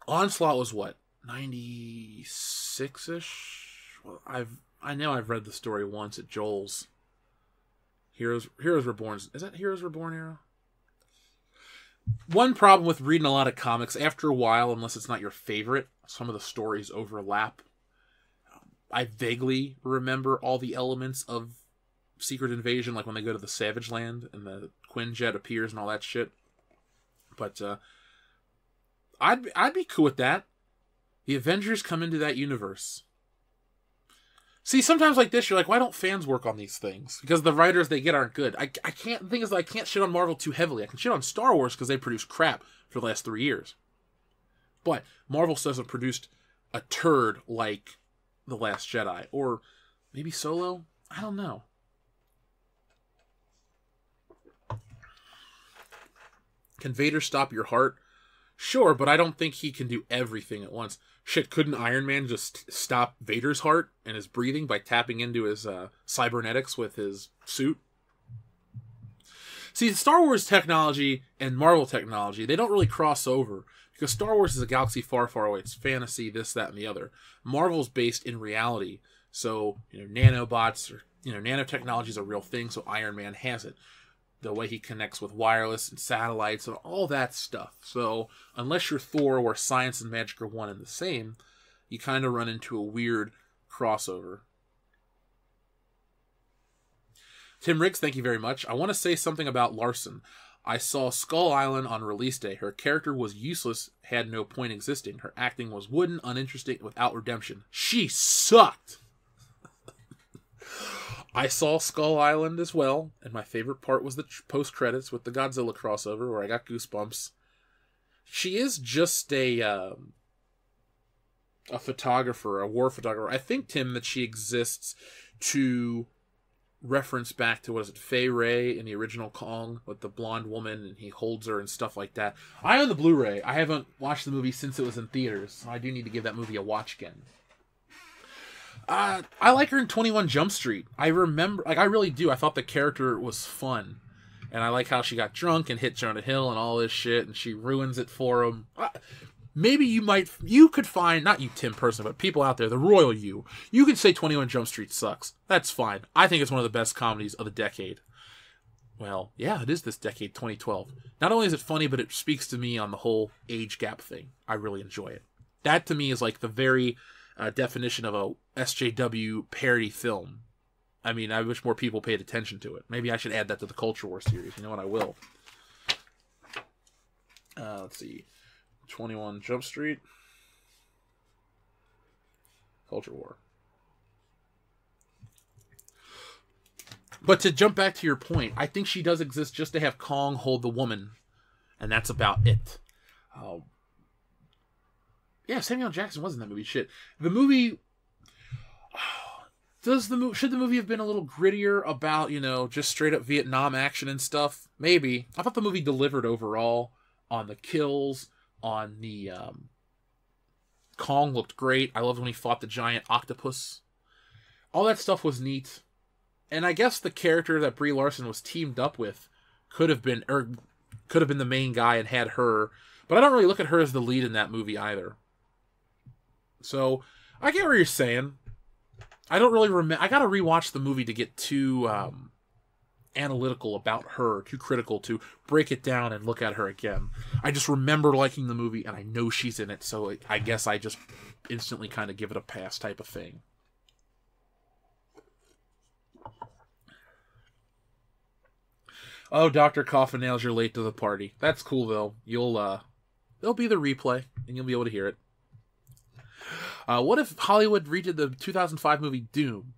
Onslaught was what? 96-ish? Well, I know I've read the story once at Joel's. Heroes Reborn. Is that Heroes Reborn era? One problem with reading a lot of comics, after a while, unless it's not your favorite, some of the stories overlap. I vaguely remember all the elements of Secret Invasion, like when they go to the Savage Land and the Quinjet appears and all that shit. But I'd be cool with that. The Avengers come into that universe. See, sometimes like this, you're like, why don't fans work on these things? Because the writers they get aren't good. I can't. The thing is, I can't shit on Marvel too heavily. I can shit on Star Wars because they produce crap for the last 3 years. But Marvel hasn't produced a turd like The Last Jedi. Or maybe Solo? I don't know. Can Vader stop your heart? Sure, but I don't think he can do everything at once. Shit, couldn't Iron Man just stop Vader's heart and his breathing by tapping into his cybernetics with his suit? See, Star Wars technology and Marvel technology, they don't really cross over. Because Star Wars is a galaxy far, far away. It's fantasy, this, that, and the other. Marvel's based in reality. So, nanobots or, nanotechnology is a real thing, so Iron Man has it. The way he connects with wireless and satellites and all that stuff. So, unless you're Thor, where science and magic are one and the same, you kind of run into a weird crossover. Tim Riggs, thank you very much. I want to say something about Larson. I saw Skull Island on release day. Her character was useless, had no point existing. Her acting was wooden, uninteresting, without redemption. She sucked! I saw Skull Island as well, and my favorite part was the post-credits with the Godzilla crossover, where I got goosebumps. She is just a photographer, a war photographer. I think, Tim, that she exists to reference back to, Fay Ray in the original Kong with the blonde woman, and he holds her and stuff like that. I own the Blu-ray. I haven't watched the movie since it was in theaters, so I do need to give that movie a watch again. I like her in 21 Jump Street. I remember, I really do. I thought the character was fun. And I like how she got drunk and hit Jonah Hill and all this shit, and she ruins it for him. Maybe you could find, not you, Tim, personally, but people out there, the royal you could say 21 Jump Street sucks. That's fine. I think it's one of the best comedies of the decade. Well, yeah, it is this decade, 2012. Not only is it funny, but it speaks to me on the whole age gap thing. I really enjoy it. That, to me, is like the very definition of a SJW parody film. I mean, I wish more people paid attention to it. Maybe I should add that to the Culture War series. You know what? I will. Let's see. 21 Jump Street. Culture War. But to jump back to your point, I think she does exist just to have Kong hold the woman. And that's about it. Yeah, Samuel L. Jackson was in that movie. Shit. The movie... Should the movie have been a little grittier about, just straight up Vietnam action and stuff? Maybe. I thought the movie delivered overall on the kills, on the... Kong looked great. I loved when he fought the giant octopus. All that stuff was neat. And I guess the character that Brie Larson was teamed up with could have been the main guy and had her. But I don't really look at her as the lead in that movie either. So, I get what you're saying. I don't really remember. I gotta rewatch the movie to get too analytical about her, too critical to break it down and look at her again. I just remember liking the movie, and I know she's in it, so I guess I just instantly kind of give it a pass type of thing. Oh, Dr. Coffin Nails, you're late to the party. That's cool, though. There'll be the replay, and you'll be able to hear it. What if Hollywood redid the 2005 movie Doom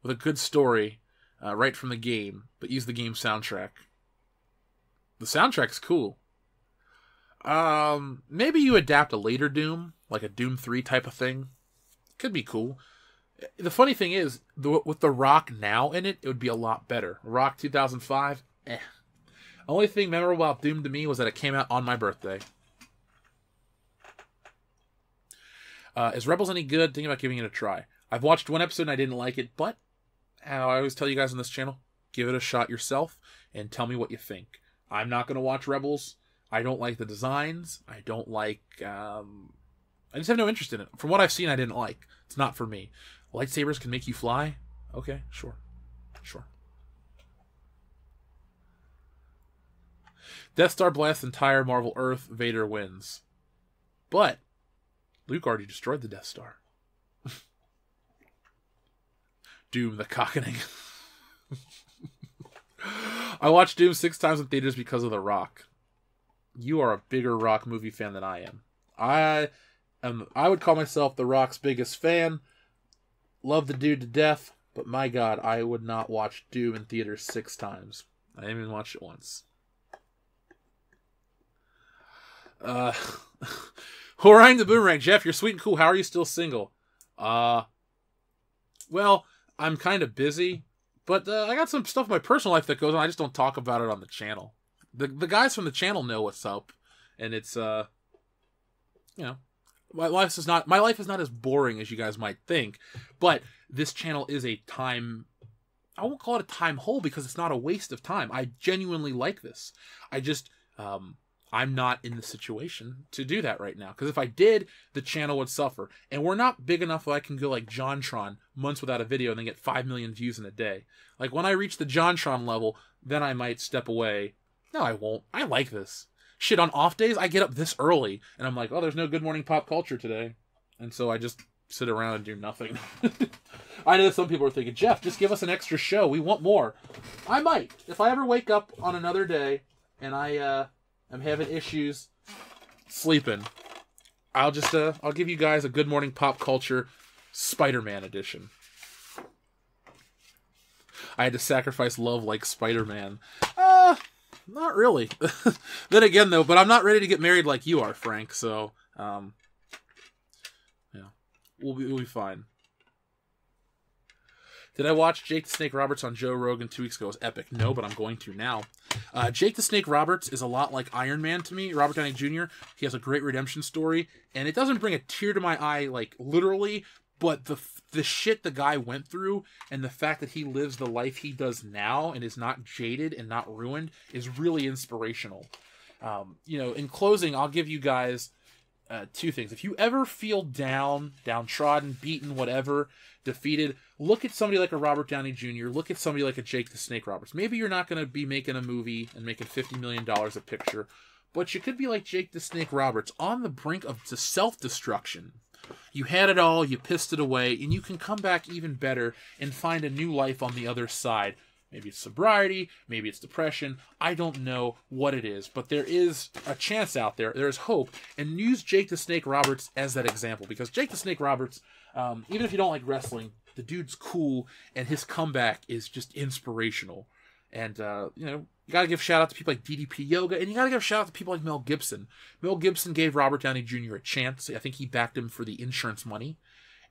with a good story right from the game, but use the game soundtrack? The soundtrack's cool. Maybe you adapt a later Doom, like a Doom 3 type of thing. Could be cool. The funny thing is, with The Rock now in it, it would be a lot better. Rock 2005, Only thing memorable about Doom to me was that it came out on my birthday. Is Rebels any good? Thinking about giving it a try. I've watched one episode and I didn't like it, but I always tell you guys on this channel, give it a shot yourself and tell me what you think. I'm not going to watch Rebels. I don't like the designs. I don't like... I just have no interest in it. From what I've seen, I didn't like. It's not for me. Lightsabers can make you fly? Okay, sure. Death Star blasts entire Marvel Earth. Vader wins. But Luke already destroyed the Death Star. Doom the cockening. I watched Doom 6 times in theaters because of The Rock. You are a bigger Rock movie fan than I am. I would call myself The Rock's biggest fan. Love the dude to death. But my God, I would not watch Doom in theaters 6 times. I didn't even watch it once. Orion the Boomerang. Jeff, you're sweet and cool. How are you still single? Well, I'm kind of busy, but I got some stuff in my personal life that goes on. I just don't talk about it on the channel. The guys from the channel know what's up, and it's my life is not as boring as you guys might think, but this channel is a time. I won't call it a time hole because it's not a waste of time. I genuinely like this. I I'm not in the situation to do that right now. Because if I did, the channel would suffer. And we're not big enough that I can go like JonTron months without a video and then get 5 million views in a day. Like when I reach the JonTron level, then I might step away. No, I won't. I like this. Shit, on off days, I get up this early. And I'm like, oh, there's no Good Morning Pop Culture today. And so I just sit around and do nothing. I know some people are thinking, Jeff, just give us an extra show. We want more. I might. If I ever wake up on another day and I am having issues sleeping, I'll just I'll give you guys a Good Morning Pop Culture Spider-Man edition. I had to sacrifice love like Spider-Man. Not really. Then again, though, but I'm not ready to get married like you are, Frank, so yeah. We'll be fine. Did I watch Jake the Snake Roberts on Joe Rogan 2 weeks ago? It was epic. No, but I'm going to now. Jake the Snake Roberts is a lot like Iron Man to me, Robert Downey Jr. He has a great redemption story, and it doesn't bring a tear to my eye, like, literally, but the shit the guy went through and the fact that he lives the life he does now and is not jaded and not ruined is really inspirational. In closing, I'll give you guys 2 things. If you ever feel down, downtrodden, beaten, whatever, defeated, look at somebody like a Robert Downey Jr., look at somebody like a Jake the Snake Roberts. Maybe you're not going to be making a movie and making $50 million a picture, but you could be like Jake the Snake Roberts on the brink of self-destruction. You had it all, you pissed it away, and you can come back even better and find a new life on the other side. Maybe it's sobriety, maybe it's depression. I don't know what it is, but there is a chance out there. There is hope, and use Jake the Snake Roberts as that example, because Jake the Snake Roberts, even if you don't like wrestling, the dude's cool, and his comeback is just inspirational. And, you got to give shout out to people like DDP Yoga, and you got to give shout out to people like Mel Gibson. Mel Gibson gave Robert Downey Jr. a chance. I think he backed him for the insurance money.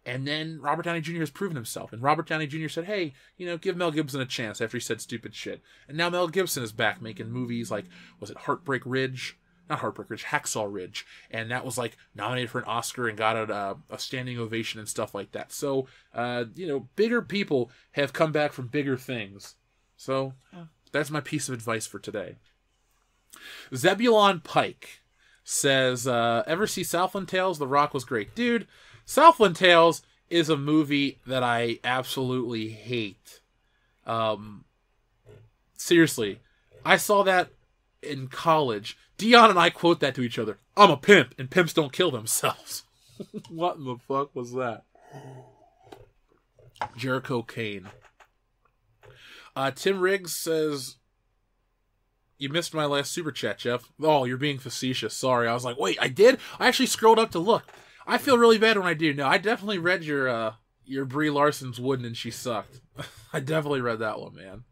And then Robert Downey Jr. has proven himself. And Robert Downey Jr. said, hey, give Mel Gibson a chance after he said stupid shit. And now Mel Gibson is back making movies like, was it Heartbreak Ridge? Not Heartbreak Ridge, Hacksaw Ridge. And that was like nominated for an Oscar and got a standing ovation and stuff like that. So, bigger people have come back from bigger things. So, that's my piece of advice for today. Zebulon Pike says, ever see Southland Tales? The Rock was great. Dude, Southland Tales is a movie that I absolutely hate. Seriously. I saw that in college. Dion and I quote that to each other. I'm a pimp, and pimps don't kill themselves. What in the fuck was that? Jericho Kane. Tim Riggs says, you missed my last super chat, Jeff. Oh, you're being facetious. Sorry. I was like, wait, I did? I actually scrolled up to look. I feel really bad when I do. No, I definitely read your Brie Larson's Wooden and She Sucked. I definitely read that one, man.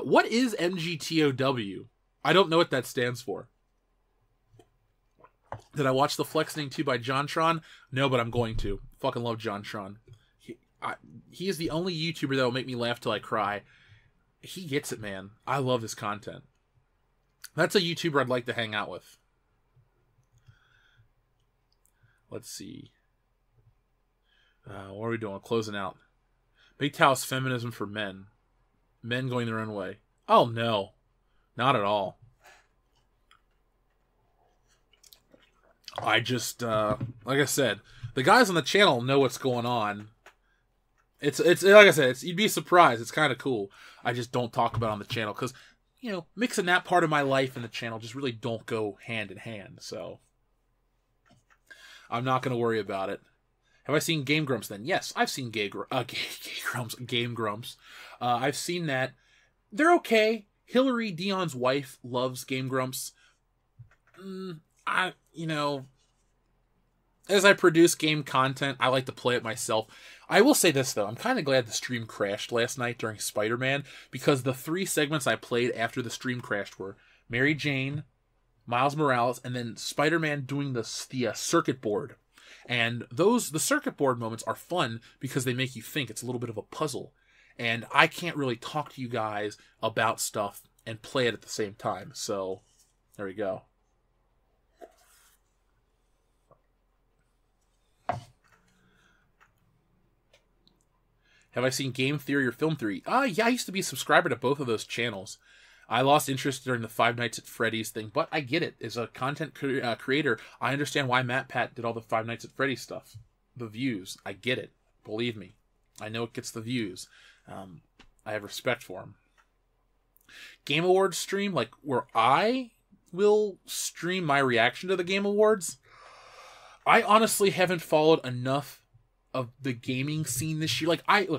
What is MGTOW? I don't know what that stands for. Did I watch The Flexing 2 by JonTron? No, but I'm going to. Fucking love JonTron. He is the only YouTuber that will make me laugh till I cry. He gets it, man. I love his content. That's a YouTuber I'd like to hang out with. Let's see. What are we doing? Closing out. Big Tao's feminism for men. Men going their own way. Oh, no. Not at all. I just, like I said, the guys on the channel know what's going on. It's like I said, you'd be surprised. It's kind of cool. I just don't talk about it on the channel because, mixing that part of my life and the channel just really don't go hand in hand. So I'm not going to worry about it. Have I seen Game Grumps then? Yes, I've seen Game Grumps. I've seen that. They're okay. Hillary, Dion's wife, loves Game Grumps. As I produce game content, I like to play it myself. I will say this, though. I'm kind of glad the stream crashed last night during Spider-Man, because the 3 segments I played after the stream crashed were Mary Jane, Miles Morales, and then Spider-Man doing the circuit board. And the circuit board moments are fun because they make you think. It's a little bit of a puzzle. And I can't really talk to you guys about stuff and play it at the same time. So, there we go. Have I seen Game Theory or Film Theory? Yeah, I used to be a subscriber to both of those channels. I lost interest during the Five Nights at Freddy's thing, but I get it. As a content creator, I understand why MatPat did all the Five Nights at Freddy's stuff. The views. I get it. Believe me. I know it gets the views. I have respect for him. Game Awards stream, like where I will stream my reaction to the Game Awards, I honestly haven't followed enough of the gaming scene this year. Like, I've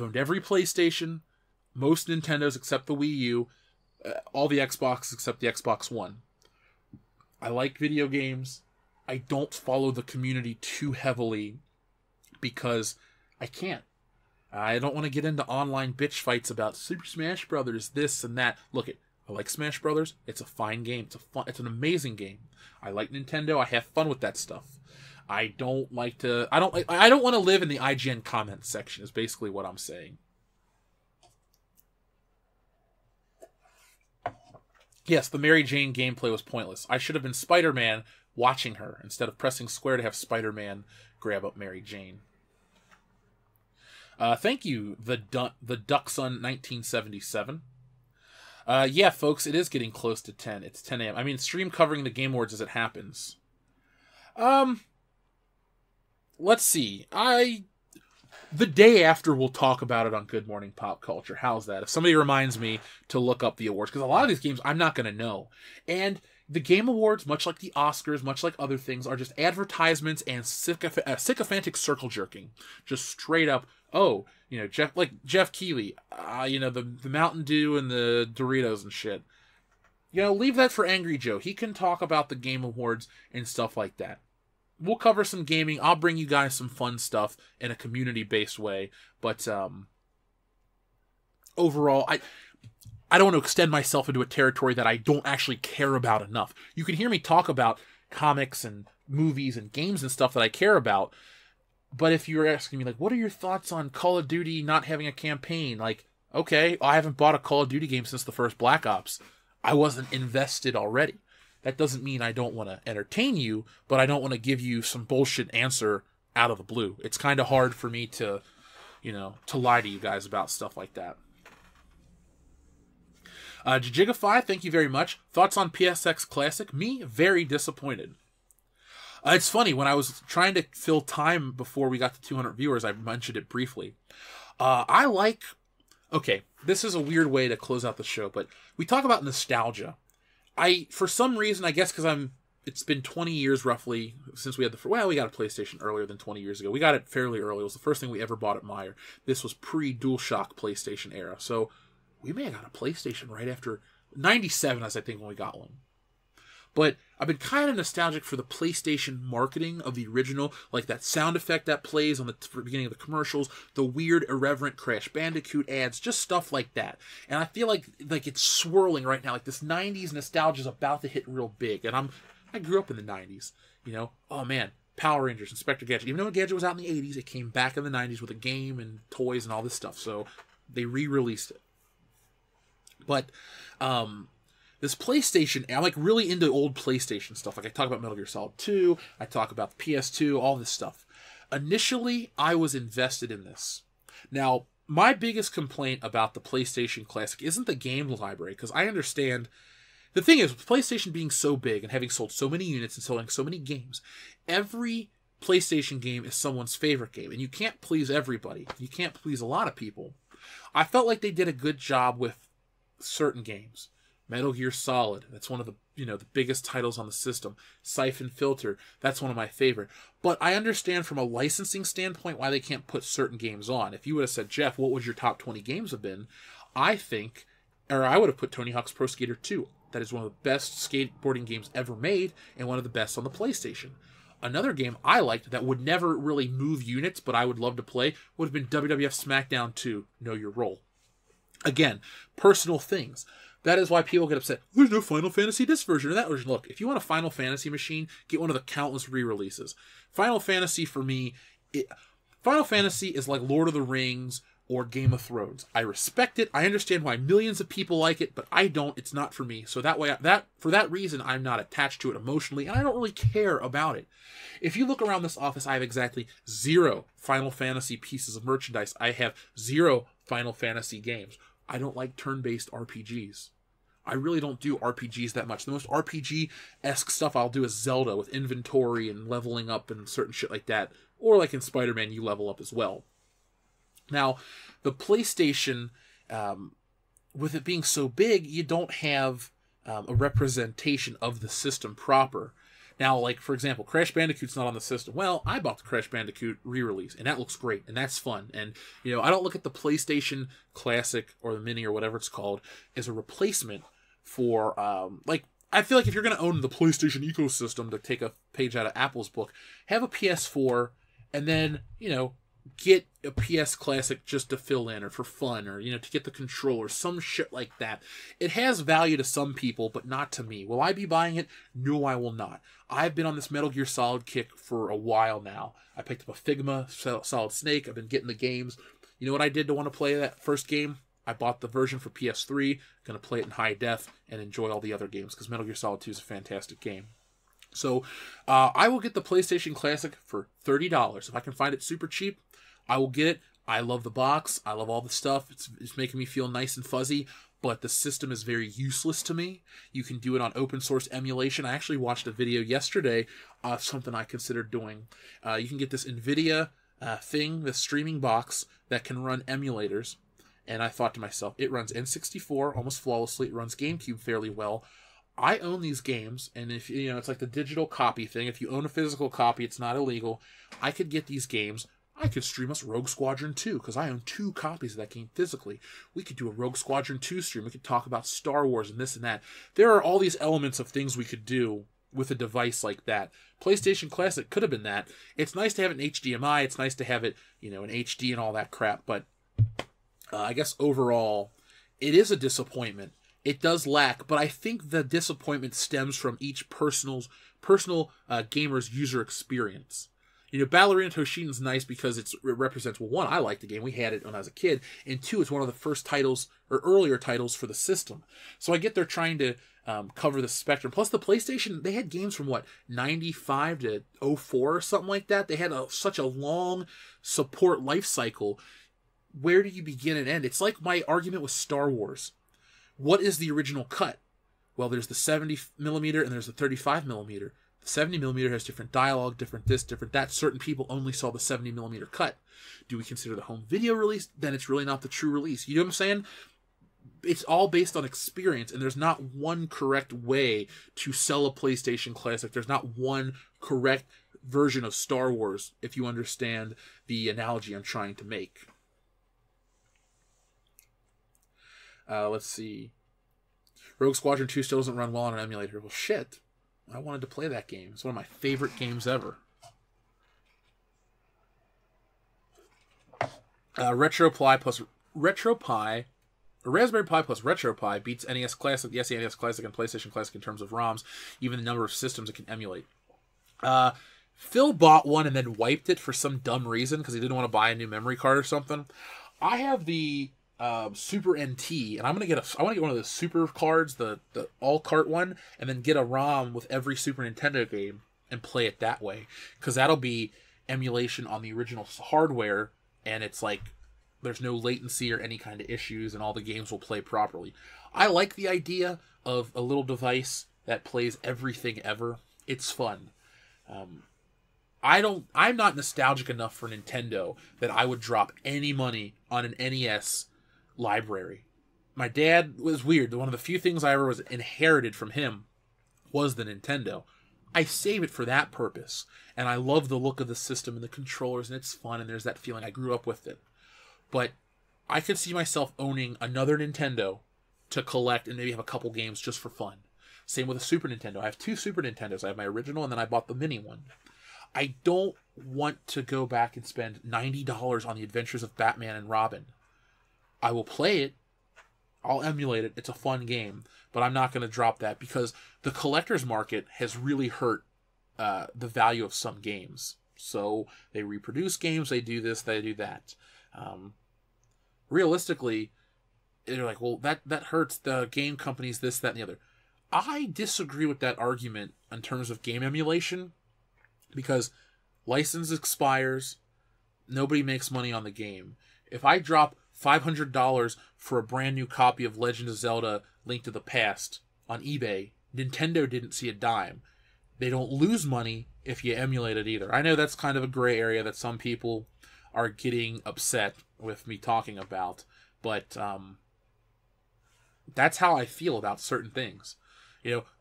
owned every PlayStation, most Nintendos except the Wii U, all the Xbox except the Xbox One. I like video games. I don't follow the community too heavily because I can't. I don't want to get into online bitch fights about Super Smash Brothers, this and that. Look, I like Smash Brothers. It's a fine game. It's an amazing game. I like Nintendo. I have fun with that stuff. I don't want to live in the IGN comments section is basically what I'm saying. Yes, the Mary Jane gameplay was pointless. I should have been Spider-Man watching her instead of pressing square to have Spider-Man grab up Mary Jane. Thank you, the Duckson 1977. Yeah, folks, it is getting close to 10. It's 10 a.m. I mean, stream covering the Game Awards as it happens. Let's see. The day after, we'll talk about it on Good Morning Pop Culture. How's that? If somebody reminds me to look up the awards, because a lot of these games I'm not going to know. And the Game Awards, much like the Oscars, much like other things, are just advertisements and sycophantic circle jerking. Just straight up, oh, Jeff Keighley, the Mountain Dew and the Doritos and shit. Leave that for Angry Joe. He can talk about the Game Awards and stuff like that. We'll cover some gaming. I'll bring you guys some fun stuff in a community-based way. But overall, I don't want to extend myself into a territory that I don't actually care about enough. You can hear me talk about comics and movies and games and stuff that I care about. But if you're asking me, like, what are your thoughts on Call of Duty not having a campaign? Like, okay, I haven't bought a Call of Duty game since the first Black Ops. I wasn't invested already. That doesn't mean I don't want to entertain you, but I don't want to give you some bullshit answer out of the blue. It's kind of hard for me to lie to you guys about stuff like that. Jigify, thank you very much. Thoughts on PSX Classic? Me, very disappointed. It's funny, when I was trying to fill time before we got to 200 viewers, I mentioned it briefly. Okay, this is a weird way to close out the show, but we talk about nostalgia. For some reason, I guess because it's been 20 years roughly since we had we got a PlayStation earlier than 20 years ago. We got it fairly early. It was the first thing we ever bought at Meijer. This was pre-DualShock PlayStation era. So we may have got a PlayStation right after 97, as I think, when we got one. But I've been kind of nostalgic for the PlayStation marketing of the original, like that sound effect that plays on the beginning of the commercials, the weird, irreverent Crash Bandicoot ads, just stuff like that. And I feel like it's swirling right now. Like this 90s nostalgia is about to hit real big. And I grew up in the 90s, Oh man, Power Rangers, Inspector Gadget. Even though Gadget was out in the 80s, it came back in the 90s with a game and toys and all this stuff. So they re-released it. But, this PlayStation, I'm like really into old PlayStation stuff. Like I talk about Metal Gear Solid 2, I talk about the PS2, all this stuff. Initially, I was invested in this. Now, my biggest complaint about the PlayStation Classic isn't the game library, because I understand. The thing is, with PlayStation being so big and having sold so many units and selling so many games, every PlayStation game is someone's favorite game, and you can't please everybody. You can't please a lot of people. I felt like they did a good job with certain games. Metal Gear Solid, that's one of the the biggest titles on the system. Siphon Filter, that's one of my favorite. But I understand from a licensing standpoint why they can't put certain games on. If you would have said, Jeff, what would your top 20 games have been? I would have put Tony Hawk's Pro Skater 2. That is one of the best skateboarding games ever made and one of the best on the PlayStation. Another game I liked that would never really move units, but I would love to play, would have been WWF SmackDown 2, Know Your Role. Again, personal things. That is why people get upset. There's no Final Fantasy this version or that version. Look, if you want a Final Fantasy machine, get one of the countless re-releases. Final Fantasy, for me, Final Fantasy is like Lord of the Rings or Game of Thrones. I respect it. I understand why millions of people like it, but I don't. It's not for me. So for that reason, I'm not attached to it emotionally, and I don't really care about it. If you look around this office, I have exactly 0 Final Fantasy pieces of merchandise. I have 0 Final Fantasy games. I don't like turn-based RPGs. I really don't do RPGs that much. The most RPG-esque stuff I'll do is Zelda with inventory and leveling up and certain shit like that. Or like in Spider-Man, you level up as well. Now, the PlayStation, with it being so big, you don't have a representation of the system proper. Now, like, for example, Crash Bandicoot's not on the system. Well, I bought the Crash Bandicoot re-release, and that looks great, and that's fun. And, you know, I don't look at the PlayStation Classic or the Mini or whatever it's called as a replacement for, like, I feel like if you're going to own the PlayStation ecosystem, to take a page out of Apple's book, have a PS4, and then, you know, get a PS Classic just to fill in or for fun or, you know, to get the controller, some shit like that. It has value to some people, but not to me. Will I be buying it? No, I will not. I've been on this Metal Gear Solid kick for a while now. I picked up a Figma Solid Snake. I've been getting the games. You know what I did to want to play that first game? I bought the version for PS3, going to play it in high def and enjoy all the other games because Metal Gear Solid 2 is a fantastic game. So I will get the PlayStation Classic for $30. If I can find it super cheap, I will get it. I love the box. I love all the stuff. It's making me feel nice and fuzzy, but the system is very useless to me. You can do it on open source emulation. I actually watched a video yesterday of something I considered doing. You can get this NVIDIA thing, this streaming box that can run emulators. And I thought to myself, it runs N64 almost flawlessly. It runs GameCube fairly well. I own these games, and if you know, it's like the digital copy thing. If you own a physical copy, it's not illegal. I could get these games. I could stream us Rogue Squadron 2, because I own 2 copies of that game physically. We could do a Rogue Squadron 2 stream. We could talk about Star Wars and this and that. There are all these elements of things we could do with a device like that. PlayStation Classic could have been that. It's nice to have it in HDMI. It's nice to have it, you know, in HD and all that crap, but I guess overall, it is a disappointment. It does lack, but I think the disappointment stems from each personal gamer's user experience. You know, Ballerina Toshin's nice because it represents, well, one, I like the game. We had it when I was a kid. And 2, it's one of the first titles, or earlier titles for the system. So I get they're trying to cover the spectrum. Plus, the PlayStation, they had games from, 95 to 04 or something like that. They had such a long support life cycle. Where do you begin and end? It's like my argument with Star Wars. What is the original cut? Well, there's the 70mm and there's the 35mm. The 70mm has different dialogue, different this, different that. Certain people only saw the 70mm cut. Do we consider the home video release? Then it's really not the true release. You know what I'm saying? It's all based on experience, and there's not one correct way to sell a PlayStation Classic. There's not one correct version of Star Wars, if you understand the analogy I'm trying to make. Let's see. Rogue Squadron 2 still doesn't run well on an emulator. Well, shit. I wanted to play that game. It's one of my favorite games ever. Raspberry Pi plus RetroPie beats NES Classic, the NES Classic, and PlayStation Classic in terms of ROMs, even the number of systems it can emulate. Phil bought one and then wiped it for some dumb reason because he didn't want to buy a new memory card or something. I have the Super NT, and I want to get one of the Super cards, the all cart one, and then get a ROM with every Super Nintendo game and play it that way, because that'll be emulation on the original hardware, and it's like there's no latency or any kind of issues, and all the games will play properly. I like the idea of a little device that plays everything ever. It's fun. I'm not nostalgic enough for Nintendo that I would drop any money on an NES library. My dad was weird. One of the few things I ever was inherited from him was the Nintendo. I save it for that purpose, and I love the look of the system and the controllers, and it's fun, and there's that feeling. I grew up with it. But I could see myself owning another Nintendo to collect and maybe have a couple games just for fun. Same with a Super Nintendo. I have 2 Super Nintendos. I have my original, and then I bought the mini one. I don't want to go back and spend $90 on the Adventures of Batman and Robin. I will play it. I'll emulate it. It's a fun game. But I'm not going to drop that because the collector's market has really hurt the value of some games. So they reproduce games, they do this, they do that. Realistically, they're like, well, that hurts the game companies, this, that, and the other. I disagree with that argument in terms of game emulation because license expires, nobody makes money on the game. If I drop $500 for a brand new copy of Legend of Zelda Link to the Past on eBay. Nintendo didn't see a dime. They don't lose money if you emulate it either. I know that's kind of a gray area that some people are getting upset with me talking about, but that's how I feel about certain things.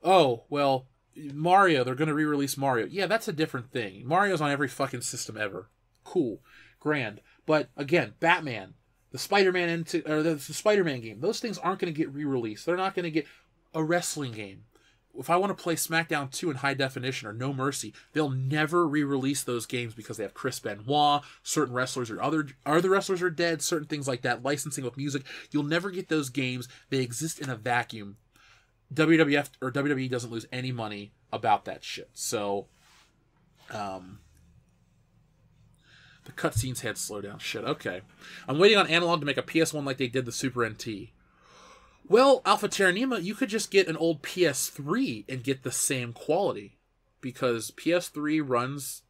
Oh, well, Mario, they're going to re-release Mario. Yeah, that's a different thing. Mario's on every fucking system ever. Cool. Grand. But, again, Batman, the Spider-Man the Spider-Man game, those things aren't going to get re-released. They're not going to get a wrestling game. If I want to play SmackDown 2 in high definition or No Mercy, they'll never re-release those games because they have Chris Benoit, certain wrestlers or other wrestlers are dead, certain things like that, licensing with music. You'll never get those games. They exist in a vacuum. WWF or WWE doesn't lose any money about that shit. So, the cutscenes had slow down. Shit, okay. I'm waiting on Analog to make a PS1 like they did the Super NT. Well, Alpha Terranima, you could just get an old PS3 and get the same quality. Because PS3 runs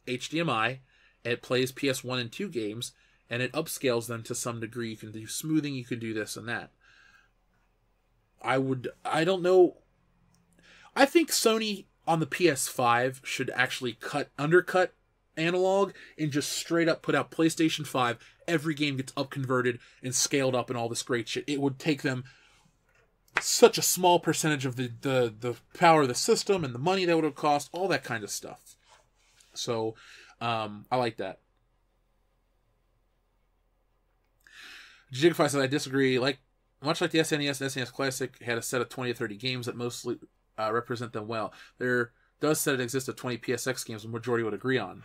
HDMI, and it plays PS1 and 2 games, and it upscales them to some degree. You can do smoothing, you can do this and that. I don't know. I think Sony on the PS5 should actually undercut Analog and just straight up put out PlayStation 5. Every game gets upconverted and scaled up and all this great shit. It would take them such a small percentage of the power of the system and the money that would have cost, all that kind of stuff. So, I like that. Jigify says, I disagree. Much like the SNES and SNES Classic had a set of 20 to 30 games that mostly represent them well. There does set it exists of 20 PSX games the majority would agree on.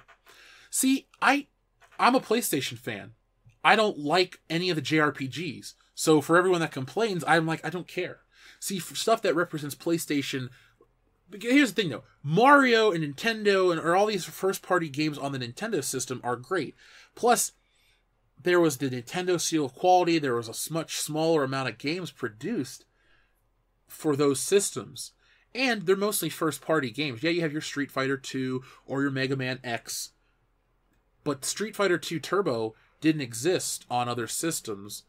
See, I'm a PlayStation fan. I don't like any of the JRPGs. So for everyone that complains, I'm like, I don't care. See, for stuff that represents PlayStation... Here's the thing, though. Mario and Nintendo or all these first-party games on the Nintendo system are great. Plus, there was the Nintendo seal of quality. There was a much smaller amount of games produced for those systems. And they're mostly first-party games. Yeah, you have your Street Fighter 2 or your Mega Man X. But Street Fighter 2 Turbo didn't exist on other systems.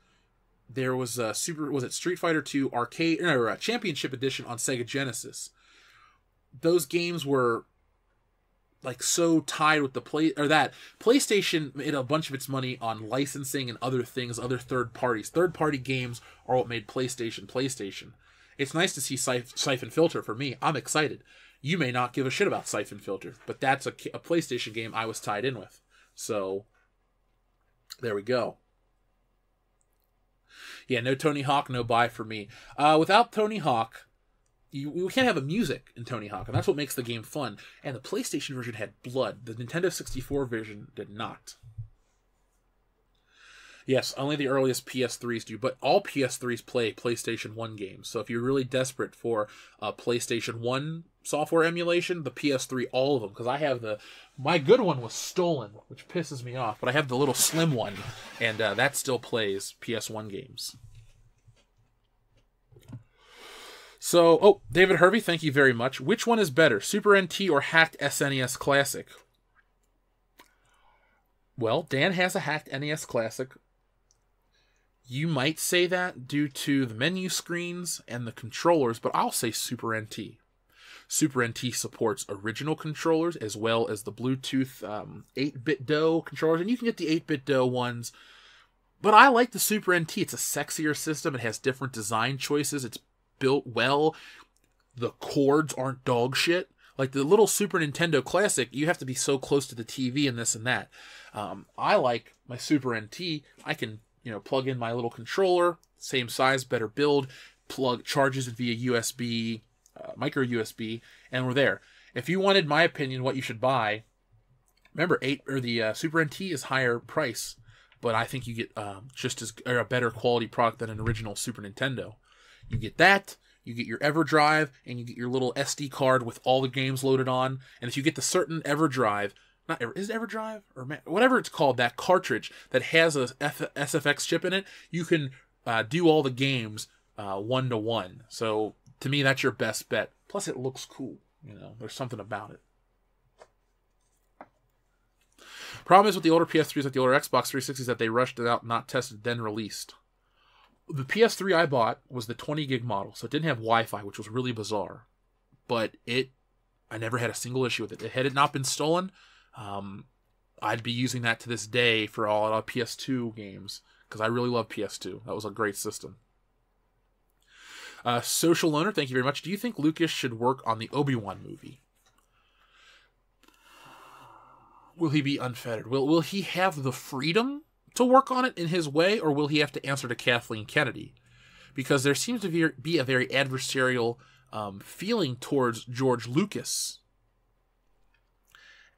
There was a Street Fighter 2 Arcade or Championship Edition on Sega Genesis. Those games were so tied with PlayStation made a bunch of its money on licensing and other things, other third parties. Third party games are what made PlayStation. It's nice to see Siphon Filter for me. I'm excited. You may not give a shit about Siphon Filter, but that's a PlayStation game I was tied in with. So there we go. Yeah, no Tony Hawk, no buy for me. Without Tony Hawk, we can't have a music in Tony Hawk, and that's what makes the game fun. And the PlayStation version had blood. The Nintendo 64 version did not. Yes, only the earliest PS3s do, but all PS3s play PlayStation 1 games. So if you're really desperate for a PlayStation 1 software emulation, the PS3, all of them, because I have my good one was stolen, which pisses me off, but I have the little slim one, and that still plays PS1 games. So, David Hervey, thank you very much. Which one is better, Super NT or hacked SNES Classic? Well, Dan has a hacked NES Classic. You might say that due to the menu screens and the controllers, but I'll say Super NT. Super NT supports original controllers as well as the Bluetooth 8-bit DOE controllers, and you can get the 8-bit DOE ones. But I like the Super NT. It's a sexier system. It has different design choices. It's built well. The cords aren't dog shit. Like the little Super Nintendo Classic, you have to be so close to the TV and this and that. I like my Super NT. I can plug in my little controller, same size, better build, charges it via USB, micro USB, and we're there. If you wanted my opinion, what you should buy, remember the Super NT is higher price, but I think you get a better quality product than an original Super Nintendo. You get that, you get your EverDrive, and you get your little SD card with all the games loaded on. And if you get the certain EverDrive, is it EverDrive or whatever it's called, that cartridge that has a SFX chip in it, you can do all the games 1-to-1. So to me, that's your best bet. Plus, it looks cool. There's something about it. Problem is with the older PS3s, like the older Xbox 360s, that they rushed it out, not tested, then released. The PS3 I bought was the 20 gig model, so it didn't have Wi-Fi, which was really bizarre. But I never had a single issue with it. Had it not been stolen, I'd be using that to this day for all PS2 games, because I really love PS2. That was a great system. Social Loner, thank you very much. Do you think Lucas should work on the Obi-Wan movie? Will he be unfettered? Will he have the freedom to work on it in his way, or will he have to answer to Kathleen Kennedy? Because there seems to be a very adversarial feeling towards George Lucas.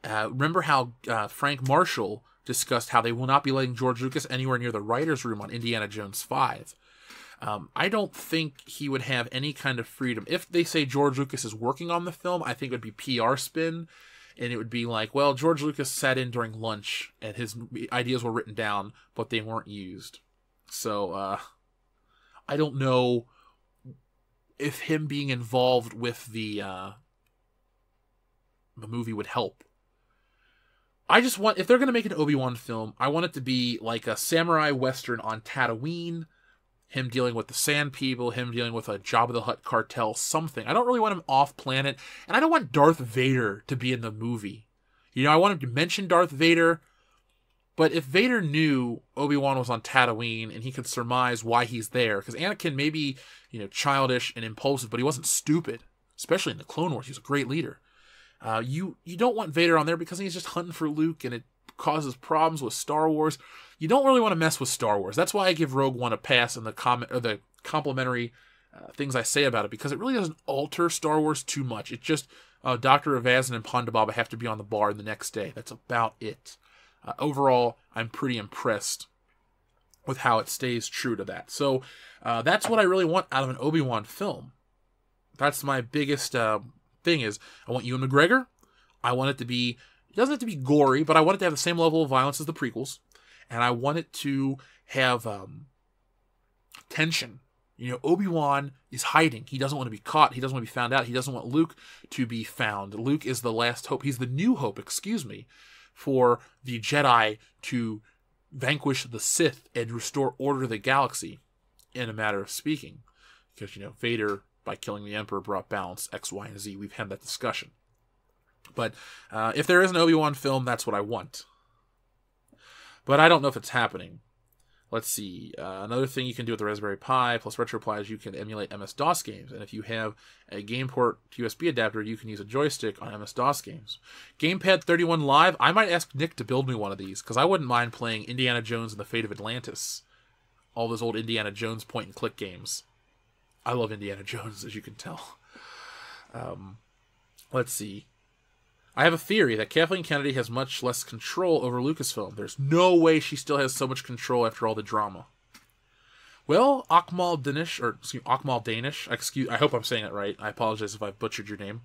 Remember how Frank Marshall discussed how they will not be letting George Lucas anywhere near the writer's room on Indiana Jones 5. I don't think he would have any kind of freedom. If they say George Lucas is working on the film, I think it would be PR spin. And it would be like, well, George Lucas sat in during lunch and his ideas were written down, but they weren't used. So, I don't know if him being involved with the movie would help. I just want, if they're going to make an Obi-Wan film, I want it to be like a samurai western on Tatooine, him dealing with the Sand People, him dealing with a Jabba the Hutt cartel, something. I don't really want him off-planet, and I don't want Darth Vader to be in the movie. You know, I want him to mention Darth Vader, but if Vader knew Obi-Wan was on Tatooine and he could surmise why he's there, because Anakin may be, childish and impulsive, but he wasn't stupid, especially in the Clone Wars. He was a great leader. You don't want Vader on there because he's just hunting for Luke, and it causes problems with Star Wars. You don't really want to mess with Star Wars. That's why I give Rogue One a pass in the complimentary things I say about it, because it really doesn't alter Star Wars too much. It just Dr. Evazan and Ponda Baba have to be on the bar the next day. That's about it. Overall, I'm pretty impressed with how it stays true to that. So that's what I really want out of an Obi-Wan film. That's my biggest thing is I want Ewan McGregor. I want it to be, it doesn't have to be gory, but I want it to have the same level of violence as the prequels. And I want it to have tension. Obi-Wan is hiding. He doesn't want to be caught. He doesn't want to be found out. He doesn't want Luke to be found. Luke is the last hope. He's the new hope, for the Jedi to vanquish the Sith and restore order to the galaxy, in a matter of speaking. Because, Vader, by killing the Emperor, brought balance, X, Y, and Z. We've had that discussion. But if there is an Obi-Wan film, that's what I want. But I don't know if it's happening. Let's see. Another thing you can do with the Raspberry Pi plus RetroPie is you can emulate MS-DOS games. And if you have a GamePort USB adapter, you can use a joystick on MS-DOS games. Gamepad 31 Live, I might ask Nick to build me one of these, because I wouldn't mind playing Indiana Jones and the Fate of Atlantis. All those old Indiana Jones point-and-click games. I love Indiana Jones, as you can tell. Let's see. I have a theory that Kathleen Kennedy has much less control over Lucasfilm. There's no way she still has so much control after all the drama. Well, Akmal Danish, I hope I'm saying it right. I apologize if I've butchered your name.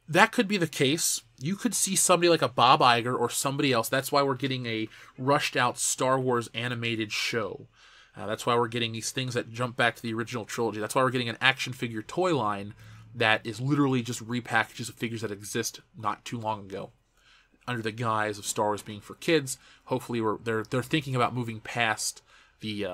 That could be the case. You could see somebody like a Bob Iger or somebody else. That's why we're getting a rushed-out Star Wars animated show. That's why we're getting these things that jump back to the original trilogy. That's why we're getting an action figure toy line that is literally just repackages of figures that exist not too long ago, under the guise of Star Wars being for kids. Hopefully, they're thinking about moving past the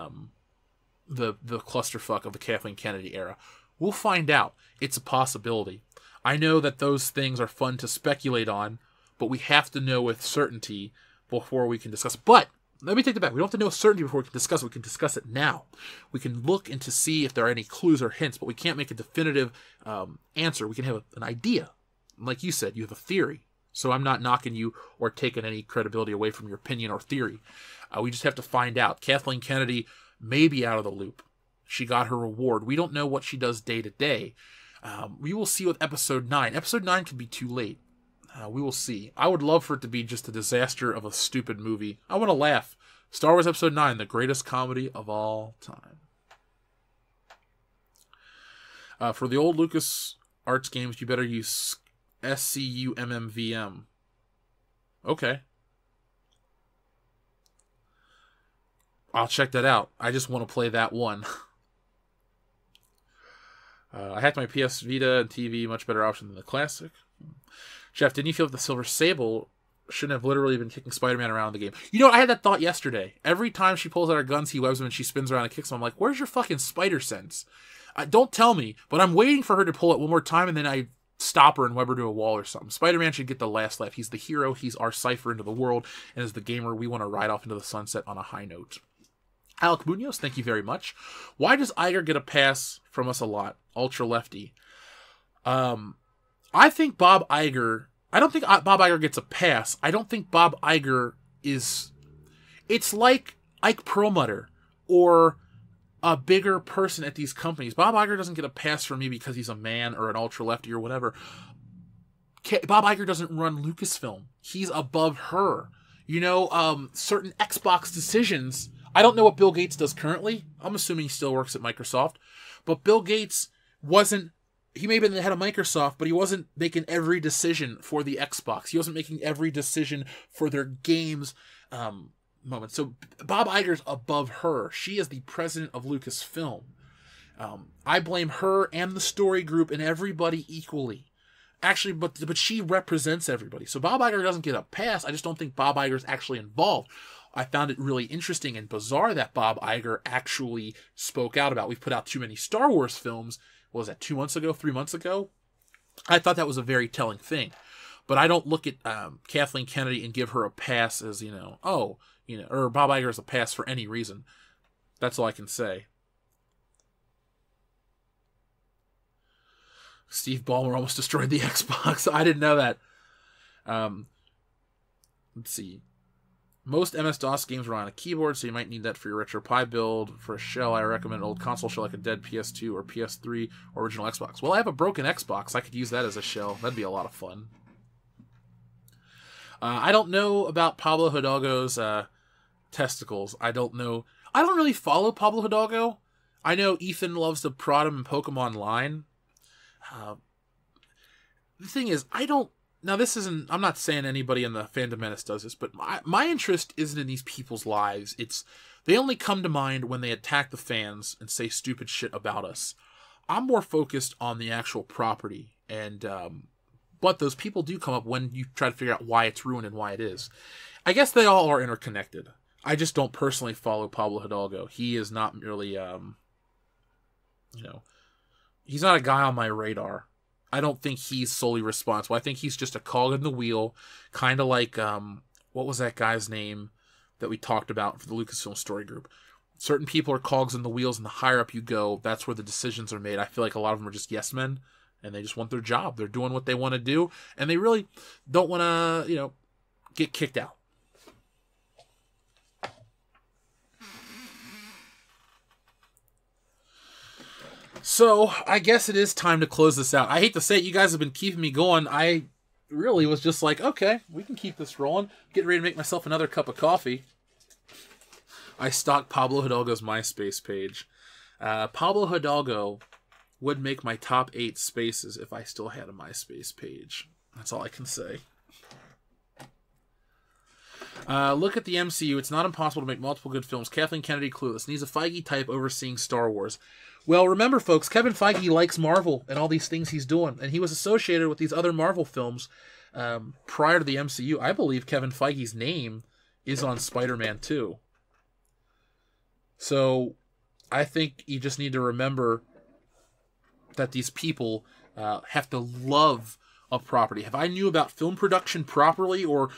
clusterfuck of the Kathleen Kennedy era. We'll find out. It's a possibility. I know that those things are fun to speculate on, but we have to know with certainty before we can discuss. But let me take that back. We don't have to know with certainty before we can discuss it. We can discuss it now. We can look into see if there are any clues or hints, but we can't make a definitive answer. We can have an idea. Like you said, you have a theory. So I'm not knocking you or taking any credibility away from your opinion or theory. We just have to find out. Kathleen Kennedy may be out of the loop. She got her reward. We don't know what she does day to day. We will see with Episode 9. Episode 9 could be too late. We will see. I would love for it to be just a disaster of a stupid movie. I want to laugh. Star Wars Episode 9, the greatest comedy of all time. For the old Lucas Arts games, you better use SCUMMVM. Okay. I'll check that out. I just want to play that one. I hacked my PS Vita and TV, much better option than the classic. Jeff, didn't you feel that the Silver Sable shouldn't have literally been kicking Spider-Man around in the game. You know what? I had that thought yesterday. Every time she pulls out her guns, he webs them, and she spins around and kicks them. I'm like, where's your fucking spider sense? Don't tell me, but I'm waiting for her to pull it one more time, and then I stop her and web her to a wall or something. Spider-Man should get the last laugh. He's the hero. He's our cipher into the world, and as the gamer, we want to ride off into the sunset on a high note. Alec Munoz, thank you very much. Why does Iger get a pass from us a lot? Ultra lefty. I think Bob Iger... I don't think Bob Iger gets a pass. I don't think Bob Iger is... It's like Ike Perlmutter or a bigger person at these companies. Bob Iger doesn't get a pass from me because he's a man or an ultra lefty or whatever. Bob Iger doesn't run Lucasfilm. He's above her. You know, certain Xbox decisions... I don't know what Bill Gates does currently. I'm assuming he still works at Microsoft. But Bill Gates wasn't... He may have been the head of Microsoft, but he wasn't making every decision for the Xbox. He wasn't making every decision for their games moment. So Bob Iger's above her. She is the president of Lucasfilm. I blame her and the story group and everybody equally. Actually, but she represents everybody. So Bob Iger doesn't get a pass. I just don't think Bob Iger's actually involved. I found it really interesting and bizarre that Bob Iger actually spoke out about, we've put out too many Star Wars films. What was that, 2 months ago, 3 months ago? I thought that was a very telling thing. But I don't look at Kathleen Kennedy and give her a pass as, or Bob Iger as a pass for any reason. That's all I can say. Steve Ballmer almost destroyed the Xbox. I didn't know that. Let's see. Most MS-DOS games run on a keyboard, so you might need that for your RetroPie build. For a shell, I recommend an old console shell like a dead PS2 or PS3 or original Xbox. Well, I have a broken Xbox. I could use that as a shell. That'd be a lot of fun. I don't know about Pablo Hidalgo's testicles. I don't know. I don't really follow Pablo Hidalgo. I know Ethan loves to prod him in Pokemon Line. The thing is, now this isn't, I'm not saying anybody in the Fandom Menace does this, but my interest isn't in these people's lives. They only come to mind when they attack the fans and say stupid shit about us. I'm more focused on the actual property, and but those people do come up when you try to figure out why it's ruined and why it is. I guess they all are interconnected. I just don't personally follow Pablo Hidalgo. He is not merely, he's not a guy on my radar. I don't think he's solely responsible. I think he's just a cog in the wheel, kind of like, what was that guy's name that we talked about for the Lucasfilm Story Group? Certain people are cogs in the wheels, and the higher up you go, that's where the decisions are made. I feel like a lot of them are just yes men, and they just want their job. They're doing what they want to do, and they really don't want to, get kicked out. So, I guess it is time to close this out. I hate to say it, you guys have been keeping me going. I really was just like, okay, we can keep this rolling. Getting ready to make myself another cup of coffee. I stalked Pablo Hidalgo's MySpace page. Pablo Hidalgo would make my top 8 spaces if I still had a MySpace page. That's all I can say. Look at the MCU. It's not impossible to make multiple good films. Kathleen Kennedy, clueless. Needs a Feige type overseeing Star Wars. Well, remember, folks, Kevin Feige likes Marvel and all these things he's doing, and he was associated with these other Marvel films prior to the MCU. I believe Kevin Feige's name is on Spider-Man 2. So, I think you just need to remember that these people have to love a property. If I knew about film production properly, or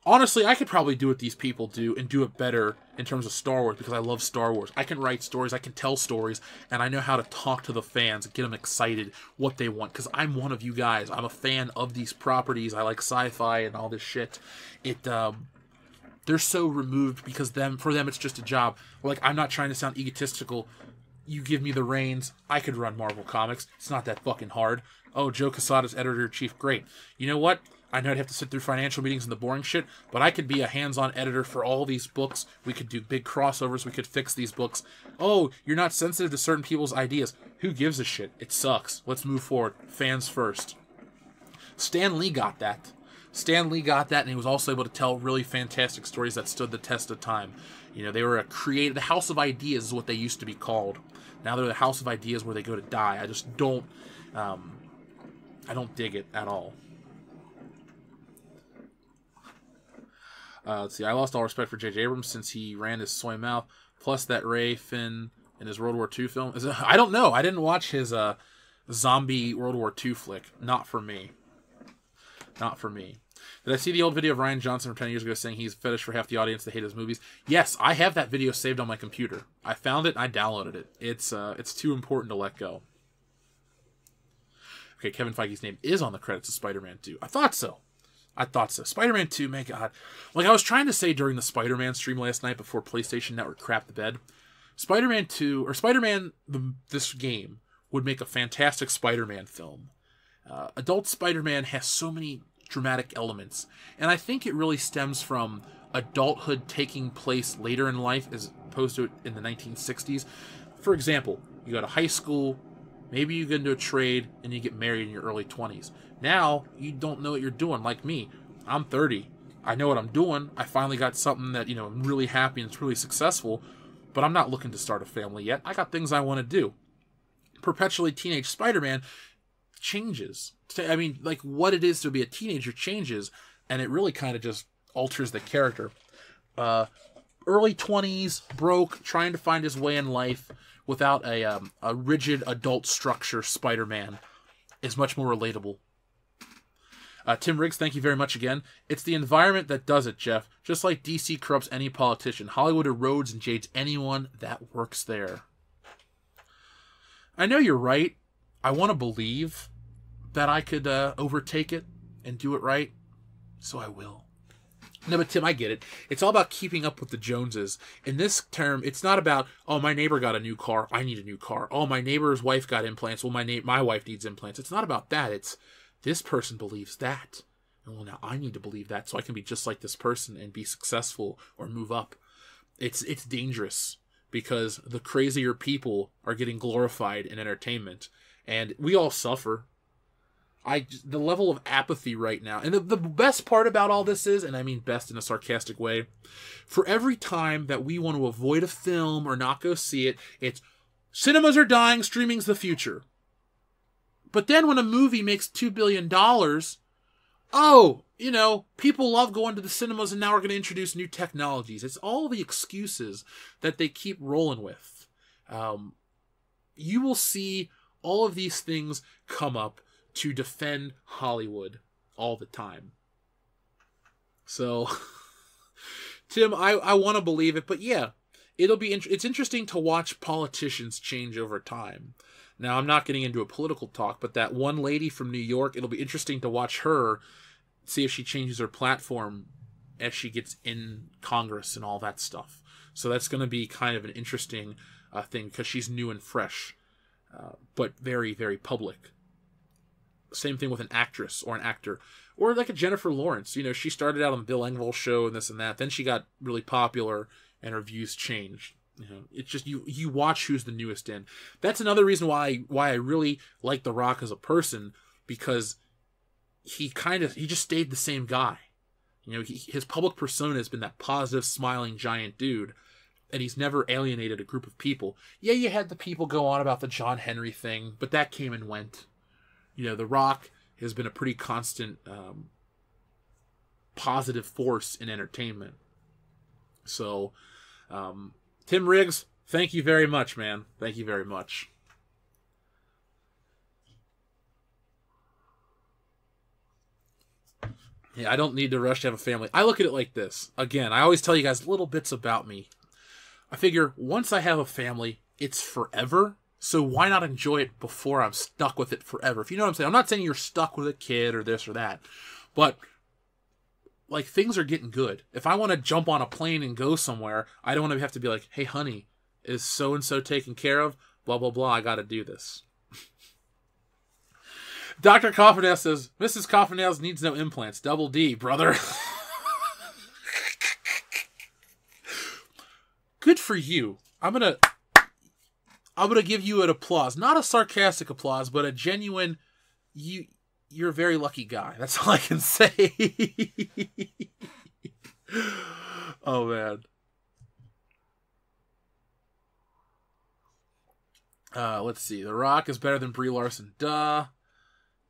honestly, I could probably do what these people do and do it better in terms of Star Wars, because I love Star Wars. I can write stories, I can tell stories, and I know how to talk to the fans and get them excited what they want, because I'm one of you guys. I'm a fan of these properties. I like sci-fi and all this shit. They're so removed because for them it's just a job. Like, I'm not trying to sound egotistical. You give me the reins, I could run Marvel Comics. It's not that fucking hard. Oh, Joe Quesada's editor-in-chief, great. You know what? I know I'd have to sit through financial meetings and the boring shit, but I could be a hands-on editor for all these books. We could do big crossovers. We could fix these books. Oh, you're not sensitive to certain people's ideas. Who gives a shit? It sucks. Let's move forward. Fans first. Stan Lee got that. Stan Lee got that, and he was also able to tell really fantastic stories that stood the test of time. They were the House of Ideas is what they used to be called. Now they're the House of Ideas where they go to die. I just don't, I don't dig it at all. Let's see. I lost all respect for J.J. Abrams since he ran his soy mouth. Plus that Ray Finn in his World War II film. I don't know. I didn't watch his zombie World War II flick. Not for me. Not for me. Did I see the old video of Ryan Johnson from 10 years ago saying he's fetish for half the audience that hate his movies? Yes, I have that video saved on my computer. I found it and I downloaded it. It's too important to let go. Okay, Kevin Feige's name is on the credits of Spider-Man 2. I thought so. Spider-Man 2, my God. Like I was trying to say during the Spider-Man stream last night before PlayStation Network crapped the bed, Spider-Man 2, or Spider-Man, this game, would make a fantastic Spider-Man film. Adult Spider-Man has so many dramatic elements, and I think it really stems from adulthood taking place later in life as opposed to in the 1960s. For example, you go to high school, maybe you get into a trade, and you get married in your early 20s. Now, you don't know what you're doing, like me. I'm 30. I know what I'm doing. I finally got something that, I'm really happy and it's really successful, but I'm not looking to start a family yet. I got things I want to do. Perpetually teenage Spider-Man changes. I mean, like, what it is to be a teenager changes, and it really kind of just alters the character. Early 20s, broke, trying to find his way in life without a rigid adult structure Spider-Man is much more relatable. Tim Riggs, thank you very much again. It's the environment that does it, Jeff. Just like DC corrupts any politician, Hollywood erodes and jades anyone that works there. I know you're right. I want to believe that I could overtake it and do it right, so I will. No, but Tim, I get it. It's all about keeping up with the Joneses. In this term, it's not about, oh, my neighbor got a new car, I need a new car. Oh, my neighbor's wife got implants, well, my wife needs implants. It's not about that. It's, this person believes that. And well, now I need to believe that so I can be just like this person and be successful or move up. It's dangerous because the crazier people are getting glorified in entertainment. And we all suffer. The level of apathy right now, and the best part about all this is, and I mean best in a sarcastic way, for every time that we want to avoid a film or not go see it, it's cinemas are dying, streaming's the future. But then when a movie makes $2 billion, people love going to the cinemas and now we're going to introduce new technologies. It's all the excuses that they keep rolling with. You will see all of these things come up to defend Hollywood all the time. So, Tim, I want to believe it, but yeah, it's interesting to watch politicians change over time. Now, I'm not getting into a political talk, but that one lady from New York, it'll be interesting to watch her, see if she changes her platform as she gets in Congress and all that stuff. So that's going to be kind of an interesting thing because she's new and fresh, but very, very public. Same thing with an actress or an actor. Or like a Jennifer Lawrence. She started out on the Bill Engvall show and this and that. Then she got really popular and her views changed. It's just you watch who's the newest in. That's another reason why I really like The Rock as a person, because he just stayed the same guy. His public persona has been that positive, smiling giant dude, and he's never alienated a group of people. Yeah, you had the people go on about the John Henry thing, but that came and went. The Rock has been a pretty constant positive force in entertainment. So, Tim Riggs, thank you very much, man. Thank you very much. Yeah, I don't need to rush to have a family. I look at it like this. Again, I always tell you guys little bits about me. I figure once I have a family, it's forever. So why not enjoy it before I'm stuck with it forever? If you know what I'm saying. I'm not saying you're stuck with a kid or this or that. But, like, things are getting good. If I want to jump on a plane and go somewhere, I don't want to have to be like, hey, honey, is so-and-so taken care of? Blah, blah, blah. I got to do this. Dr. Coffindale says, Mrs. Coffindale needs no implants. Double D, brother. Good for you. I'm gonna give you an applause. Not a sarcastic applause, but a genuine, you're a very lucky guy. That's all I can say. Oh, man. Let's see. The Rock is better than Brie Larson. Duh.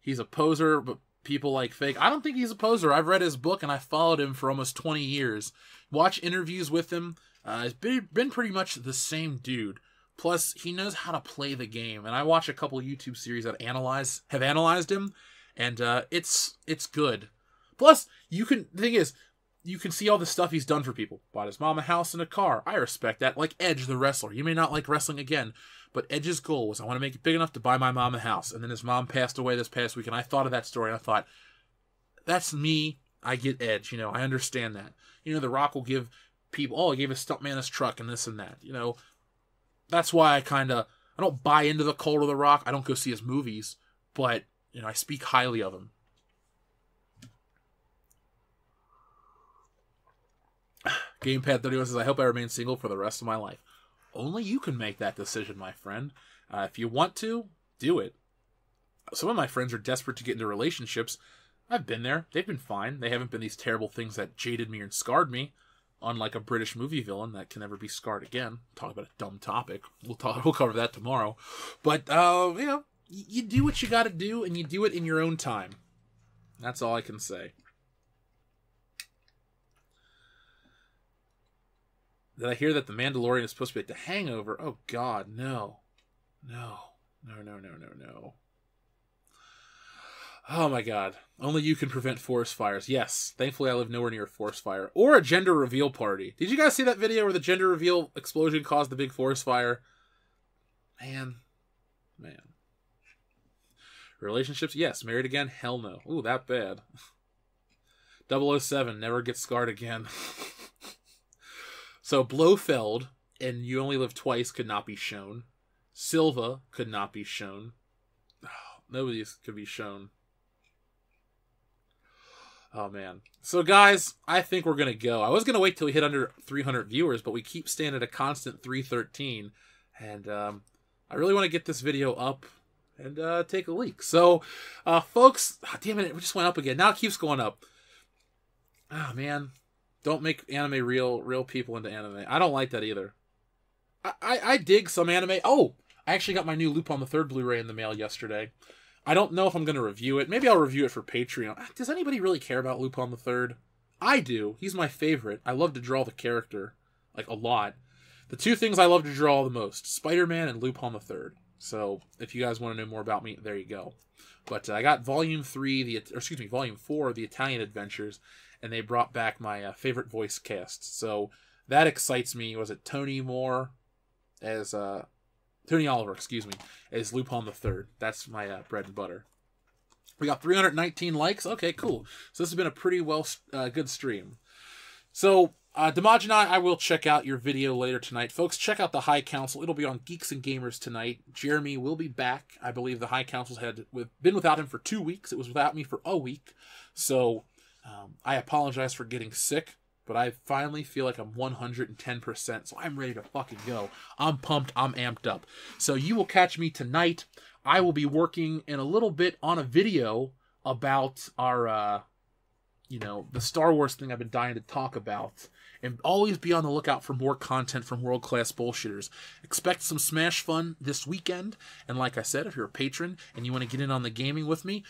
He's a poser, but people like Fake. I don't think he's a poser. I've read his book and I followed him for almost 20 years. Watch interviews with him. He's been pretty much the same dude. Plus, he knows how to play the game. And I watch a couple of YouTube series that have analyzed him, and it's good. Plus, the thing is, you can see all the stuff he's done for people. Bought his mom a house and a car. I respect that. Like Edge, the wrestler. You may not like wrestling again, but Edge's goal was, I want to make it big enough to buy my mom a house. And then his mom passed away this past week, and I thought of that story, and I thought, that's me. I get Edge. I understand that. The Rock will give people, I gave a stuntman his truck and this and that. That's why I don't buy into the cult of the Rock. I don't go see his movies, but, I speak highly of him. Gamepad 31 says, I hope I remain single for the rest of my life. Only you can make that decision, my friend. If you want to, do it. Some of my friends are desperate to get into relationships. I've been there. They've been fine. They haven't been these terrible things that jaded me and scarred me. Unlike a British movie villain that can never be scarred again. Talk about a dumb topic. We'll cover that tomorrow. But, you do what you gotta do, and you do it in your own time. That's all I can say. Did I hear that The Mandalorian is supposed to be like The Hangover? Oh, God, no. No. Oh, my God. Only you can prevent forest fires. Yes. Thankfully, I live nowhere near a forest fire. Or a gender reveal party. Did you guys see that video where the gender reveal explosion caused the big forest fire? Man. Relationships? Yes. Married again? Hell no. Ooh, that bad. 007. Never get scarred again. So, Blofeld and You Only Live Twice could not be shown. Silva could not be shown. Oh, nobody could be shown. Oh, man. So, guys, I think we're going to go. I was going to wait till we hit under 300 viewers, but we keep staying at a constant 313. And I really want to get this video up and take a leak. So, folks, damn it, it just went up again. Now it keeps going up. Oh, man. Don't make anime real people into anime. I don't like that either. I dig some anime. Oh, I actually got my new Lupin the Third Blu-ray in the mail yesterday. I don't know if I'm going to review it. Maybe I'll review it for Patreon. Does anybody really care about Lupin the Third? I do. He's my favorite. I love to draw the character, like, a lot. The two things I love to draw the most, Spider-Man and Lupin the Third. So, if you guys want to know more about me, there you go. But I got Volume 4, The Italian Adventures, and they brought back my favorite voice cast. So, that excites me. Was it Tony Oliver, as Lupin the Third. That's my bread and butter. We got 319 likes. Okay, cool. So this has been a pretty good stream. So, Damajin, I will check out your video later tonight. Folks, check out the High Council. It'll be on Geeks and Gamers tonight. Jeremy will be back. I believe the High Council's been without him for 2 weeks. It was without me for a week. So, I apologize for getting sick. But I finally feel like I'm 110%, so I'm ready to fucking go. I'm pumped. I'm amped up. So you will catch me tonight. I will be working in a little bit on a video about our, the Star Wars thing I've been dying to talk about. And always be on the lookout for more content from World Class Bullshitters. Expect some Smash fun this weekend. And like I said, if you're a patron and you want to get in on the gaming with me,